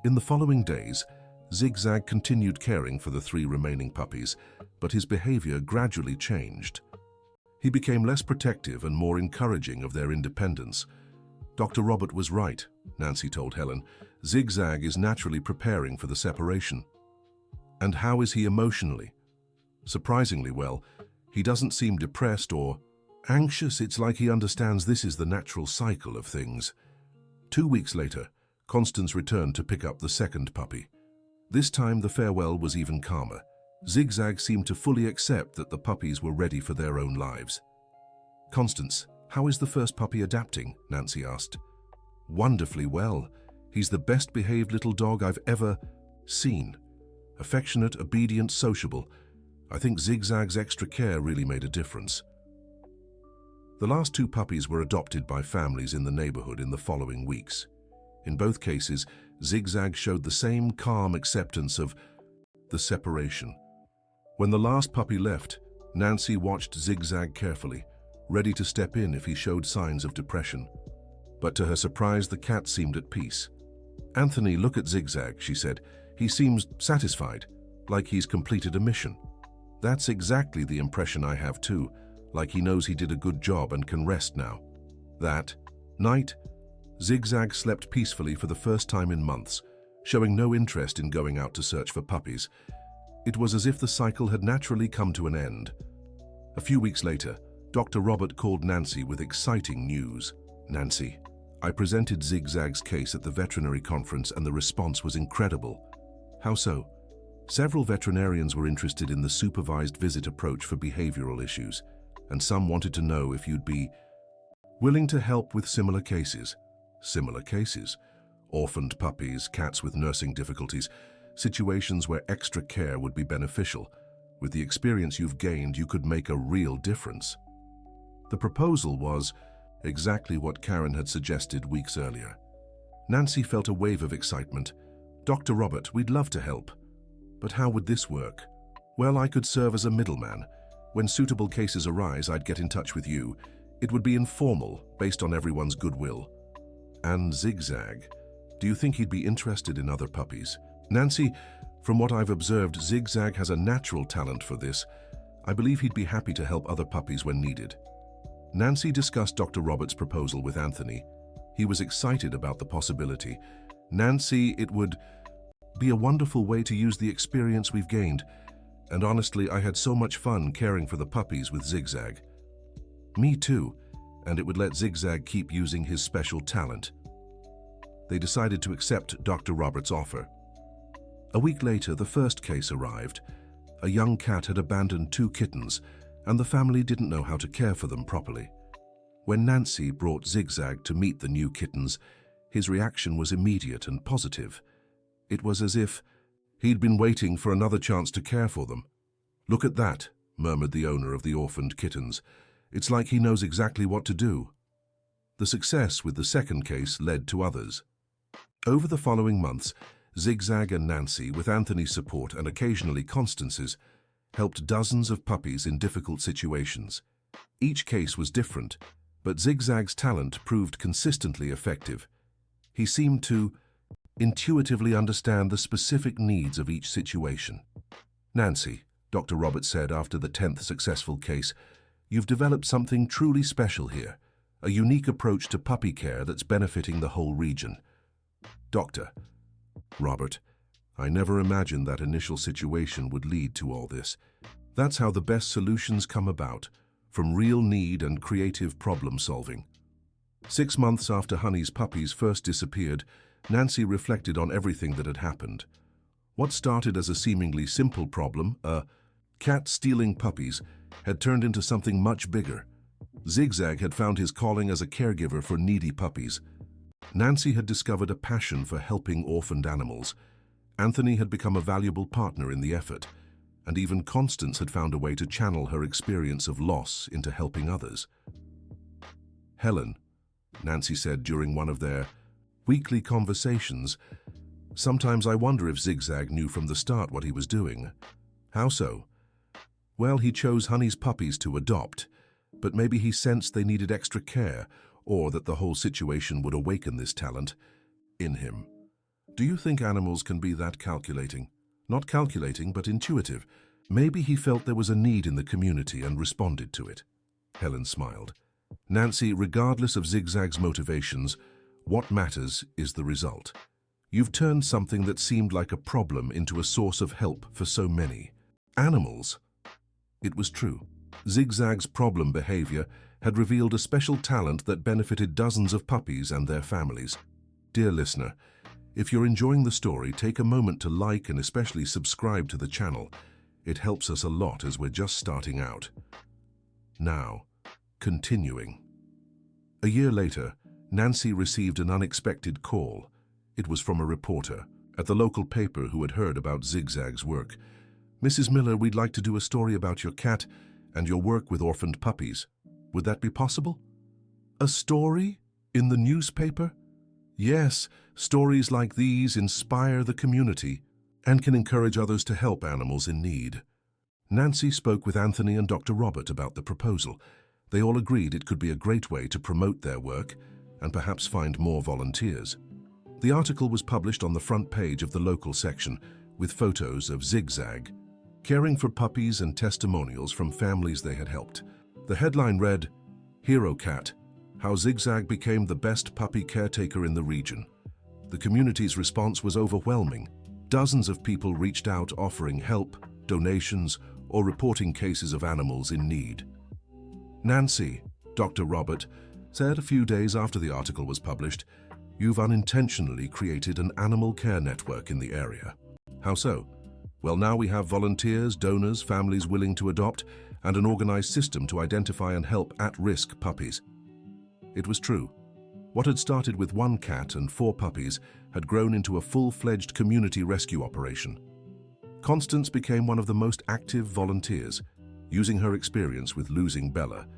[SPEAKER 1] In the following days, Zigzag continued caring for the 3 remaining puppies, but his behavior gradually changed. He became less protective and more encouraging of their independence. "Dr. Robert was right," Nancy told Helen. "Zigzag is naturally preparing for the separation." "And how is he emotionally?" "Surprisingly well. He doesn't seem depressed or anxious. It's like he understands this is the natural cycle of things." 2 weeks later, Constance returned to pick up the second puppy. This time the farewell was even calmer. Zigzag seemed to fully accept that the puppies were ready for their own lives. "Constance, how is the first puppy adapting?" Nancy asked. "Wonderfully well. He's the best behaved little dog I've ever seen. Affectionate, obedient, sociable. I think Zigzag's extra care really made a difference." The last 2 puppies were adopted by families in the neighborhood in the following weeks. In both cases, Zigzag showed the same calm acceptance of the separation. When the last puppy left, Nancy watched Zigzag carefully, ready to step in if he showed signs of depression. But to her surprise, the cat seemed at peace. "Anthony, look at Zigzag," she said. "He seems satisfied, like he's completed a mission." "That's exactly the impression I have too, like he knows he did a good job and can rest now." That night, Zigzag slept peacefully for the first time in months, showing no interest in going out to search for puppies. It was as if the cycle had naturally come to an end. A few weeks later, Dr. Robert called Nancy with exciting news. "Nancy, I presented Zigzag's case at the veterinary conference and the response was incredible." "How so?" "Several veterinarians were interested in the supervised visit approach for behavioral issues, and some wanted to know if you'd be willing to help with similar cases." "Similar cases?" "Orphaned puppies, cats with nursing difficulties, situations where extra care would be beneficial. With the experience you've gained, you could make a real difference." The proposal was exactly what Karen had suggested weeks earlier. Nancy felt a wave of excitement. "Dr. Robert, we'd love to help. But how would this work?" "Well, I could serve as a middleman. When suitable cases arise, I'd get in touch with you. It would be informal, based on everyone's goodwill." "And Zigzag, do you think he'd be interested in other puppies?" "Nancy, from what I've observed, Zigzag has a natural talent for this. I believe he'd be happy to help other puppies when needed." Nancy discussed Dr. Robert's proposal with Anthony. He was excited about the possibility. "Nancy, it would be a wonderful way to use the experience we've gained. And honestly, I had so much fun caring for the puppies with Zigzag." "Me too, and it would let Zigzag keep using his special talent." They decided to accept Dr. Robert's offer. A week later, the first case arrived. A young cat had abandoned 2 kittens, and the family didn't know how to care for them properly. When Nancy brought Zigzag to meet the new kittens, his reaction was immediate and positive. It was as if he'd been waiting for another chance to care for them. "Look at that," murmured the owner of the orphaned kittens. "It's like he knows exactly what to do." The success with the second case led to others. Over the following months, Zigzag and Nancy, with Anthony's support and occasionally Constance's, helped dozens of puppies in difficult situations. Each case was different, but Zigzag's talent proved consistently effective. He seemed to intuitively understand the specific needs of each situation. "Nancy," Dr. Roberts said after the 10th successful case, "you've developed something truly special here, a unique approach to puppy care that's benefiting the whole region." "Dr. Robert, I never imagined that initial situation would lead to all this. That's how the best solutions come about, from real need and creative problem solving." 6 months after Honey's puppies first disappeared, Nancy reflected on everything that had happened. What started as a seemingly simple problem, a cat stealing puppies, had turned into something much bigger. Zigzag had found his calling as a caregiver for needy puppies. Nancy had discovered a passion for helping orphaned animals. Anthony had become a valuable partner in the effort, and even Constance had found a way to channel her experience of loss into helping others. "Helen," Nancy said during one of their weekly conversations, "sometimes I wonder if Zigzag knew from the start what he was doing." "How so?" "Well, he chose Honey's puppies to adopt, but maybe he sensed they needed extra care, or that the whole situation would awaken this talent in him. Do you think animals can be that calculating? Not calculating, but intuitive. Maybe he felt there was a need in the community and responded to it." Helen smiled. "Nancy, regardless of Zigzag's motivations, what matters is the result. You've turned something that seemed like a problem into a source of help for so many animals." It was true. Zigzag's problem behavior had revealed a special talent that benefited dozens of puppies and their families. Dear listener, if you're enjoying the story, take a moment to like and especially subscribe to the channel. It helps us a lot as we're just starting out. Now, continuing. A year later, Nancy received an unexpected call. It was from a reporter at the local paper who had heard about Zigzag's work. "Mrs. Miller, we'd like to do a story about your cat and your work with orphaned puppies. Would that be possible?" "A story? In the newspaper?" "Yes, stories like these inspire the community and can encourage others to help animals in need." Nancy spoke with Anthony and Dr. Robert about the proposal. They all agreed it could be a great way to promote their work and perhaps find more volunteers. The article was published on the front page of the local section with photos of Zigzag, caring for puppies and testimonials from families they had helped. The headline read, "Hero Cat, How Zigzag Became the Best Puppy Caretaker in the Region." The community's response was overwhelming. Dozens of people reached out offering help, donations, or reporting cases of animals in need. "Nancy," Dr. Robert said a few days after the article was published, "you've unintentionally created an animal care network in the area." "How so?" "Well, now we have volunteers, donors, families willing to adopt, and an organized system to identify and help at-risk puppies." It was true. What had started with one cat and 4 puppies had grown into a full-fledged community rescue operation. Constance became one of the most active volunteers, using her experience with losing Bella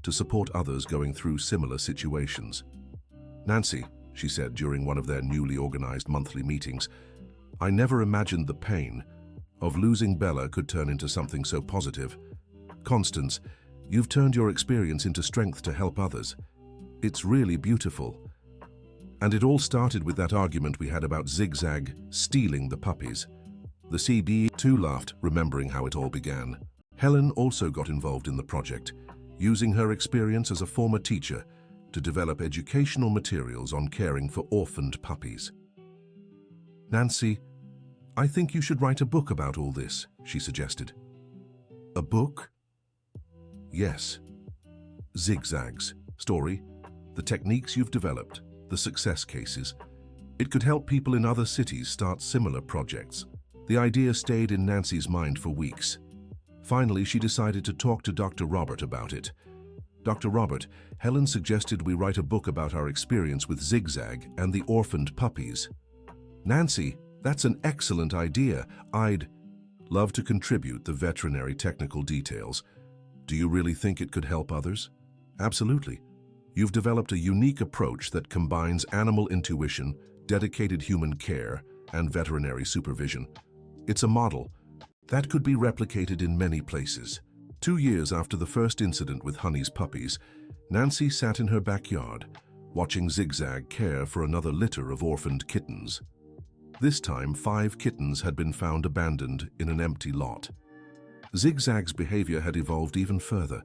[SPEAKER 1] to support others going through similar situations. "Nancy," she said during one of their newly organized monthly meetings, "I never imagined the pain of losing Bella could turn into something so positive. Constance, you've turned your experience into strength to help others. It's really beautiful. And it all started with that argument we had about Zigzag stealing the puppies." The CB too laughed, remembering how it all began. Helen also got involved in the project, using her experience as a former teacher to develop educational materials on caring for orphaned puppies. "Nancy, I think you should write a book about all this," she suggested. "A book?" "Yes. Zigzag's story, the techniques you've developed, the success cases. It could help people in other cities start similar projects." The idea stayed in Nancy's mind for weeks. Finally, she decided to talk to Dr. Robert about it. "Dr. Robert, Helen suggested we write a book about our experience with Zigzag and the orphaned puppies." "Nancy, that's an excellent idea. I'd love to contribute the veterinary technical details. Do you really think it could help others?" "Absolutely. You've developed a unique approach that combines animal intuition, dedicated human care, and veterinary supervision. It's a model that could be replicated in many places." 2 years after the first incident with Honey's puppies, Nancy sat in her backyard, watching Zigzag care for another litter of orphaned kittens. This time, 5 kittens had been found abandoned in an empty lot. Zigzag's behavior had evolved even further.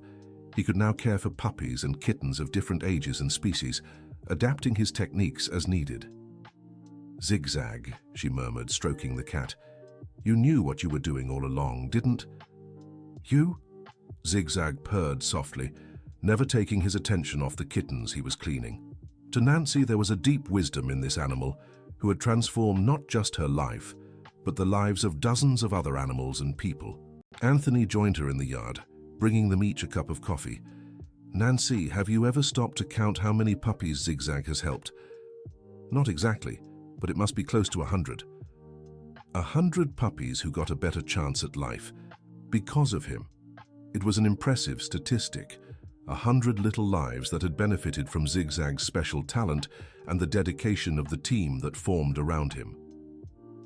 [SPEAKER 1] He could now care for puppies and kittens of different ages and species, adapting his techniques as needed. "Zigzag," she murmured, stroking the cat. "You knew what you were doing all along, didn't you?" Zigzag purred softly, never taking his attention off the kittens he was cleaning. To Nancy, there was a deep wisdom in this animal who had transformed not just her life, but the lives of dozens of other animals and people. Anthony joined her in the yard, bringing them each a cup of coffee. "Nancy, have you ever stopped to count how many puppies Zigzag has helped?" Not exactly, but it must be close to 100. 100 puppies who got a better chance at life because of him. It was an impressive statistic. 100 little lives that had benefited from Zigzag's special talent and the dedication of the team that formed around him.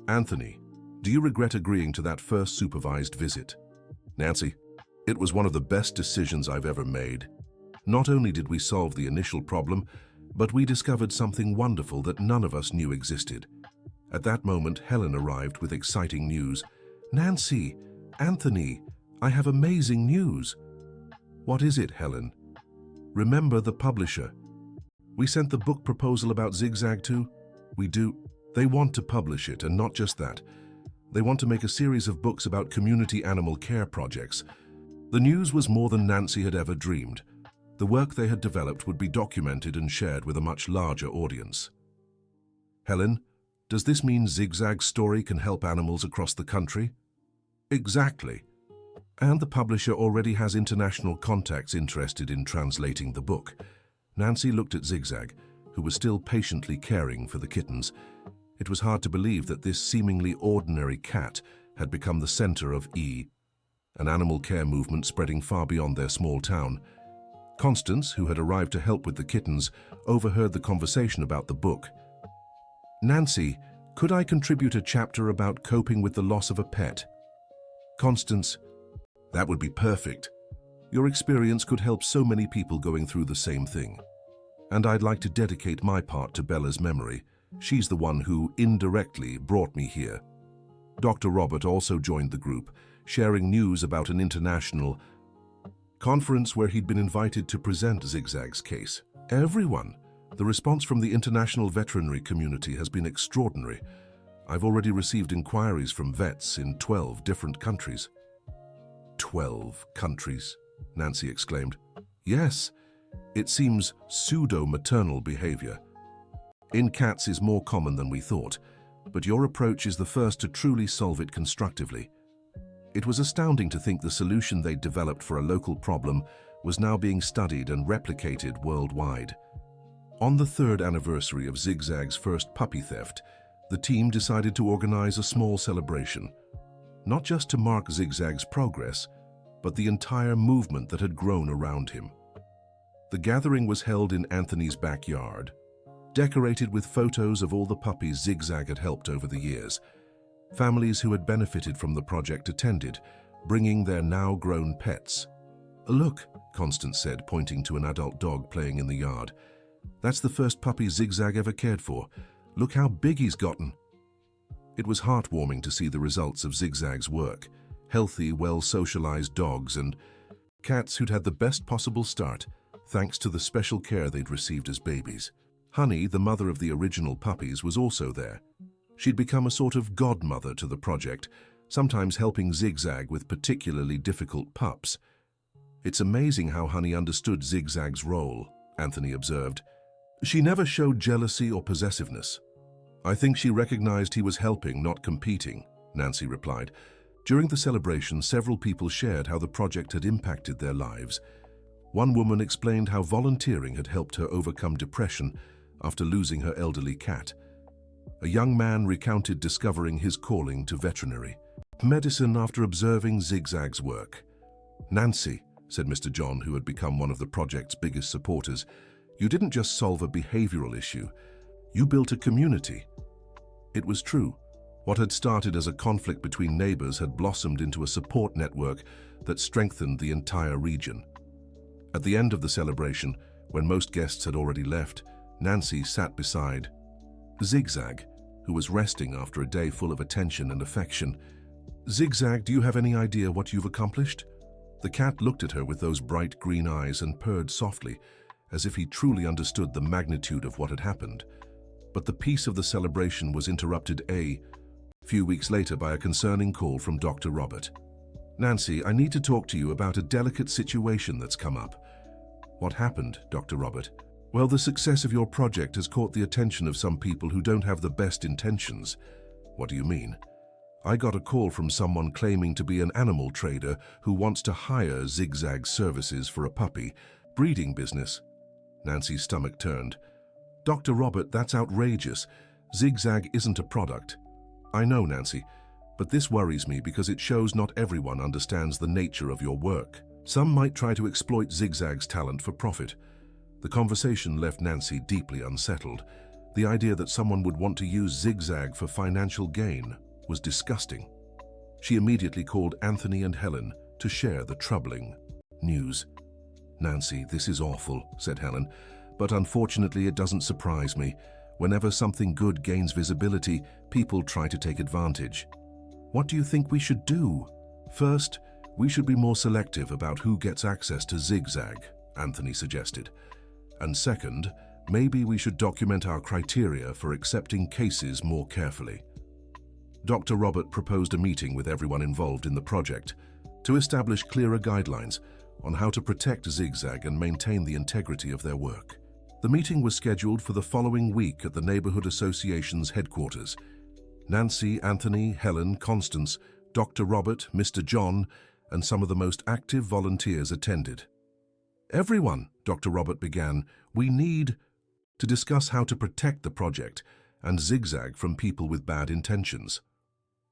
[SPEAKER 1] Anthony, do you regret agreeing to that first supervised visit? Nancy, it was one of the best decisions I've ever made. Not only did we solve the initial problem, but we discovered something wonderful that none of us knew existed. At that moment, Helen arrived with exciting news. Nancy, Anthony, I have amazing news. What is it, Helen? Remember the publisher. We sent the book proposal about Zigzag to? We do. They want to publish it, and not just that. They want to make a series of books about community animal care projects. The news was more than Nancy had ever dreamed. The work they had developed would be documented and shared with a much larger audience. Helen, does this mean Zigzag's story can help animals across the country? Exactly. And the publisher already has international contacts interested in translating the book. Nancy looked at Zigzag, who was still patiently caring for the kittens. It was hard to believe that this seemingly ordinary cat had become the center of an animal care movement spreading far beyond their small town. Constance, who had arrived to help with the kittens, overheard the conversation about the book. Nancy, could I contribute a chapter about coping with the loss of a pet? Constance, that would be perfect. Your experience could help so many people going through the same thing. And I'd like to dedicate my part to Bella's memory. She's the one who indirectly brought me here. Dr. Robert also joined the group, sharing news about an international conference where he'd been invited to present Zigzag's case. Everyone. The response from the international veterinary community has been extraordinary. I've already received inquiries from vets in 12 different countries. 12 countries, Nancy exclaimed. Yes, it seems pseudo-maternal behavior. In cats is more common than we thought, but your approach is the first to truly solve it constructively. It was astounding to think the solution they'd developed for a local problem was now being studied and replicated worldwide. On the 3rd anniversary of Zigzag's first puppy theft, the team decided to organize a small celebration, not just to mark Zigzag's progress, but the entire movement that had grown around him. The gathering was held in Anthony's backyard, decorated with photos of all the puppies Zigzag had helped over the years. Families who had benefited from the project attended, bringing their now-grown pets. Look, Constance said, pointing to an adult dog playing in the yard. That's the first puppy Zigzag ever cared for. Look how big he's gotten. It was heartwarming to see the results of Zigzag's work. Healthy, well-socialized dogs and cats who'd had the best possible start, thanks to the special care they'd received as babies. Honey, the mother of the original puppies, was also there. She'd become a sort of godmother to the project, sometimes helping Zigzag with particularly difficult pups. It's amazing how Honey understood Zigzag's role, Anthony observed. She never showed jealousy or possessiveness. I think she recognized he was helping, not competing, Nancy replied. During the celebration, several people shared how the project had impacted their lives. One woman explained how volunteering had helped her overcome depression after losing her elderly cat. A young man recounted discovering his calling to veterinary medicine after observing Zigzag's work. Nancy, said Mr. John, who had become one of the project's biggest supporters, you didn't just solve a behavioral issue, you built a community. It was true. What had started as a conflict between neighbors had blossomed into a support network that strengthened the entire region. At the end of the celebration, when most guests had already left, Nancy sat beside Zigzag, who was resting after a day full of attention and affection. Zigzag, do you have any idea what you've accomplished? The cat looked at her with those bright green eyes and purred softly, as if he truly understood the magnitude of what had happened. But the peace of the celebration was interrupted a few weeks later by a concerning call from Dr. Robert. Nancy, I need to talk to you about a delicate situation that's come up. What happened, Dr. Robert? Well, the success of your project has caught the attention of some people who don't have the best intentions. What do you mean? I got a call from someone claiming to be an animal trader who wants to hire Zigzag's services for a puppy breeding business. Nancy's stomach turned. Dr. Robert, that's outrageous. Zigzag isn't a product. I know, Nancy, but this worries me because it shows not everyone understands the nature of your work. Some might try to exploit Zigzag's talent for profit. The conversation left Nancy deeply unsettled. The idea that someone would want to use Zigzag for financial gain was disgusting. She immediately called Anthony and Helen to share the troubling news. "Nancy, this is awful," said Helen, "but unfortunately it doesn't surprise me. Whenever something good gains visibility, people try to take advantage." "What do you think we should do?" "First, we should be more selective about who gets access to Zigzag," Anthony suggested. "And second, maybe we should document our criteria for accepting cases more carefully." Dr. Robert proposed a meeting with everyone involved in the project to establish clearer guidelines on how to protect Zigzag and maintain the integrity of their work. The meeting was scheduled for the following week at the Neighborhood Association's headquarters. Nancy, Anthony, Helen, Constance, Dr. Robert, Mr. John, and some of the most active volunteers attended. "Everyone," Dr. Robert began, "we need to discuss how to protect the project and Zigzag from people with bad intentions."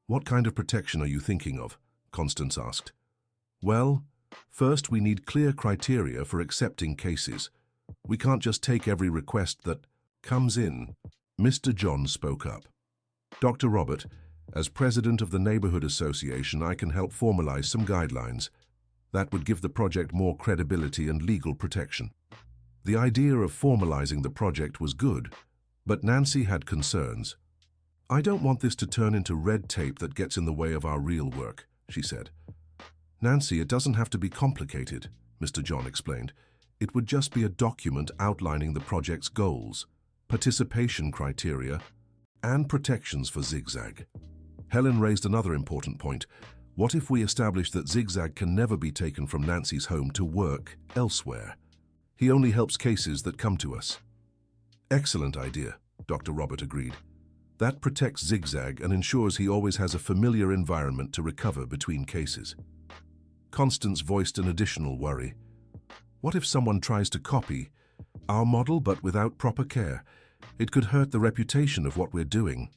[SPEAKER 1] "What kind of protection are you thinking of?" Constance asked. "Well, first we need clear criteria for accepting cases. We can't just take every request that comes in." Mr. John spoke up. "Dr. Robert, as president of the Neighborhood Association, I can help formalize some guidelines. That would give the project more credibility and legal protection." The idea of formalizing the project was good, but Nancy had concerns. "I don't want this to turn into red tape that gets in the way of our real work," she said. "Nancy, it doesn't have to be complicated," Mr. John explained. "It would just be a document outlining the project's goals, participation criteria, and protections for Zigzag." Helen raised another important point. "What if we establish that Zigzag can never be taken from Nancy's home to work elsewhere? He only helps cases that come to us." "Excellent idea," Dr. Robert agreed. "That protects Zigzag and ensures he always has a familiar environment to recover between cases." Constance voiced an additional worry. "What if someone tries to copy our model but without proper care? It could hurt the reputation of what we're doing."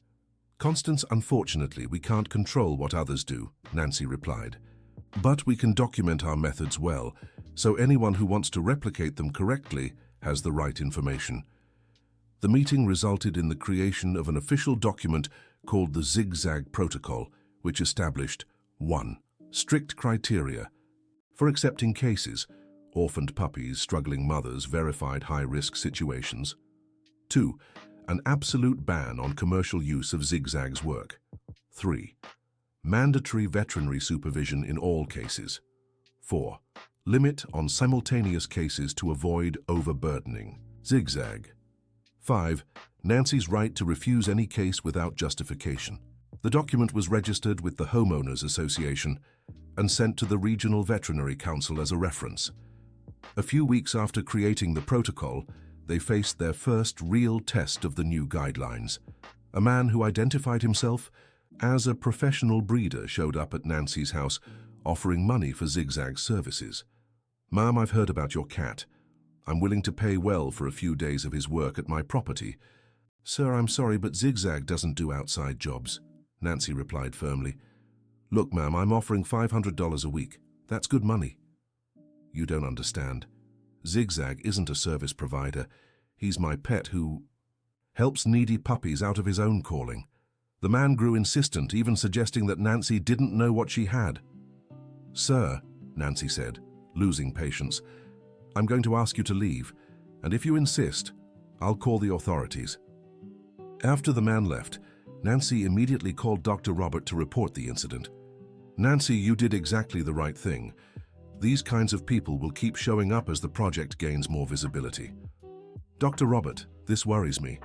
[SPEAKER 1] "Constance, unfortunately, we can't control what others do," Nancy replied. "But we can document our methods well, so anyone who wants to replicate them correctly has the right information." The meeting resulted in the creation of an official document called the Zigzag Protocol, which established 1. Strict criteria for accepting cases, orphaned puppies, struggling mothers, verified high-risk situations. 2. An absolute ban on commercial use of Zigzag's work. 3. Mandatory veterinary supervision in all cases. 4. Limit on simultaneous cases to avoid overburdening Zigzag. 5. Nancy's right to refuse any case without justification. The document was registered with the Homeowners Association and sent to the Regional Veterinary Council as a reference. A few weeks after creating the protocol, they faced their first real test of the new guidelines. A man who identified himself as a professional breeder showed up at Nancy's house, offering money for Zigzag's services. "Ma'am, I've heard about your cat. I'm willing to pay well for a few days of his work at my property." "Sir, I'm sorry, but Zigzag doesn't do outside jobs," Nancy replied firmly. "Look, ma'am, I'm offering $500 a week. That's good money." "You don't understand. Zigzag isn't a service provider. He's my pet who helps needy puppies out of his own calling." The man grew insistent, even suggesting that Nancy didn't know what she had. "Sir," Nancy said, losing patience, "I'm going to ask you to leave, and if you insist, I'll call the authorities." After the man left, Nancy immediately called Dr. Robert to report the incident. "Nancy, you did exactly the right thing. These kinds of people will keep showing up as the project gains more visibility." "Dr. Robert, this worries me.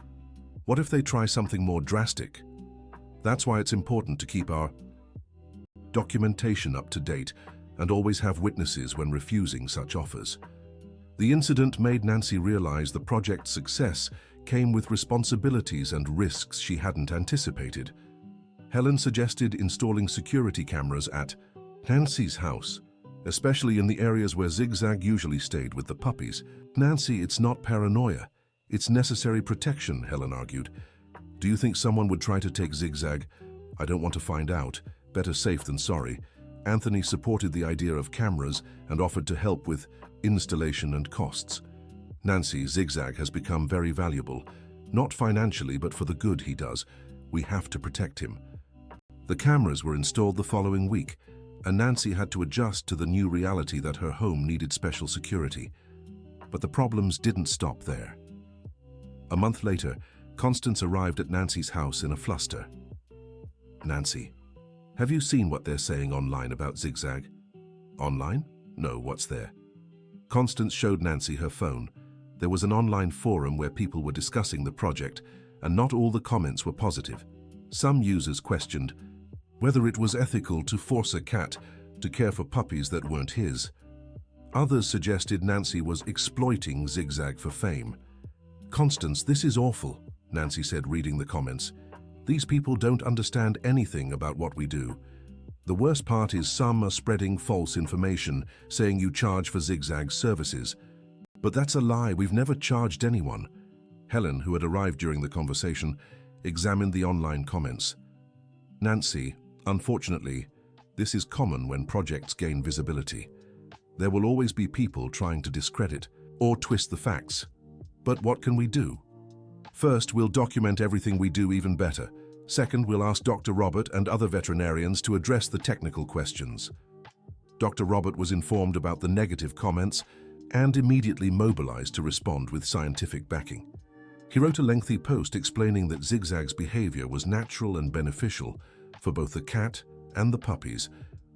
[SPEAKER 1] What if they try something more drastic? That's why it's important to keep our documentation up to date and always have witnesses when refusing such offers." The incident made Nancy realize the project's success came with responsibilities and risks she hadn't anticipated. Helen suggested installing security cameras at Nancy's house, especially in the areas where Zigzag usually stayed with the puppies. "Nancy, it's not paranoia. It's necessary protection, Helen argued. Do you think someone would try to take Zigzag? I don't want to find out. Better safe than sorry. Anthony supported the idea of cameras and offered to help with installation and costs. Nancy, Zigzag has become very valuable. Not financially, but for the good he does. We have to protect him. The cameras were installed the following week, and Nancy had to adjust to the new reality that her home needed special security. But the problems didn't stop there. A month later, Constance arrived at Nancy's house in a fluster. Nancy, have you seen what they're saying online about Zigzag? Online? No, what's there? Constance showed Nancy her phone. There was an online forum where people were discussing the project, and not all the comments were positive. Some users questioned whether it was ethical to force a cat to care for puppies that weren't his. Others suggested Nancy was exploiting Zigzag for fame. Constance, this is awful, Nancy said, reading the comments. These people don't understand anything about what we do. The worst part is some are spreading false information, saying you charge for Zigzag's services. But that's a lie, we've never charged anyone. Helen, who had arrived during the conversation, examined the online comments. Nancy, unfortunately, this is common when projects gain visibility. There will always be people trying to discredit or twist the facts. But what can we do? First, we'll document everything we do even better. Second, we'll ask Dr. Robert and other veterinarians to address the technical questions. Dr. Robert was informed about the negative comments and immediately mobilized to respond with scientific backing. He wrote a lengthy post explaining that Zigzag's behavior was natural and beneficial for both the cat and the puppies,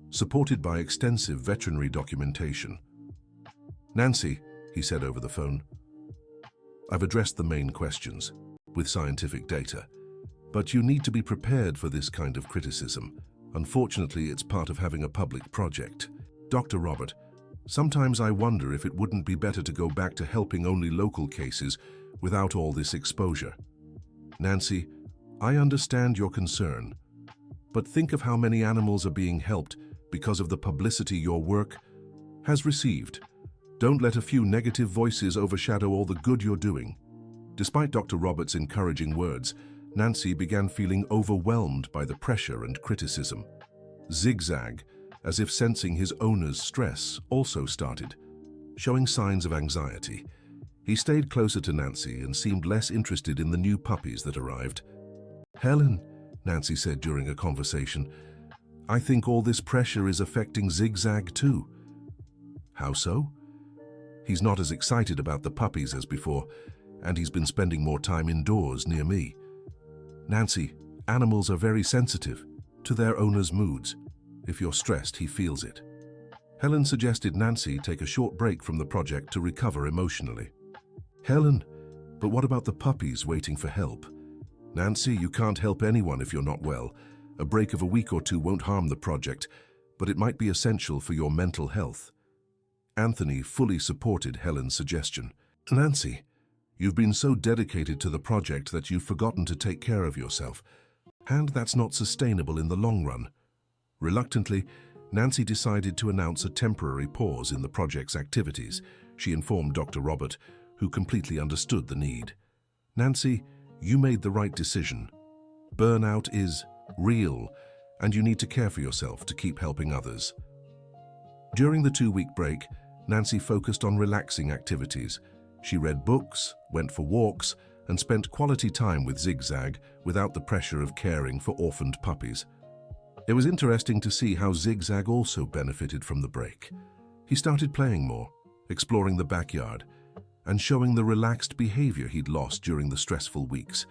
[SPEAKER 1] supported by extensive veterinary documentation. Nancy, he said over the phone, I've addressed the main questions with scientific data, but you need to be prepared for this kind of criticism. Unfortunately, it's part of having a public project. Dr. Robert, sometimes I wonder if it wouldn't be better to go back to helping only local cases without all this exposure. Nancy, I understand your concern, but think of how many animals are being helped because of the publicity your work has received. Don't let a few negative voices overshadow all the good you're doing. Despite Dr. Robert's encouraging words, Nancy began feeling overwhelmed by the pressure and criticism. Zigzag, as if sensing his owner's stress, also started showing signs of anxiety. He stayed closer to Nancy and seemed less interested in the new puppies that arrived. Helen, Nancy said during a conversation, I think all this pressure is affecting Zigzag too. How so? He's not as excited about the puppies as before, and he's been spending more time indoors near me. Nancy, animals are very sensitive to their owner's moods. If you're stressed, he feels it. Helen suggested Nancy take a short break from the project to recover emotionally. Helen, but what about the puppies waiting for help? Nancy, you can't help anyone if you're not well. A break of a week or two won't harm the project, but it might be essential for your mental health. Anthony fully supported Helen's suggestion. Nancy, you've been so dedicated to the project that you've forgotten to take care of yourself, and that's not sustainable in the long run. Reluctantly, Nancy decided to announce a temporary pause in the project's activities. She informed Dr. Robert, who completely understood the need. Nancy, you made the right decision. Burnout is real, and you need to care for yourself to keep helping others. During the 2-week break, Nancy focused on relaxing activities. She read books, went for walks, and spent quality time with Zigzag without the pressure of caring for orphaned puppies. It was interesting to see how Zigzag also benefited from the break. He started playing more, exploring the backyard, and showing the relaxed behavior he'd lost during the stressful weeks.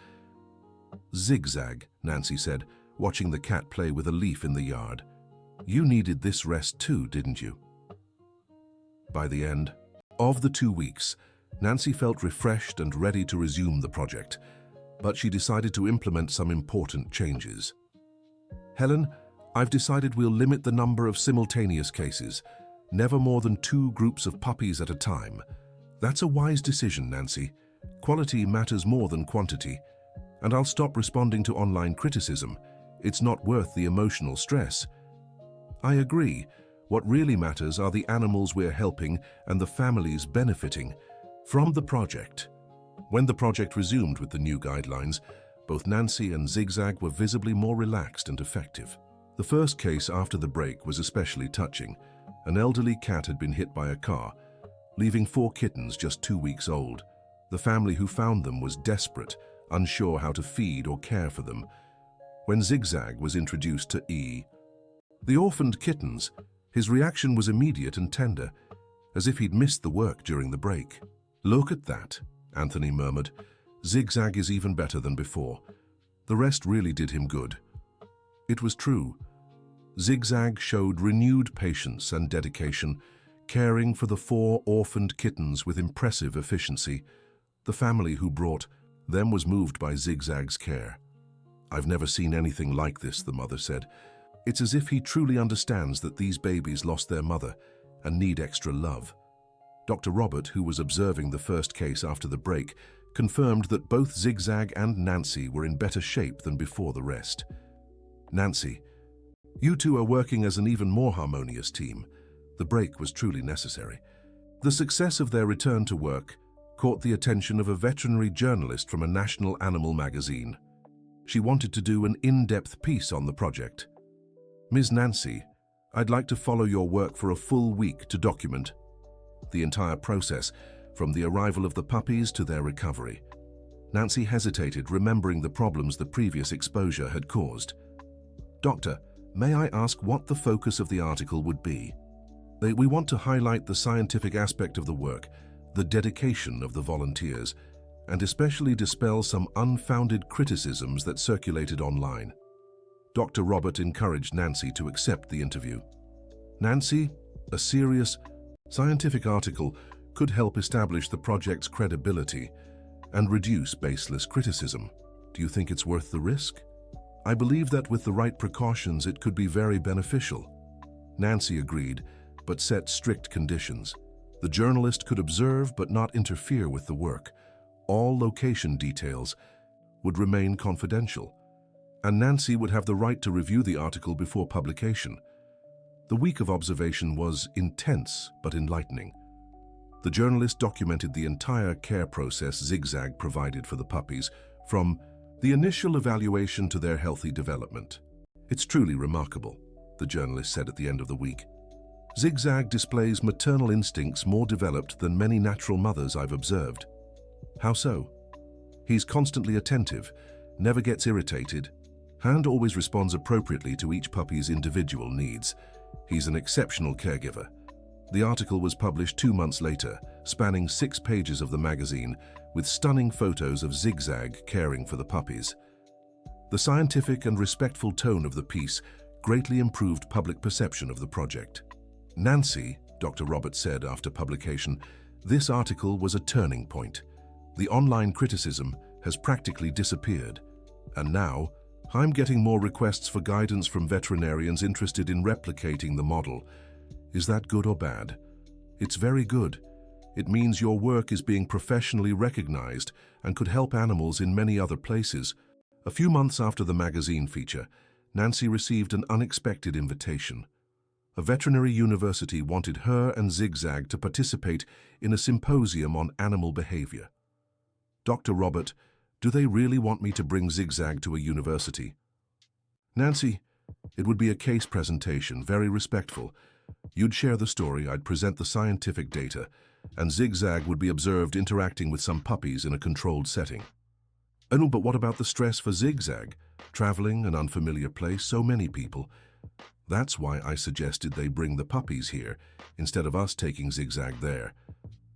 [SPEAKER 1] Zigzag, Nancy said, watching the cat play with a leaf in the yard. You needed this rest too, didn't you? By the end of the 2 weeks, Nancy felt refreshed and ready to resume the project, but she decided to implement some important changes. Helen, I've decided we'll limit the number of simultaneous cases, never more than 2 groups of puppies at a time. That's a wise decision, Nancy. Quality matters more than quantity, and I'll stop responding to online criticism. It's not worth the emotional stress. I agree. What really matters are the animals we're helping and the families benefiting from the project. When the project resumed with the new guidelines, both Nancy and Zigzag were visibly more relaxed and effective. The first case after the break was especially touching. An elderly cat had been hit by a car, leaving 4 kittens just 2 weeks old. The family who found them was desperate, unsure how to feed or care for them. When Zigzag was introduced to the orphaned kittens, his reaction was immediate and tender, as if he'd missed the work during the break. "Look at that," Anthony murmured. "Zigzag is even better than before. The rest really did him good." It was true. Zigzag showed renewed patience and dedication, caring for the 4 orphaned kittens with impressive efficiency. The family who brought them was moved by Zigzag's care. "I've never seen anything like this," the mother said. "It's as if he truly understands that these babies lost their mother and need extra love." Dr. Robert, who was observing the first case after the break, confirmed that both Zigzag and Nancy were in better shape than before the rest. "Nancy, you two are working as an even more harmonious team." The break was truly necessary. The success of their return to work caught the attention of a veterinary journalist from a national animal magazine. She wanted to do an in-depth piece on the project. "Ms. Nancy, I'd like to follow your work for a full week to document the entire process, from the arrival of the puppies to their recovery." Nancy hesitated, remembering the problems the previous exposure had caused. "Doctor, may I ask what the focus of the article would be?" "We want to highlight the scientific aspect of the work, the dedication of the volunteers, and especially dispel some unfounded criticisms that circulated online." Dr. Robert encouraged Nancy to accept the interview. "Nancy, a serious, scientific article could help establish the project's credibility and reduce baseless criticism. Do you think it's worth the risk?" "I believe that with the right precautions it could be very beneficial." Nancy agreed, but set strict conditions. The journalist could observe but not interfere with the work. All location details would remain confidential, and Nancy would have the right to review the article before publication. The week of observation was intense but enlightening. The journalist documented the entire care process Zigzag provided for the puppies, from the initial evaluation to their healthy development. "It's truly remarkable," the journalist said at the end of the week. "Zigzag displays maternal instincts more developed than many natural mothers I've observed." "How so?" "He's constantly attentive, never gets irritated, and always responds appropriately to each puppy's individual needs. He's an exceptional caregiver." The article was published 2 months later, spanning 6 pages of the magazine, with stunning photos of Zigzag caring for the puppies. The scientific and respectful tone of the piece greatly improved public perception of the project. "Nancy," Dr. Roberts said after publication, "this article was a turning point. The online criticism has practically disappeared, and now I'm getting more requests for guidance from veterinarians interested in replicating the model. Is that good or bad?" "It's very good. It means your work is being professionally recognized and could help animals in many other places." A few months after the magazine feature, Nancy received an unexpected invitation. A veterinary university wanted her and Zigzag to participate in a symposium on animal behavior. "Dr. Robert, do they really want me to bring Zigzag to a university?" "Nancy, it would be a case presentation, very respectful. You'd share the story, I'd present the scientific data, and Zigzag would be observed interacting with some puppies in a controlled setting." "Oh, no, but what about the stress for Zigzag? Traveling, an unfamiliar place, so many people." "That's why I suggested they bring the puppies here, instead of us taking Zigzag there.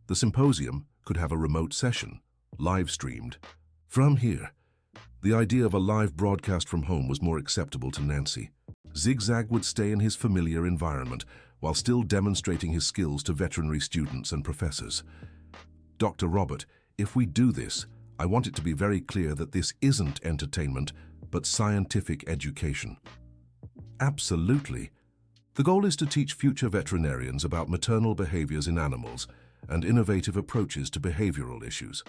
[SPEAKER 1] The symposium could have a remote session, live-streamed from here." The idea of a live broadcast from home was more acceptable to Nancy. Zigzag would stay in his familiar environment, while still demonstrating his skills to veterinary students and professors. "Dr. Robert, if we do this, I want it to be very clear that this isn't entertainment, but scientific education." "Absolutely. The goal is to teach future veterinarians about maternal behaviors in animals and innovative approaches to behavioral issues."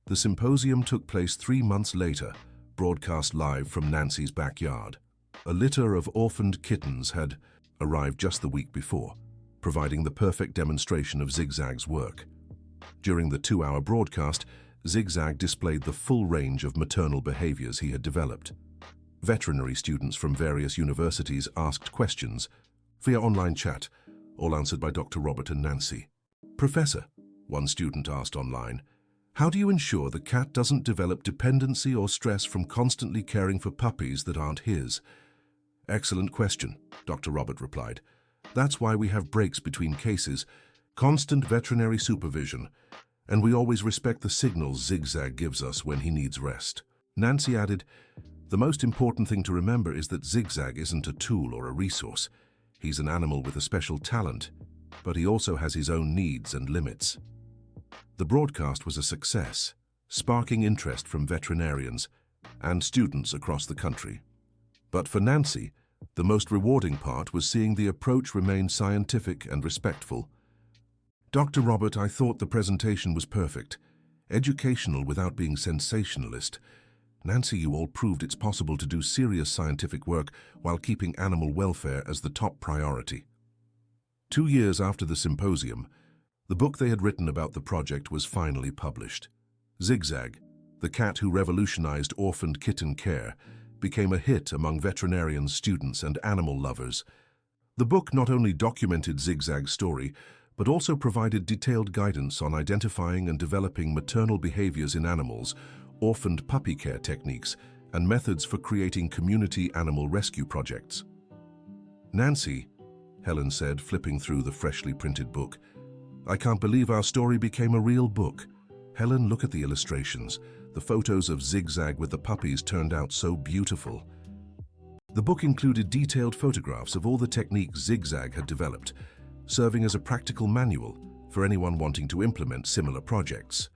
[SPEAKER 1] The symposium took place 3 months later, broadcast live from Nancy's backyard. A litter of orphaned kittens had arrived just the week before, providing the perfect demonstration of Zigzag's work. During the 2-hour broadcast, Zigzag displayed the full range of maternal behaviors he had developed. Veterinary students from various universities asked questions via online chat, all answered by Dr. Robert and Nancy. "Professor," one student asked online, "how do you ensure the cat doesn't develop dependency or stress from constantly caring for puppies that aren't his?" "Excellent question," Dr. Robert replied. "That's why we have breaks between cases, constant veterinary supervision, and we always respect the signals Zigzag gives us when he needs rest." Nancy added, "The most important thing to remember is that Zigzag isn't a tool or a resource. He's an animal with a special talent, but he also has his own needs and limits." The broadcast was a success, sparking interest from veterinarians and students across the country. But for Nancy, the most rewarding part was seeing the approach remain scientific and respectful. "Dr. Robert, I thought the presentation was perfect, educational without being sensationalist. Nancy, you all proved it's possible to do serious scientific work while keeping animal welfare as the top priority." 2 years after the symposium, the book they had written about the project was finally published. Zigzag, the cat who revolutionized orphaned kitten care, became a hit among veterinarians, students, and animal lovers. The book not only documented Zigzag's story, but also provided detailed guidance on identifying and developing maternal behaviors in animals, orphaned puppy care techniques, and methods for creating community animal rescue projects. "Nancy," Helen said, flipping through the freshly printed book, "I can't believe our story became a real book. Helen, look at the illustrations. The photos of Zigzag with the puppies turned out so beautiful." The book included detailed photographs of all the techniques Zigzag had developed, serving as a practical manual for anyone wanting to implement similar projects.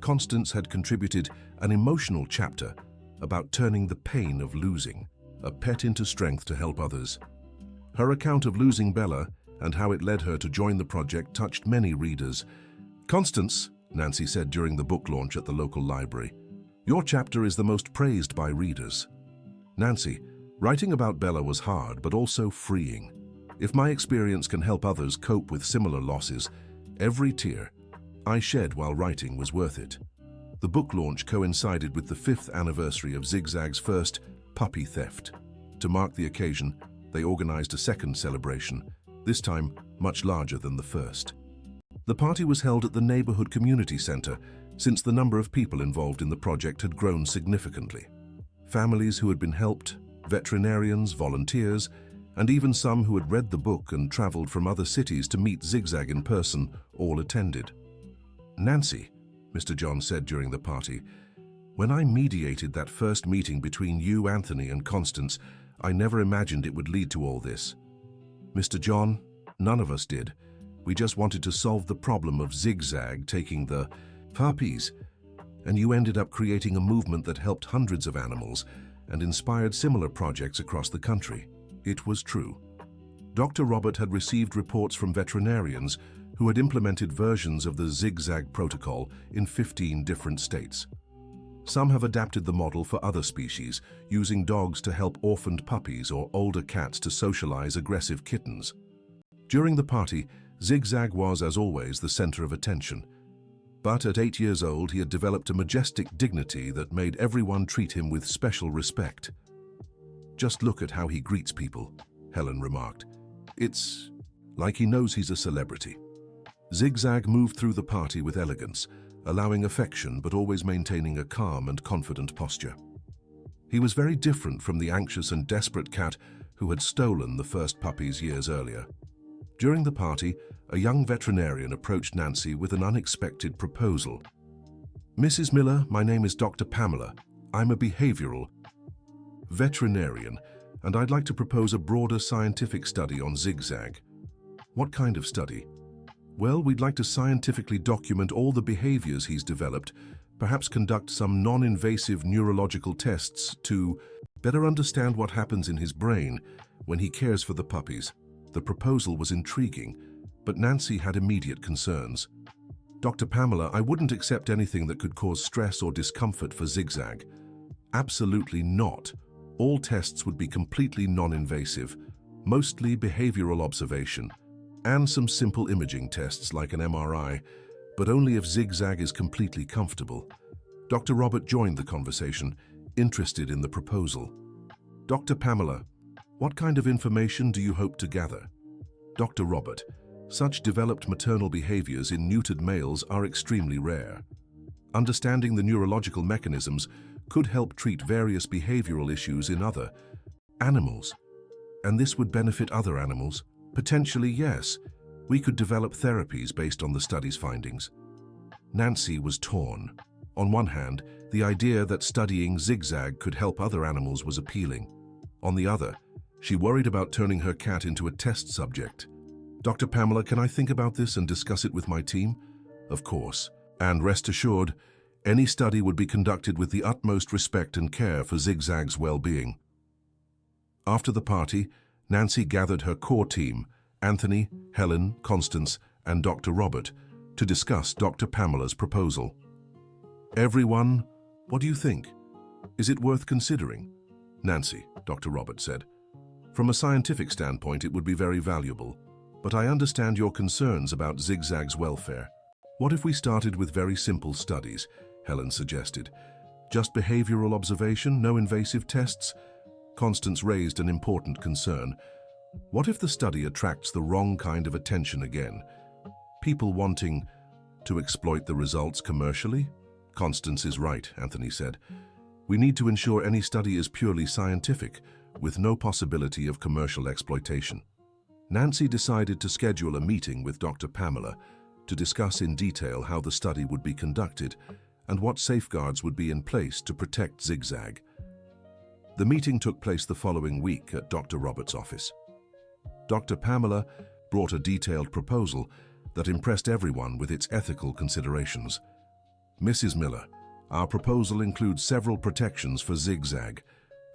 [SPEAKER 1] Constance had contributed an emotional chapter about turning the pain of losing a pet into strength to help others. Her account of losing Bella and how it led her to join the project touched many readers. "Constance," Nancy said during the book launch at the local library, "your chapter is the most praised by readers." "Nancy, writing about Bella was hard but also freeing. If my experience can help others cope with similar losses, every tear I shed while writing was worth it." The book launch coincided with the 5th anniversary of Zigzag's first puppy theft. To mark the occasion, they organized a second celebration, this time much larger than the first. The party was held at the neighborhood community center, since the number of people involved in the project had grown significantly. Families who had been helped, veterinarians, volunteers, and even some who had read the book and traveled from other cities to meet Zigzag in person all attended. "Nancy," Mr. John said during the party, "when I mediated that first meeting between you, Anthony, and Constance, I never imagined it would lead to all this. Mr. John, none of us did. We just wanted to solve the problem of Zigzag taking the puppies, and you ended up creating a movement that helped hundreds of animals and inspired similar projects across the country." It was true. Dr. Robert had received reports from veterinarians who had implemented versions of the Zigzag protocol in 15 different states. Some have adapted the model for other species, using dogs to help orphaned puppies or older cats to socialize aggressive kittens. During the party, Zigzag was, as always, the center of attention. But at 8 years old, he had developed a majestic dignity that made everyone treat him with special respect. "Just look at how he greets people," Helen remarked. "It's like he knows he's a celebrity." Zigzag moved through the party with elegance, allowing affection but always maintaining a calm and confident posture. He was very different from the anxious and desperate cat who had stolen the first puppies years earlier. During the party, a young veterinarian approached Nancy with an unexpected proposal. "Mrs. Miller, my name is Dr. Pamela. I'm a behavioral veterinarian, and I'd like to propose a broader scientific study on Zigzag." "What kind of study?" "Well, we'd like to scientifically document all the behaviors he's developed, perhaps conduct some non-invasive neurological tests to better understand what happens in his brain when he cares for the puppies." The proposal was intriguing, but Nancy had immediate concerns. "Dr. Pamela, I wouldn't accept anything that could cause stress or discomfort for Zigzag." "Absolutely not. All tests would be completely non-invasive, mostly behavioral observation, and some simple imaging tests like an MRI. but only if Zigzag is completely comfortable. Dr. Robert joined the conversation, interested in the proposal. Dr. Pamela, what kind of information do you hope to gather? Dr. Robert, such developed maternal behaviors in neutered males are extremely rare. Understanding the neurological mechanisms could help treat various behavioral issues in other animals. And this would benefit other animals? Potentially, yes. We could develop therapies based on the study's findings. Nancy was torn. On one hand, the idea that studying Zigzag could help other animals was appealing. On the other, she worried about turning her cat into a test subject. Dr. Pamela, can I think about this and discuss it with my team? Of course. And rest assured, any study would be conducted with the utmost respect and care for Zigzag's well-being. After the party, Nancy gathered her core team, Anthony, Helen, Constance, and Dr. Robert, to discuss Dr. Pamela's proposal. Everyone, what do you think? Is it worth considering? Nancy, Dr. Robert said. From a scientific standpoint, it would be very valuable, but I understand your concerns about Zigzag's welfare. What if we started with very simple studies? Helen suggested. Just behavioral observation, no invasive tests? Constance raised an important concern. What if the study attracts the wrong kind of attention again? People wanting to exploit the results commercially? Constance is right, Anthony said. We need to ensure any study is purely scientific, with no possibility of commercial exploitation. Nancy decided to schedule a meeting with Dr. Pamela to discuss in detail how the study would be conducted and what safeguards would be in place to protect Zigzag. The meeting took place the following week at Dr. Robert's office. Dr. Pamela brought a detailed proposal that impressed everyone with its ethical considerations. Mrs. Miller, our proposal includes several protections for Zigzag.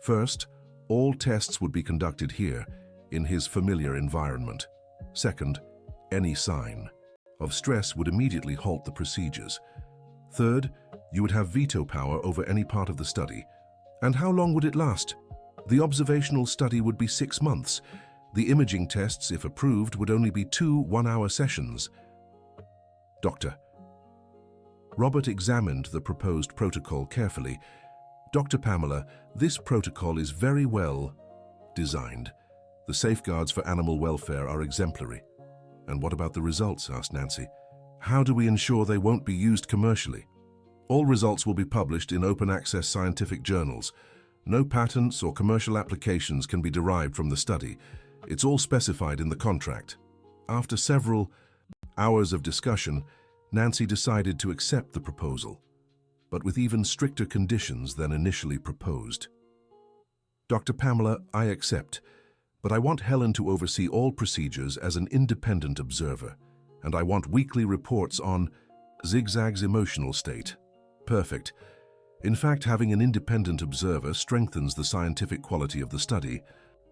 [SPEAKER 1] First, all tests would be conducted here, in his familiar environment. Second, any sign of stress would immediately halt the procedures. Third, you would have veto power over any part of the study. And how long would it last? The observational study would be 6 months. The imaging tests, if approved, would only be 2 one-hour sessions. Doctor. Robert examined the proposed protocol carefully. Dr. Pamela, this protocol is very well designed. The safeguards for animal welfare are exemplary. And what about the results? Asked Nancy. How do we ensure they won't be used commercially? All results will be published in open-access scientific journals. No patents or commercial applications can be derived from the study. It's all specified in the contract. After several hours of discussion, Nancy decided to accept the proposal, but with even stricter conditions than initially proposed. Dr. Pamela, I accept, but I want Helen to oversee all procedures as an independent observer, and I want weekly reports on Zigzag's emotional state. Perfect. In fact, having an independent observer strengthens the scientific quality of the study.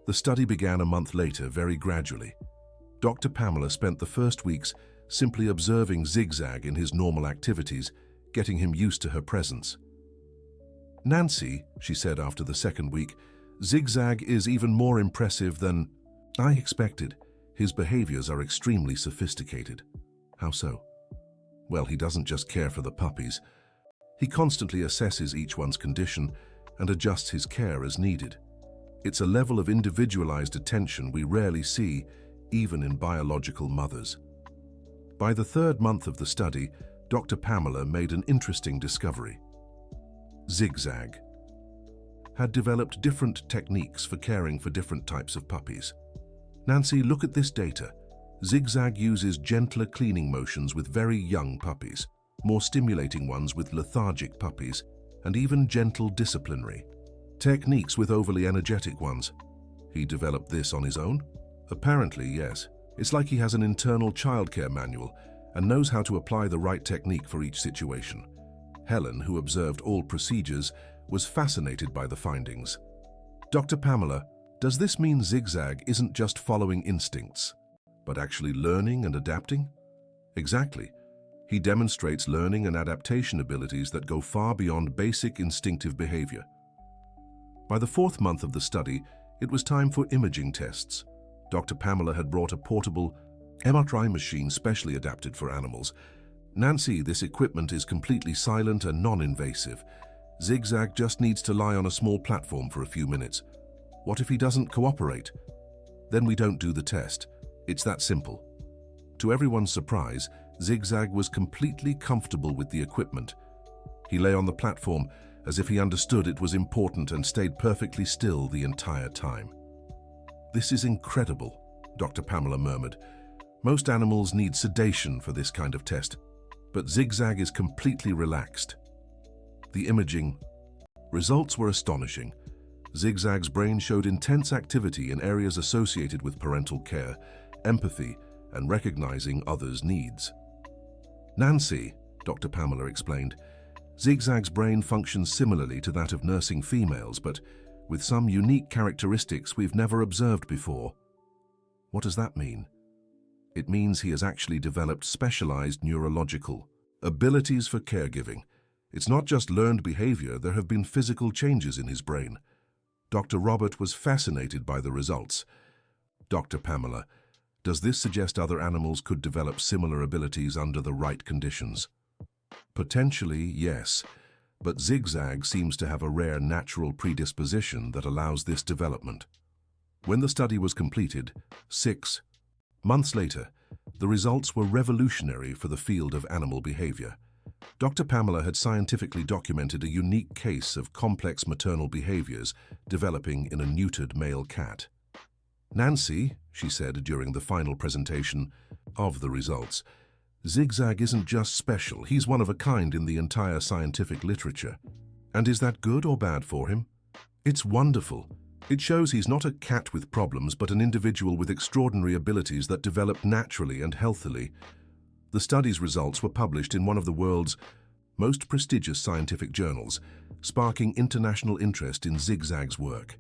[SPEAKER 1] The study began a month later, very gradually. Dr. Pamela spent the first weeks simply observing Zigzag in his normal activities, getting him used to her presence. Nancy, she said after the second week, Zigzag is even more impressive than I expected. His behaviors are extremely sophisticated. How so? Well, he doesn't just care for the puppies. He constantly assesses each one's condition and adjusts his care as needed. It's a level of individualized attention we rarely see, even in biological mothers. By the 3rd month of the study, Dr. Pamela made an interesting discovery. Zigzag had developed different techniques for caring for different types of puppies. Nancy, look at this data. Zigzag uses gentler cleaning motions with very young puppies, more stimulating ones with lethargic puppies, and even gentle disciplinary techniques with overly energetic ones. He developed this on his own? Apparently, yes. It's like he has an internal childcare manual and knows how to apply the right technique for each situation. Helen, who observed all procedures, was fascinated by the findings. Dr. Pamela, does this mean Zigzag isn't just following instincts, but actually learning and adapting? Exactly. He demonstrates learning and adaptation abilities that go far beyond basic instinctive behavior. By the 4th month of the study, it was time for imaging tests. Dr. Pamela had brought a portable MRI machine specially adapted for animals. Nancy, this equipment is completely silent and non-invasive. Zigzag just needs to lie on a small platform for a few minutes. What if he doesn't cooperate? Then we don't do the test. It's that simple. To everyone's surprise, Zigzag was completely comfortable with the equipment. He lay on the platform as if he understood it was important and stayed perfectly still the entire time. "This is incredible," Dr. Pamela murmured. "Most animals need sedation for this kind of test, but Zigzag is completely relaxed." The imaging results were astonishing. Zigzag's brain showed intense activity in areas associated with parental care, empathy, and recognizing others' needs. "Nancy," Dr. Pamela explained, "Zigzag's brain functions similarly to that of nursing females, but with some unique characteristics we've never observed before." "What does that mean?" "It means he has actually developed specialized neurological abilities for caregiving. It's not just learned behavior, there have been physical changes in his brain." Dr. Robert was fascinated by the results. "Dr. Pamela, does this suggest other animals could develop similar abilities under the right conditions?" "Potentially, yes, but Zigzag seems to have a rare natural predisposition that allows this development." When the study was completed, 6 months later, the results were revolutionary for the field of animal behavior. Dr. Pamela had scientifically documented a unique case of complex maternal behaviors developing in a neutered male cat. "Nancy," she said during the final presentation of the results, "Zigzag isn't just special, he's one of a kind in the entire scientific literature. And is that good or bad for him? It's wonderful. It shows he's not a cat with problems, but an individual with extraordinary abilities that develop naturally and healthily." The study's results were published in one of the world's most prestigious scientific journals, sparking international interest in Zigzag's work.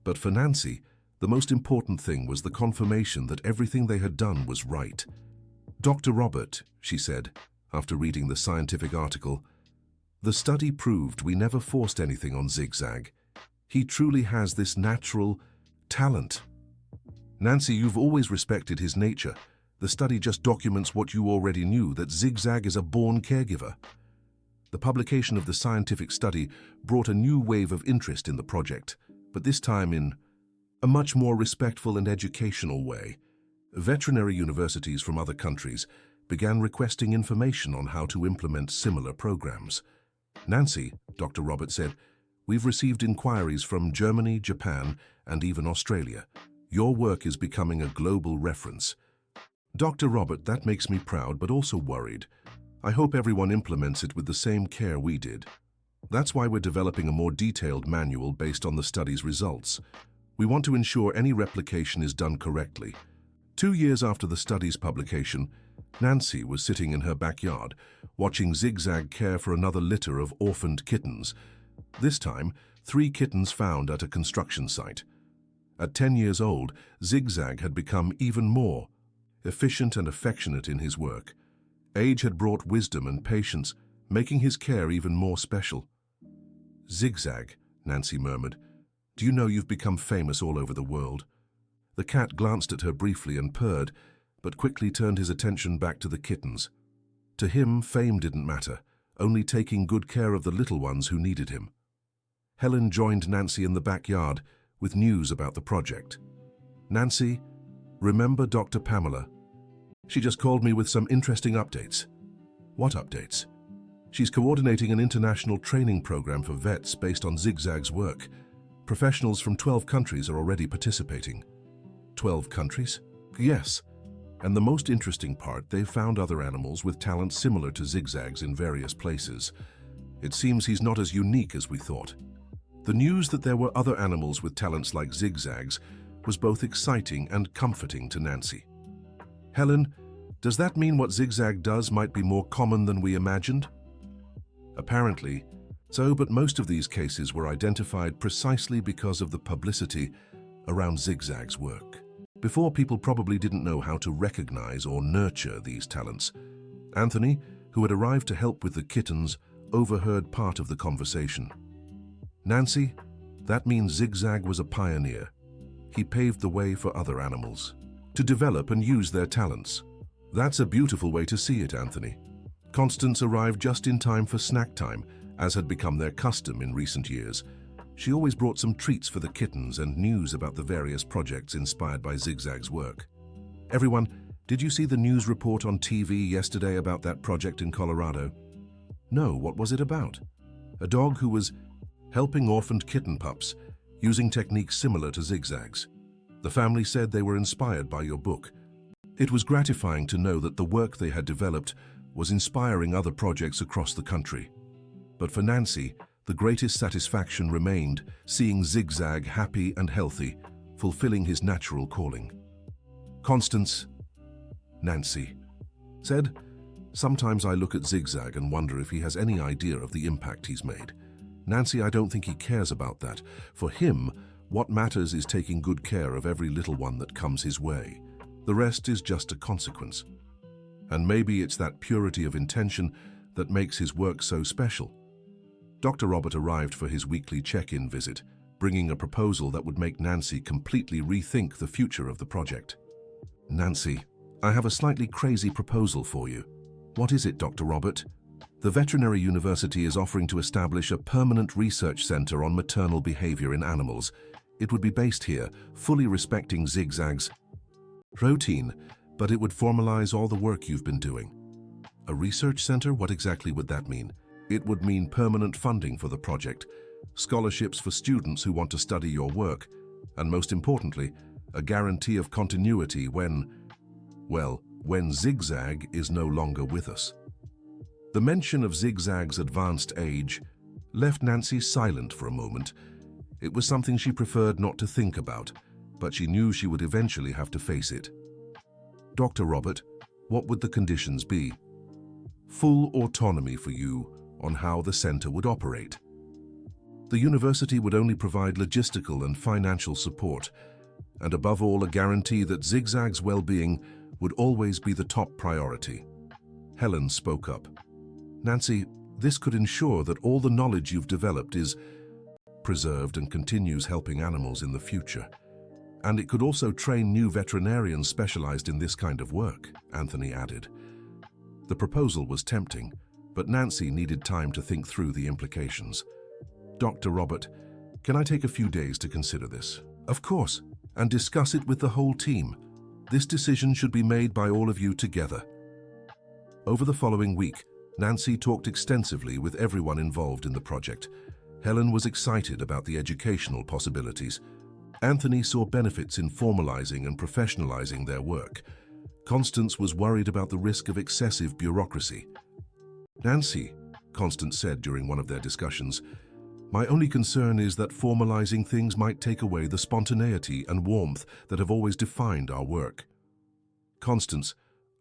[SPEAKER 1] But for Nancy, the most important thing was the confirmation that everything they had done was right. "Dr. Robert," she said, after reading the scientific article, "the study proved we never forced anything on Zigzag. He truly has this natural talent." "Nancy, you've always respected his nature. The study just documents what you already knew, that Zigzag is a born caregiver." The publication of the scientific study brought a new wave of interest in the project, but this time in a much more respectful and educational way. Veterinary universities from other countries began requesting information on how to implement similar programs. "Nancy," Dr. Robert said, "we've received inquiries from Germany, Japan, and even Australia. Your work is becoming a global reference." "Dr. Robert, that makes me proud but also worried. I hope everyone implements it with the same care we did. That's why we're developing a more detailed manual based on the study's results. We want to ensure any replication is done correctly." 2 years after the study's publication, Nancy was sitting in her backyard, watching Zigzag care for another litter of orphaned kittens. This time, 3 kittens found at a construction site. At 10 years old, Zigzag had become even more efficient and affectionate in his work. Age had brought wisdom and patience, making his care even more special. "Zigzag," Nancy murmured, "do you know you've become famous all over the world?" The cat glanced at her briefly and purred, but quickly turned his attention back to the kittens. To him, fame didn't matter, only taking good care of the little ones who needed him. Helen joined Nancy in the backyard with news about the project. "Nancy, remember Dr. Pamela? She just called me with some interesting updates." "What updates?" "She's coordinating an international training program for vets based on Zigzag's work. Professionals from 12 countries are already participating." 12 countries? "Yes. And the most interesting part, they've found other animals with talents similar to Zigzag's in various places. It seems he's not as unique as we thought." The news that there were other animals with talents like Zigzag's was both exciting and comforting to Nancy. "Helen, does that mean what Zigzag does might be more common than we imagined?" "Apparently so, but most of these cases were identified precisely because of the publicity around Zigzag's work. Before, people probably didn't know how to recognize or nurture these talents." Anthony, who had arrived to help with the kittens, overheard part of the conversation. "Nancy, that means Zigzag was a pioneer. He paved the way for other animals to develop and use their talents." "That's a beautiful way to see it, Anthony. Constance arrived just in time for snack time, as had become their custom in recent years. She always brought some treats for the kittens and news about the various projects inspired by Zigzag's work. "Everyone, did you see the news report on TV yesterday about that project in Colorado?" "No, what was it about?" "A dog who was helping orphaned kitten pups, using techniques similar to Zigzag's. The family said they were inspired by your book. It was gratifying to know that the work they had developed was inspiring other projects across the country. But for Nancy, the greatest satisfaction remained seeing Zigzag happy and healthy, fulfilling his natural calling." Constance, Nancy, said, "Sometimes I look at Zigzag and wonder if he has any idea of the impact he's made. Nancy, I don't think he cares about that. For him, what matters is taking good care of every little one that comes his way. The rest is just a consequence. And maybe it's that purity of intention that makes his work so special." Dr. Robert arrived for his weekly check-in visit, bringing a proposal that would make Nancy completely rethink the future of the project. "Nancy, I have a slightly crazy proposal for you." "What is it, Dr. Robert?" "The veterinary university is offering to establish a permanent research center on maternal behavior in animals. It would be based here, fully respecting Zigzag's routine, but it would formalize all the work you've been doing." "A research center? What exactly would that mean?" "It would mean permanent funding for the project, scholarships for students who want to study your work, and most importantly, a guarantee of continuity when Zigzag is no longer with us." The mention of Zigzag's advanced age left Nancy silent for a moment. It was something she preferred not to think about, but she knew she would eventually have to face it. "Dr. Robert, what would the conditions be?" "Full autonomy for you on how the center would operate. The university would only provide logistical and financial support, and above all, a guarantee that Zigzag's well-being would always be the top priority." Helen spoke up. "Nancy, this could ensure that all the knowledge you've developed is preserved and continues helping animals in the future. And it could also train new veterinarians specialized in this kind of work," Anthony added. The proposal was tempting, but Nancy needed time to think through the implications. "Dr. Robert, can I take a few days to consider this?" "Of course, and discuss it with the whole team. This decision should be made by all of you together." Over the following week, Nancy talked extensively with everyone involved in the project. Helen was excited about the educational possibilities. Anthony saw benefits in formalizing and professionalizing their work. Constance was worried about the risk of excessive bureaucracy. "Nancy," Constance said during one of their discussions, "my only concern is that formalizing things might take away the spontaneity and warmth that have always defined our work." "Constance,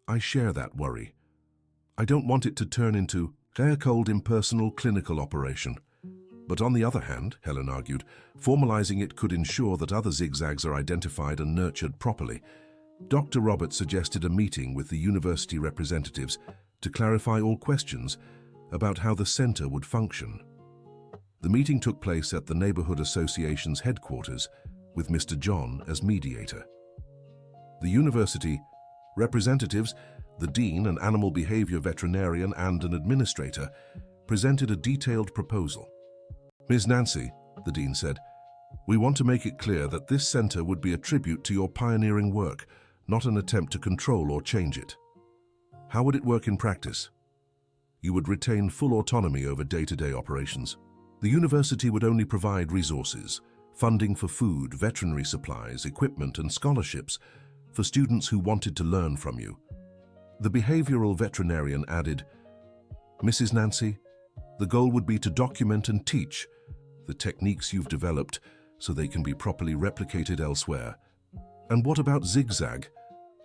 [SPEAKER 1] I share that worry. I don't want it to turn into a cold, impersonal clinical operation. But on the other hand," Helen argued, "formalizing it could ensure that other Zigzags are identified and nurtured properly." Dr. Roberts suggested a meeting with the university representatives to clarify all questions about how the center would function. The meeting took place at the Neighborhood Association's headquarters, with Mr. John as mediator. The university representatives, the dean, an animal behavior veterinarian, and an administrator, presented a detailed proposal. "Ms. Nancy," the dean said, "we want to make it clear that this center would be a tribute to your pioneering work, not an attempt to control or change it. How would it work in practice? You would retain full autonomy over day-to-day operations. The university would only provide resources, funding for food, veterinary supplies, equipment, and scholarships for students who wanted to learn from you." The behavioral veterinarian added, "Mrs. Nancy, the goal would be to document and teach the techniques you've developed so they can be properly replicated elsewhere." "And what about Zigzag?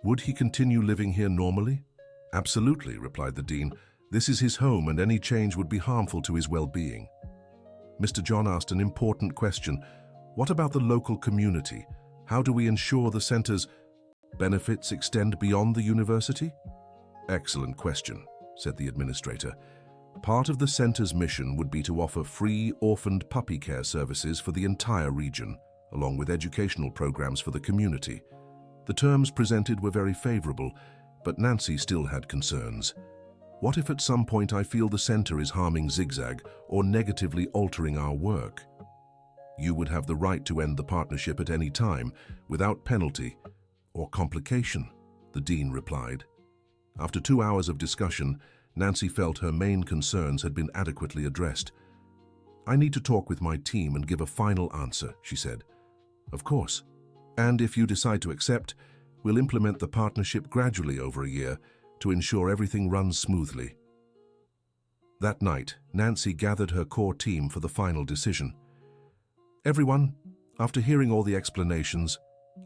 [SPEAKER 1] Would he continue living here normally?" "Absolutely," replied the dean. "This is his home and any change would be harmful to his well-being." Mr. John asked an important question. "What about the local community? How do we ensure the center's benefits extend beyond the university?" "Excellent question," said the administrator. "Part of the center's mission would be to offer free orphaned puppy care services for the entire region, along with educational programs for the community." The terms presented were very favorable, but Nancy still had concerns. What if at some point I feel the center is harming Zigzag or negatively altering our work? You would have the right to end the partnership at any time, without penalty or complication, the dean replied. After 2 hours of discussion, Nancy felt her main concerns had been adequately addressed. I need to talk with my team and give a final answer, she said. Of course. And if you decide to accept, we'll implement the partnership gradually over a year to ensure everything runs smoothly. That night, Nancy gathered her core team for the final decision. Everyone, after hearing all the explanations,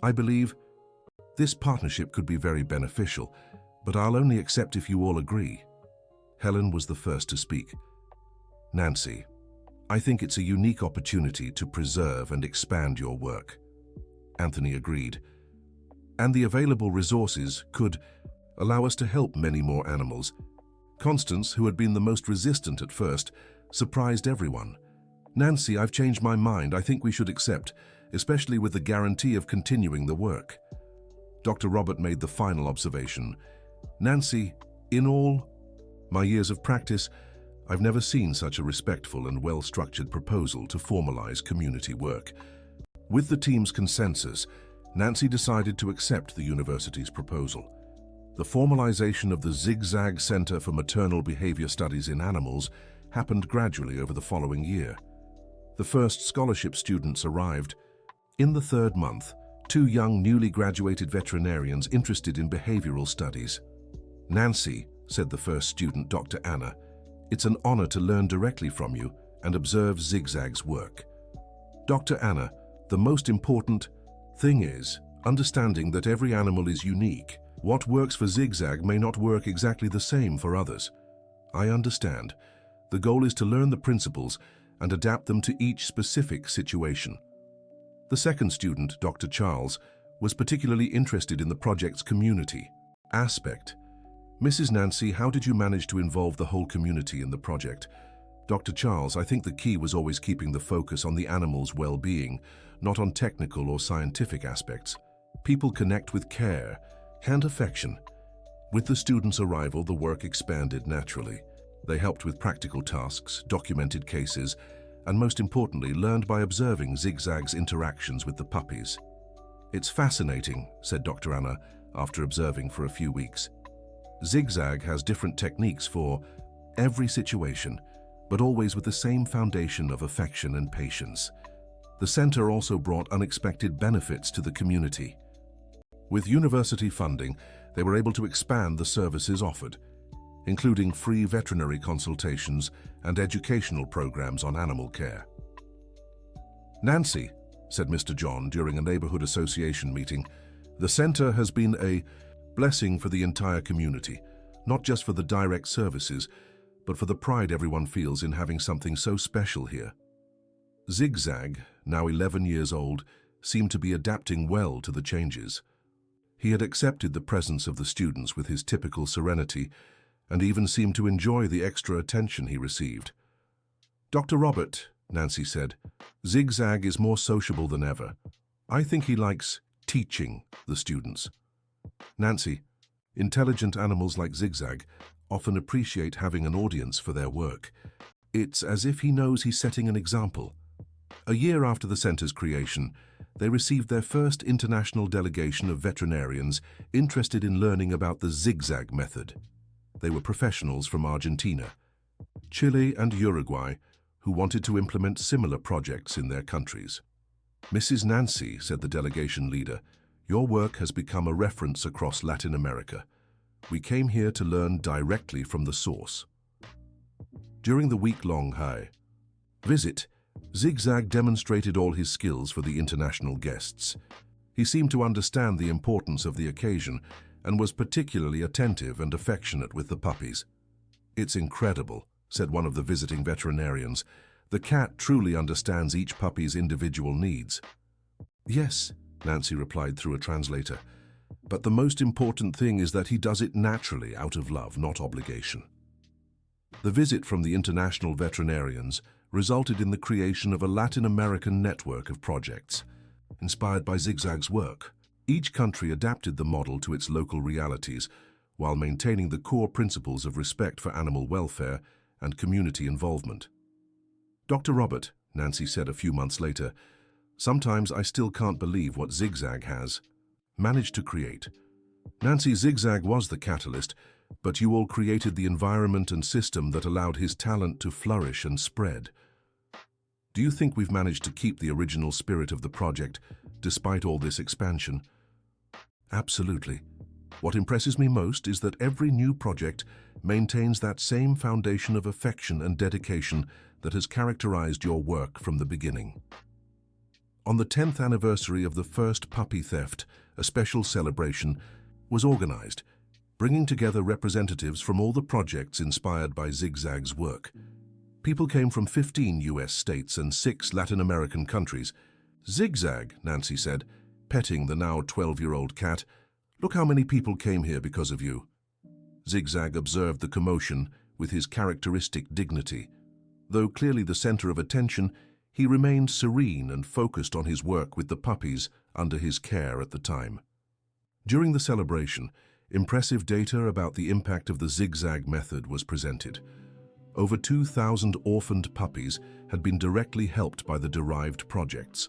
[SPEAKER 1] I believe this partnership could be very beneficial, but I'll only accept if you all agree. Helen was the first to speak. Nancy, I think it's a unique opportunity to preserve and expand your work. Anthony agreed. And the available resources could allow us to help many more animals. Constance, who had been the most resistant at first, surprised everyone. Nancy, I've changed my mind. I think we should accept, especially with the guarantee of continuing the work. Dr. Robert made the final observation. Nancy, in all my years of practice, I've never seen such a respectful and well-structured proposal to formalize community work. With the team's consensus, Nancy decided to accept the university's proposal. The formalization of the Zigzag Center for Maternal Behavior Studies in Animals happened gradually over the following year. The first scholarship students arrived. In the 3rd month, 2 young newly graduated veterinarians interested in behavioral studies. Nancy, said the first student, Dr. Anna, it's an honor to learn directly from you and observe Zigzag's work. Dr. Anna, the most important thing is understanding that every animal is unique. What works for Zigzag may not work exactly the same for others. I understand. The goal is to learn the principles and adapt them to each specific situation. The second student, Dr. Charles, was particularly interested in the project's community aspect. Mrs. Nancy, how did you manage to involve the whole community in the project? Dr. Charles, I think the key was always keeping the focus on the animal's well-being, not on technical or scientific aspects. People connect with care and affection. With the students' arrival, the work expanded naturally. They helped with practical tasks, documented cases, and most importantly, learned by observing Zigzag's interactions with the puppies. It's fascinating, said Dr. Anna, after observing for a few weeks. Zigzag has different techniques for every situation, but always with the same foundation of affection and patience. The center also brought unexpected benefits to the community. With university funding, they were able to expand the services offered, including free veterinary consultations and educational programs on animal care. Nancy, said Mr. John during a neighborhood association meeting, the center has been a blessing for the entire community, not just for the direct services, but for the pride everyone feels in having something so special here. Zigzag, now 11 years old, seemed to be adapting well to the changes. He had accepted the presence of the students with his typical serenity and even seemed to enjoy the extra attention he received. Dr. Robert, Nancy said, Zigzag is more sociable than ever. I think he likes teaching the students. Nancy, intelligent animals like Zigzag often appreciate having an audience for their work. It's as if he knows he's setting an example. A year after the center's creation, they received their first international delegation of veterinarians interested in learning about the Zigzag method. They were professionals from Argentina, Chile, and Uruguay who wanted to implement similar projects in their countries. Mrs. Nancy, said the delegation leader, your work has become a reference across Latin America. We came here to learn directly from the source. During the week-long visit, Zigzag demonstrated all his skills for the international guests. He seemed to understand the importance of the occasion and was particularly attentive and affectionate with the puppies. It's incredible, said one of the visiting veterinarians. The cat truly understands each puppy's individual needs. Yes, Nancy replied through a translator, but the most important thing is that he does it naturally out of love, not obligation. The visit from the international veterinarians resulted in the creation of a Latin American network of projects, inspired by Zigzag's work. Each country adapted the model to its local realities, while maintaining the core principles of respect for animal welfare and community involvement. Dr. Robert, Nancy said a few months later, sometimes I still can't believe what Zigzag has managed to create. Nancy, Zigzag was the catalyst, but you all created the environment and system that allowed his talent to flourish and spread. Do you think we've managed to keep the original spirit of the project, despite all this expansion? Absolutely. What impresses me most is that every new project maintains that same foundation of affection and dedication that has characterized your work from the beginning. On the 10th anniversary of the first puppy theft, a special celebration was organized, bringing together representatives from all the projects inspired by Zigzag's work. People came from 15 US states and 6 Latin American countries. Zigzag, Nancy said, petting the now 12-year-old cat, look how many people came here because of you. Zigzag observed the commotion with his characteristic dignity. Though clearly the center of attention, he remained serene and focused on his work with the puppies under his care at the time. During the celebration, impressive data about the impact of the Zigzag method was presented. Over 2,000 orphaned puppies had been directly helped by the derived projects.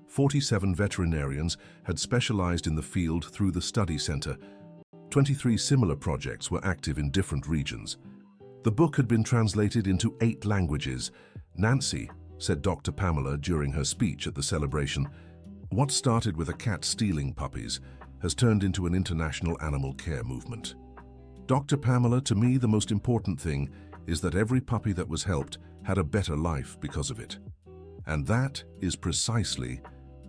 [SPEAKER 1] 47 veterinarians had specialized in the field through the study center. 23 similar projects were active in different regions. The book had been translated into 8 languages. Nancy, said Dr. Pamela during her speech at the celebration, what started with a cat stealing puppies has turned into an international animal care movement. Dr. Pamela, to me the most important thing is that every puppy that was helped had a better life because of it. And that is precisely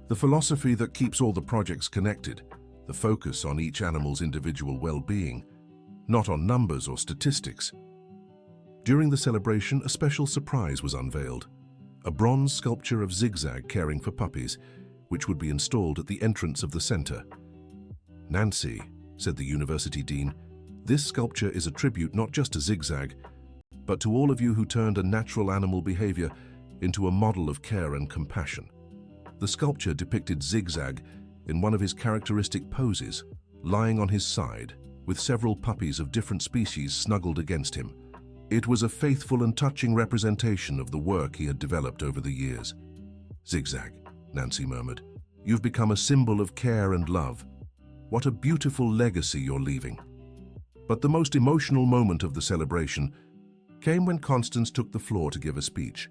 [SPEAKER 1] the philosophy that keeps all the projects connected, the focus on each animal's individual well-being, not on numbers or statistics. During the celebration, a special surprise was unveiled, a bronze sculpture of Zigzag caring for puppies, which would be installed at the entrance of the center. Nancy, said the university dean, this sculpture is a tribute not just to Zigzag, but to all of you who turned a natural animal behavior into a model of care and compassion. The sculpture depicted Zigzag in one of his characteristic poses, lying on his side, with several puppies of different species snuggled against him. It was a faithful and touching representation of the work he had developed over the years. Zigzag, Nancy murmured, you've become a symbol of care and love. What a beautiful legacy you're leaving. But the most emotional moment of the celebration came when Constance took the floor to give a speech.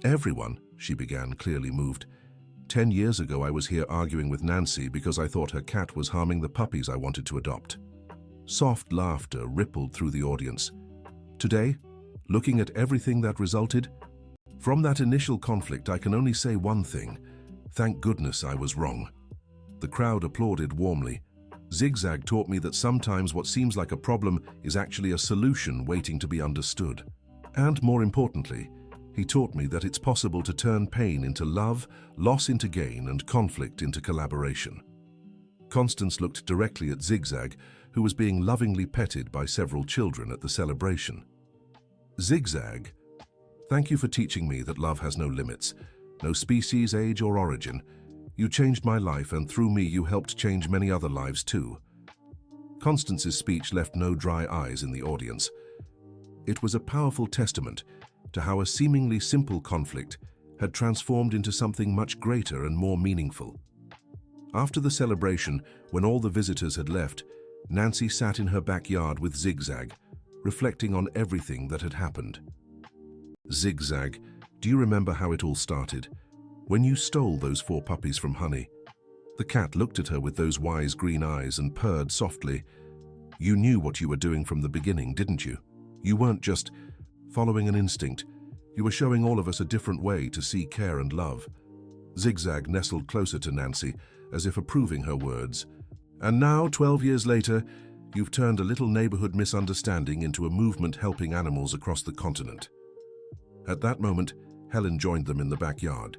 [SPEAKER 1] Everyone, she began, clearly moved. 10 years ago I was here arguing with Nancy because I thought her cat was harming the puppies I wanted to adopt. Soft laughter rippled through the audience. Today, looking at everything that resulted, from that initial conflict I can only say one thing. Thank goodness I was wrong. The crowd applauded warmly. Zigzag taught me that sometimes what seems like a problem is actually a solution waiting to be understood. And more importantly, he taught me that it's possible to turn pain into love, loss into gain, and conflict into collaboration. Constance looked directly at Zigzag, who was being lovingly petted by several children at the celebration. Zigzag, thank you for teaching me that love has no limits, no species, age, or origin. You changed my life, and through me you helped change many other lives too. Constance's speech left no dry eyes in the audience. It was a powerful testament to how a seemingly simple conflict had transformed into something much greater and more meaningful. After the celebration, when all the visitors had left, Nancy sat in her backyard with Zigzag, reflecting on everything that had happened. Zigzag, do you remember how it all started? When you stole those 4 puppies from Honey. The cat looked at her with those wise green eyes and purred softly. You knew what you were doing from the beginning, didn't you? You weren't just following an instinct. You were showing all of us a different way to see care and love. Zigzag nestled closer to Nancy, as if approving her words. And now, 12 years later, you've turned a little neighborhood misunderstanding into a movement helping animals across the continent. At that moment, Helen joined them in the backyard.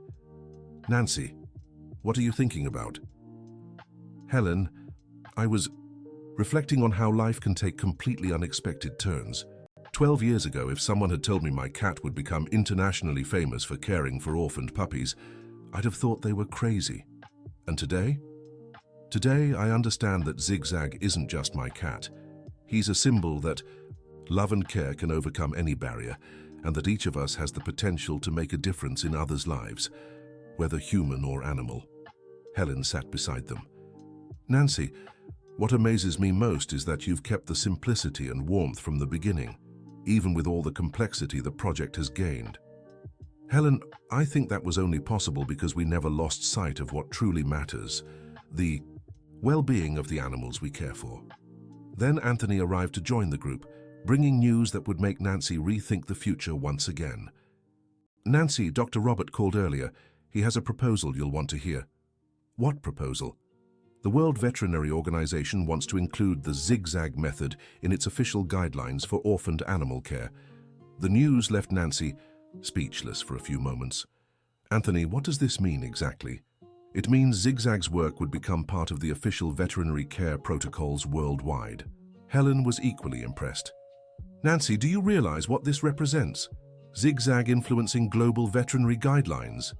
[SPEAKER 1] Nancy, what are you thinking about? Helen, I was reflecting on how life can take completely unexpected turns. 12 years ago, if someone had told me my cat would become internationally famous for caring for orphaned puppies, I'd have thought they were crazy. And today? Today, I understand that Zigzag isn't just my cat. He's a symbol that love and care can overcome any barrier, and that each of us has the potential to make a difference in others' lives, whether human or animal. Helen sat beside them. Nancy, what amazes me most is that you've kept the simplicity and warmth from the beginning, even with all the complexity the project has gained. Helen, I think that was only possible because we never lost sight of what truly matters, the well-being of the animals we care for. Then Anthony arrived to join the group, bringing news that would make Nancy rethink the future once again. Nancy, Dr. Robert called earlier. He has a proposal you'll want to hear. What proposal? The World Veterinary Organization wants to include the zigzag method in its official guidelines for orphaned animal care. The news left Nancy speechless for a few moments. Anthony, what does this mean exactly? It means zigzag's work would become part of the official veterinary care protocols worldwide. Helen was equally impressed. Nancy, do you realize what this represents? Zigzag influencing global veterinary guidelines.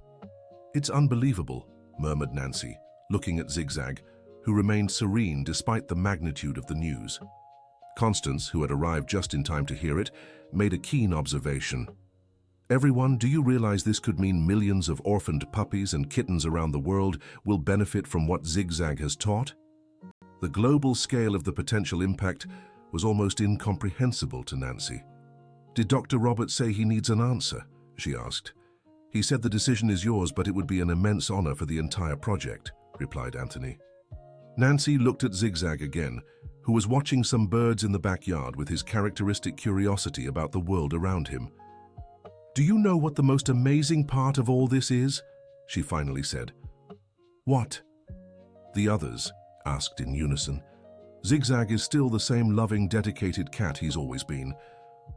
[SPEAKER 1] It's unbelievable, murmured Nancy, looking at Zigzag, who remained serene despite the magnitude of the news. Constance, who had arrived just in time to hear it, made a keen observation. Everyone, do you realize this could mean millions of orphaned puppies and kittens around the world will benefit from what Zigzag has taught? The global scale of the potential impact was almost incomprehensible to Nancy. Did Dr. Roberts say he needs an answer? She asked. He said the decision is yours, but it would be an immense honor for the entire project, replied Anthony. Nancy looked at Zigzag again, who was watching some birds in the backyard with his characteristic curiosity about the world around him. Do you know what the most amazing part of all this is? She finally said. What? The others asked in unison. Zigzag is still the same loving, dedicated cat he's always been.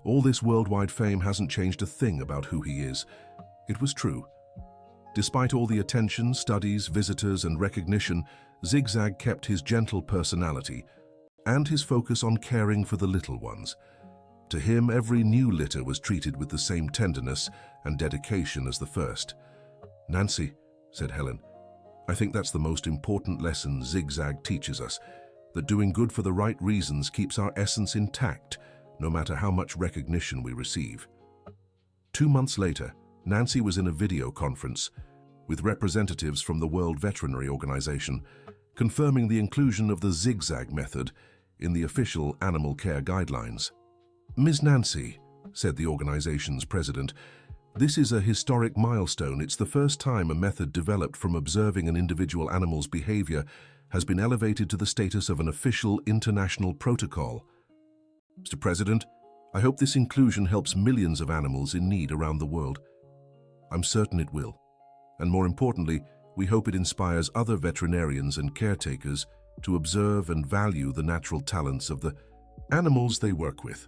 [SPEAKER 1] All this worldwide fame hasn't changed a thing about who he is. It was true. Despite all the attention, studies, visitors, and recognition, Zigzag kept his gentle personality and his focus on caring for the little ones. To him, every new litter was treated with the same tenderness and dedication as the first. Nancy, said Helen, I think that's the most important lesson Zigzag teaches us, that doing good for the right reasons keeps our essence intact, no matter how much recognition we receive. 2 months later, Nancy was in a video conference with representatives from the World Veterinary Organization, confirming the inclusion of the zigzag method in the official animal care guidelines. Ms. Nancy, said the organization's president, this is a historic milestone. It's the first time a method developed from observing an individual animal's behavior has been elevated to the status of an official international protocol. Mr. President, I hope this inclusion helps millions of animals in need around the world. I'm certain it will. And more importantly, we hope it inspires other veterinarians and caretakers to observe and value the natural talents of the animals they work with.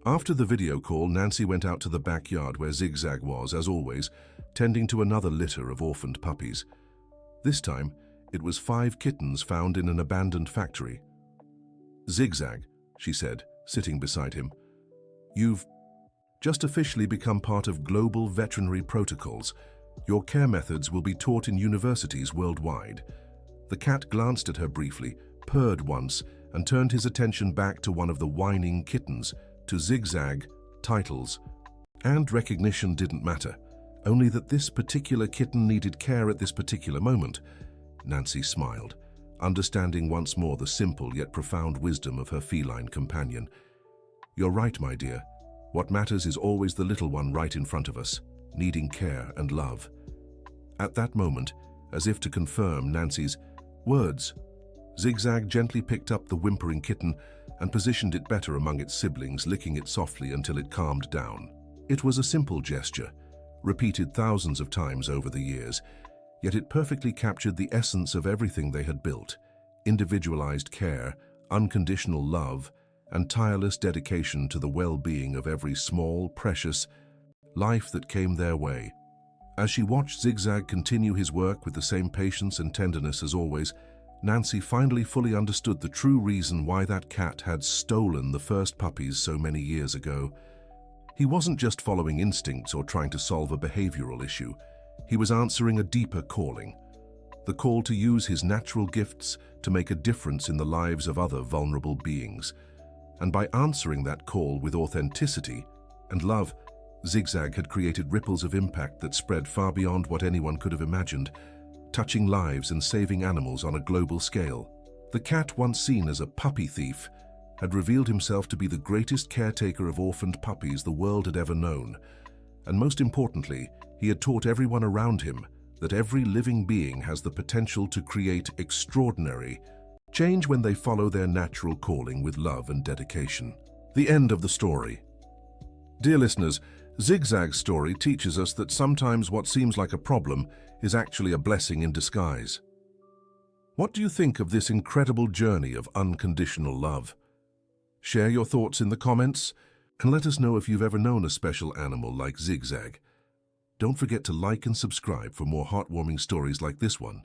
[SPEAKER 1] After the video call, Nancy went out to the backyard where Zigzag was, as always, tending to another litter of orphaned puppies. This time, it was 5 kittens found in an abandoned factory. Zigzag, she said, sitting beside him, you've just officially become part of global veterinary protocols. Your care methods will be taught in universities worldwide. The cat glanced at her briefly, purred once, and turned his attention back to one of the whining kittens. To Zigzag, titles and recognition didn't matter, only that this particular kitten needed care at this particular moment. Nancy smiled, understanding once more the simple yet profound wisdom of her feline companion. You're right, my dear. What matters is always the little one right in front of us, needing care and love. At that moment, as if to confirm Nancy's words, Zigzag gently picked up the whimpering kitten and positioned it better among its siblings, licking it softly until it calmed down. It was a simple gesture, repeated thousands of times over the years, yet it perfectly captured the essence of everything they had built: individualized care, unconditional love, and tireless dedication to the well-being of every small, precious life that came their way. As she watched Zigzag continue his work with the same patience and tenderness as always, Nancy finally fully understood the true reason why that cat had stolen the first puppies so many years ago. He wasn't just following instincts or trying to solve a behavioral issue. He was answering a deeper calling, the call to use his natural gifts to make a difference in the lives of other vulnerable beings. And by answering that call with authenticity and love, Zigzag had created ripples of impact that spread far beyond what anyone could have imagined, touching lives and saving animals on a global scale. The cat, once seen as a puppy thief, had revealed himself to be the greatest caretaker of orphaned puppies the world had ever known. And most importantly, he had taught everyone around him that every living being has the potential to create extraordinary change when they follow their natural calling with love and dedication. The end of the story. Dear listeners, Zigzag's story teaches us that sometimes what seems like a problem is actually a blessing in disguise. What do you think of this incredible journey of unconditional love? Share your thoughts in the comments and let us know if you've ever known a special animal like Zigzag. Don't forget to like and subscribe for more heartwarming stories like this one.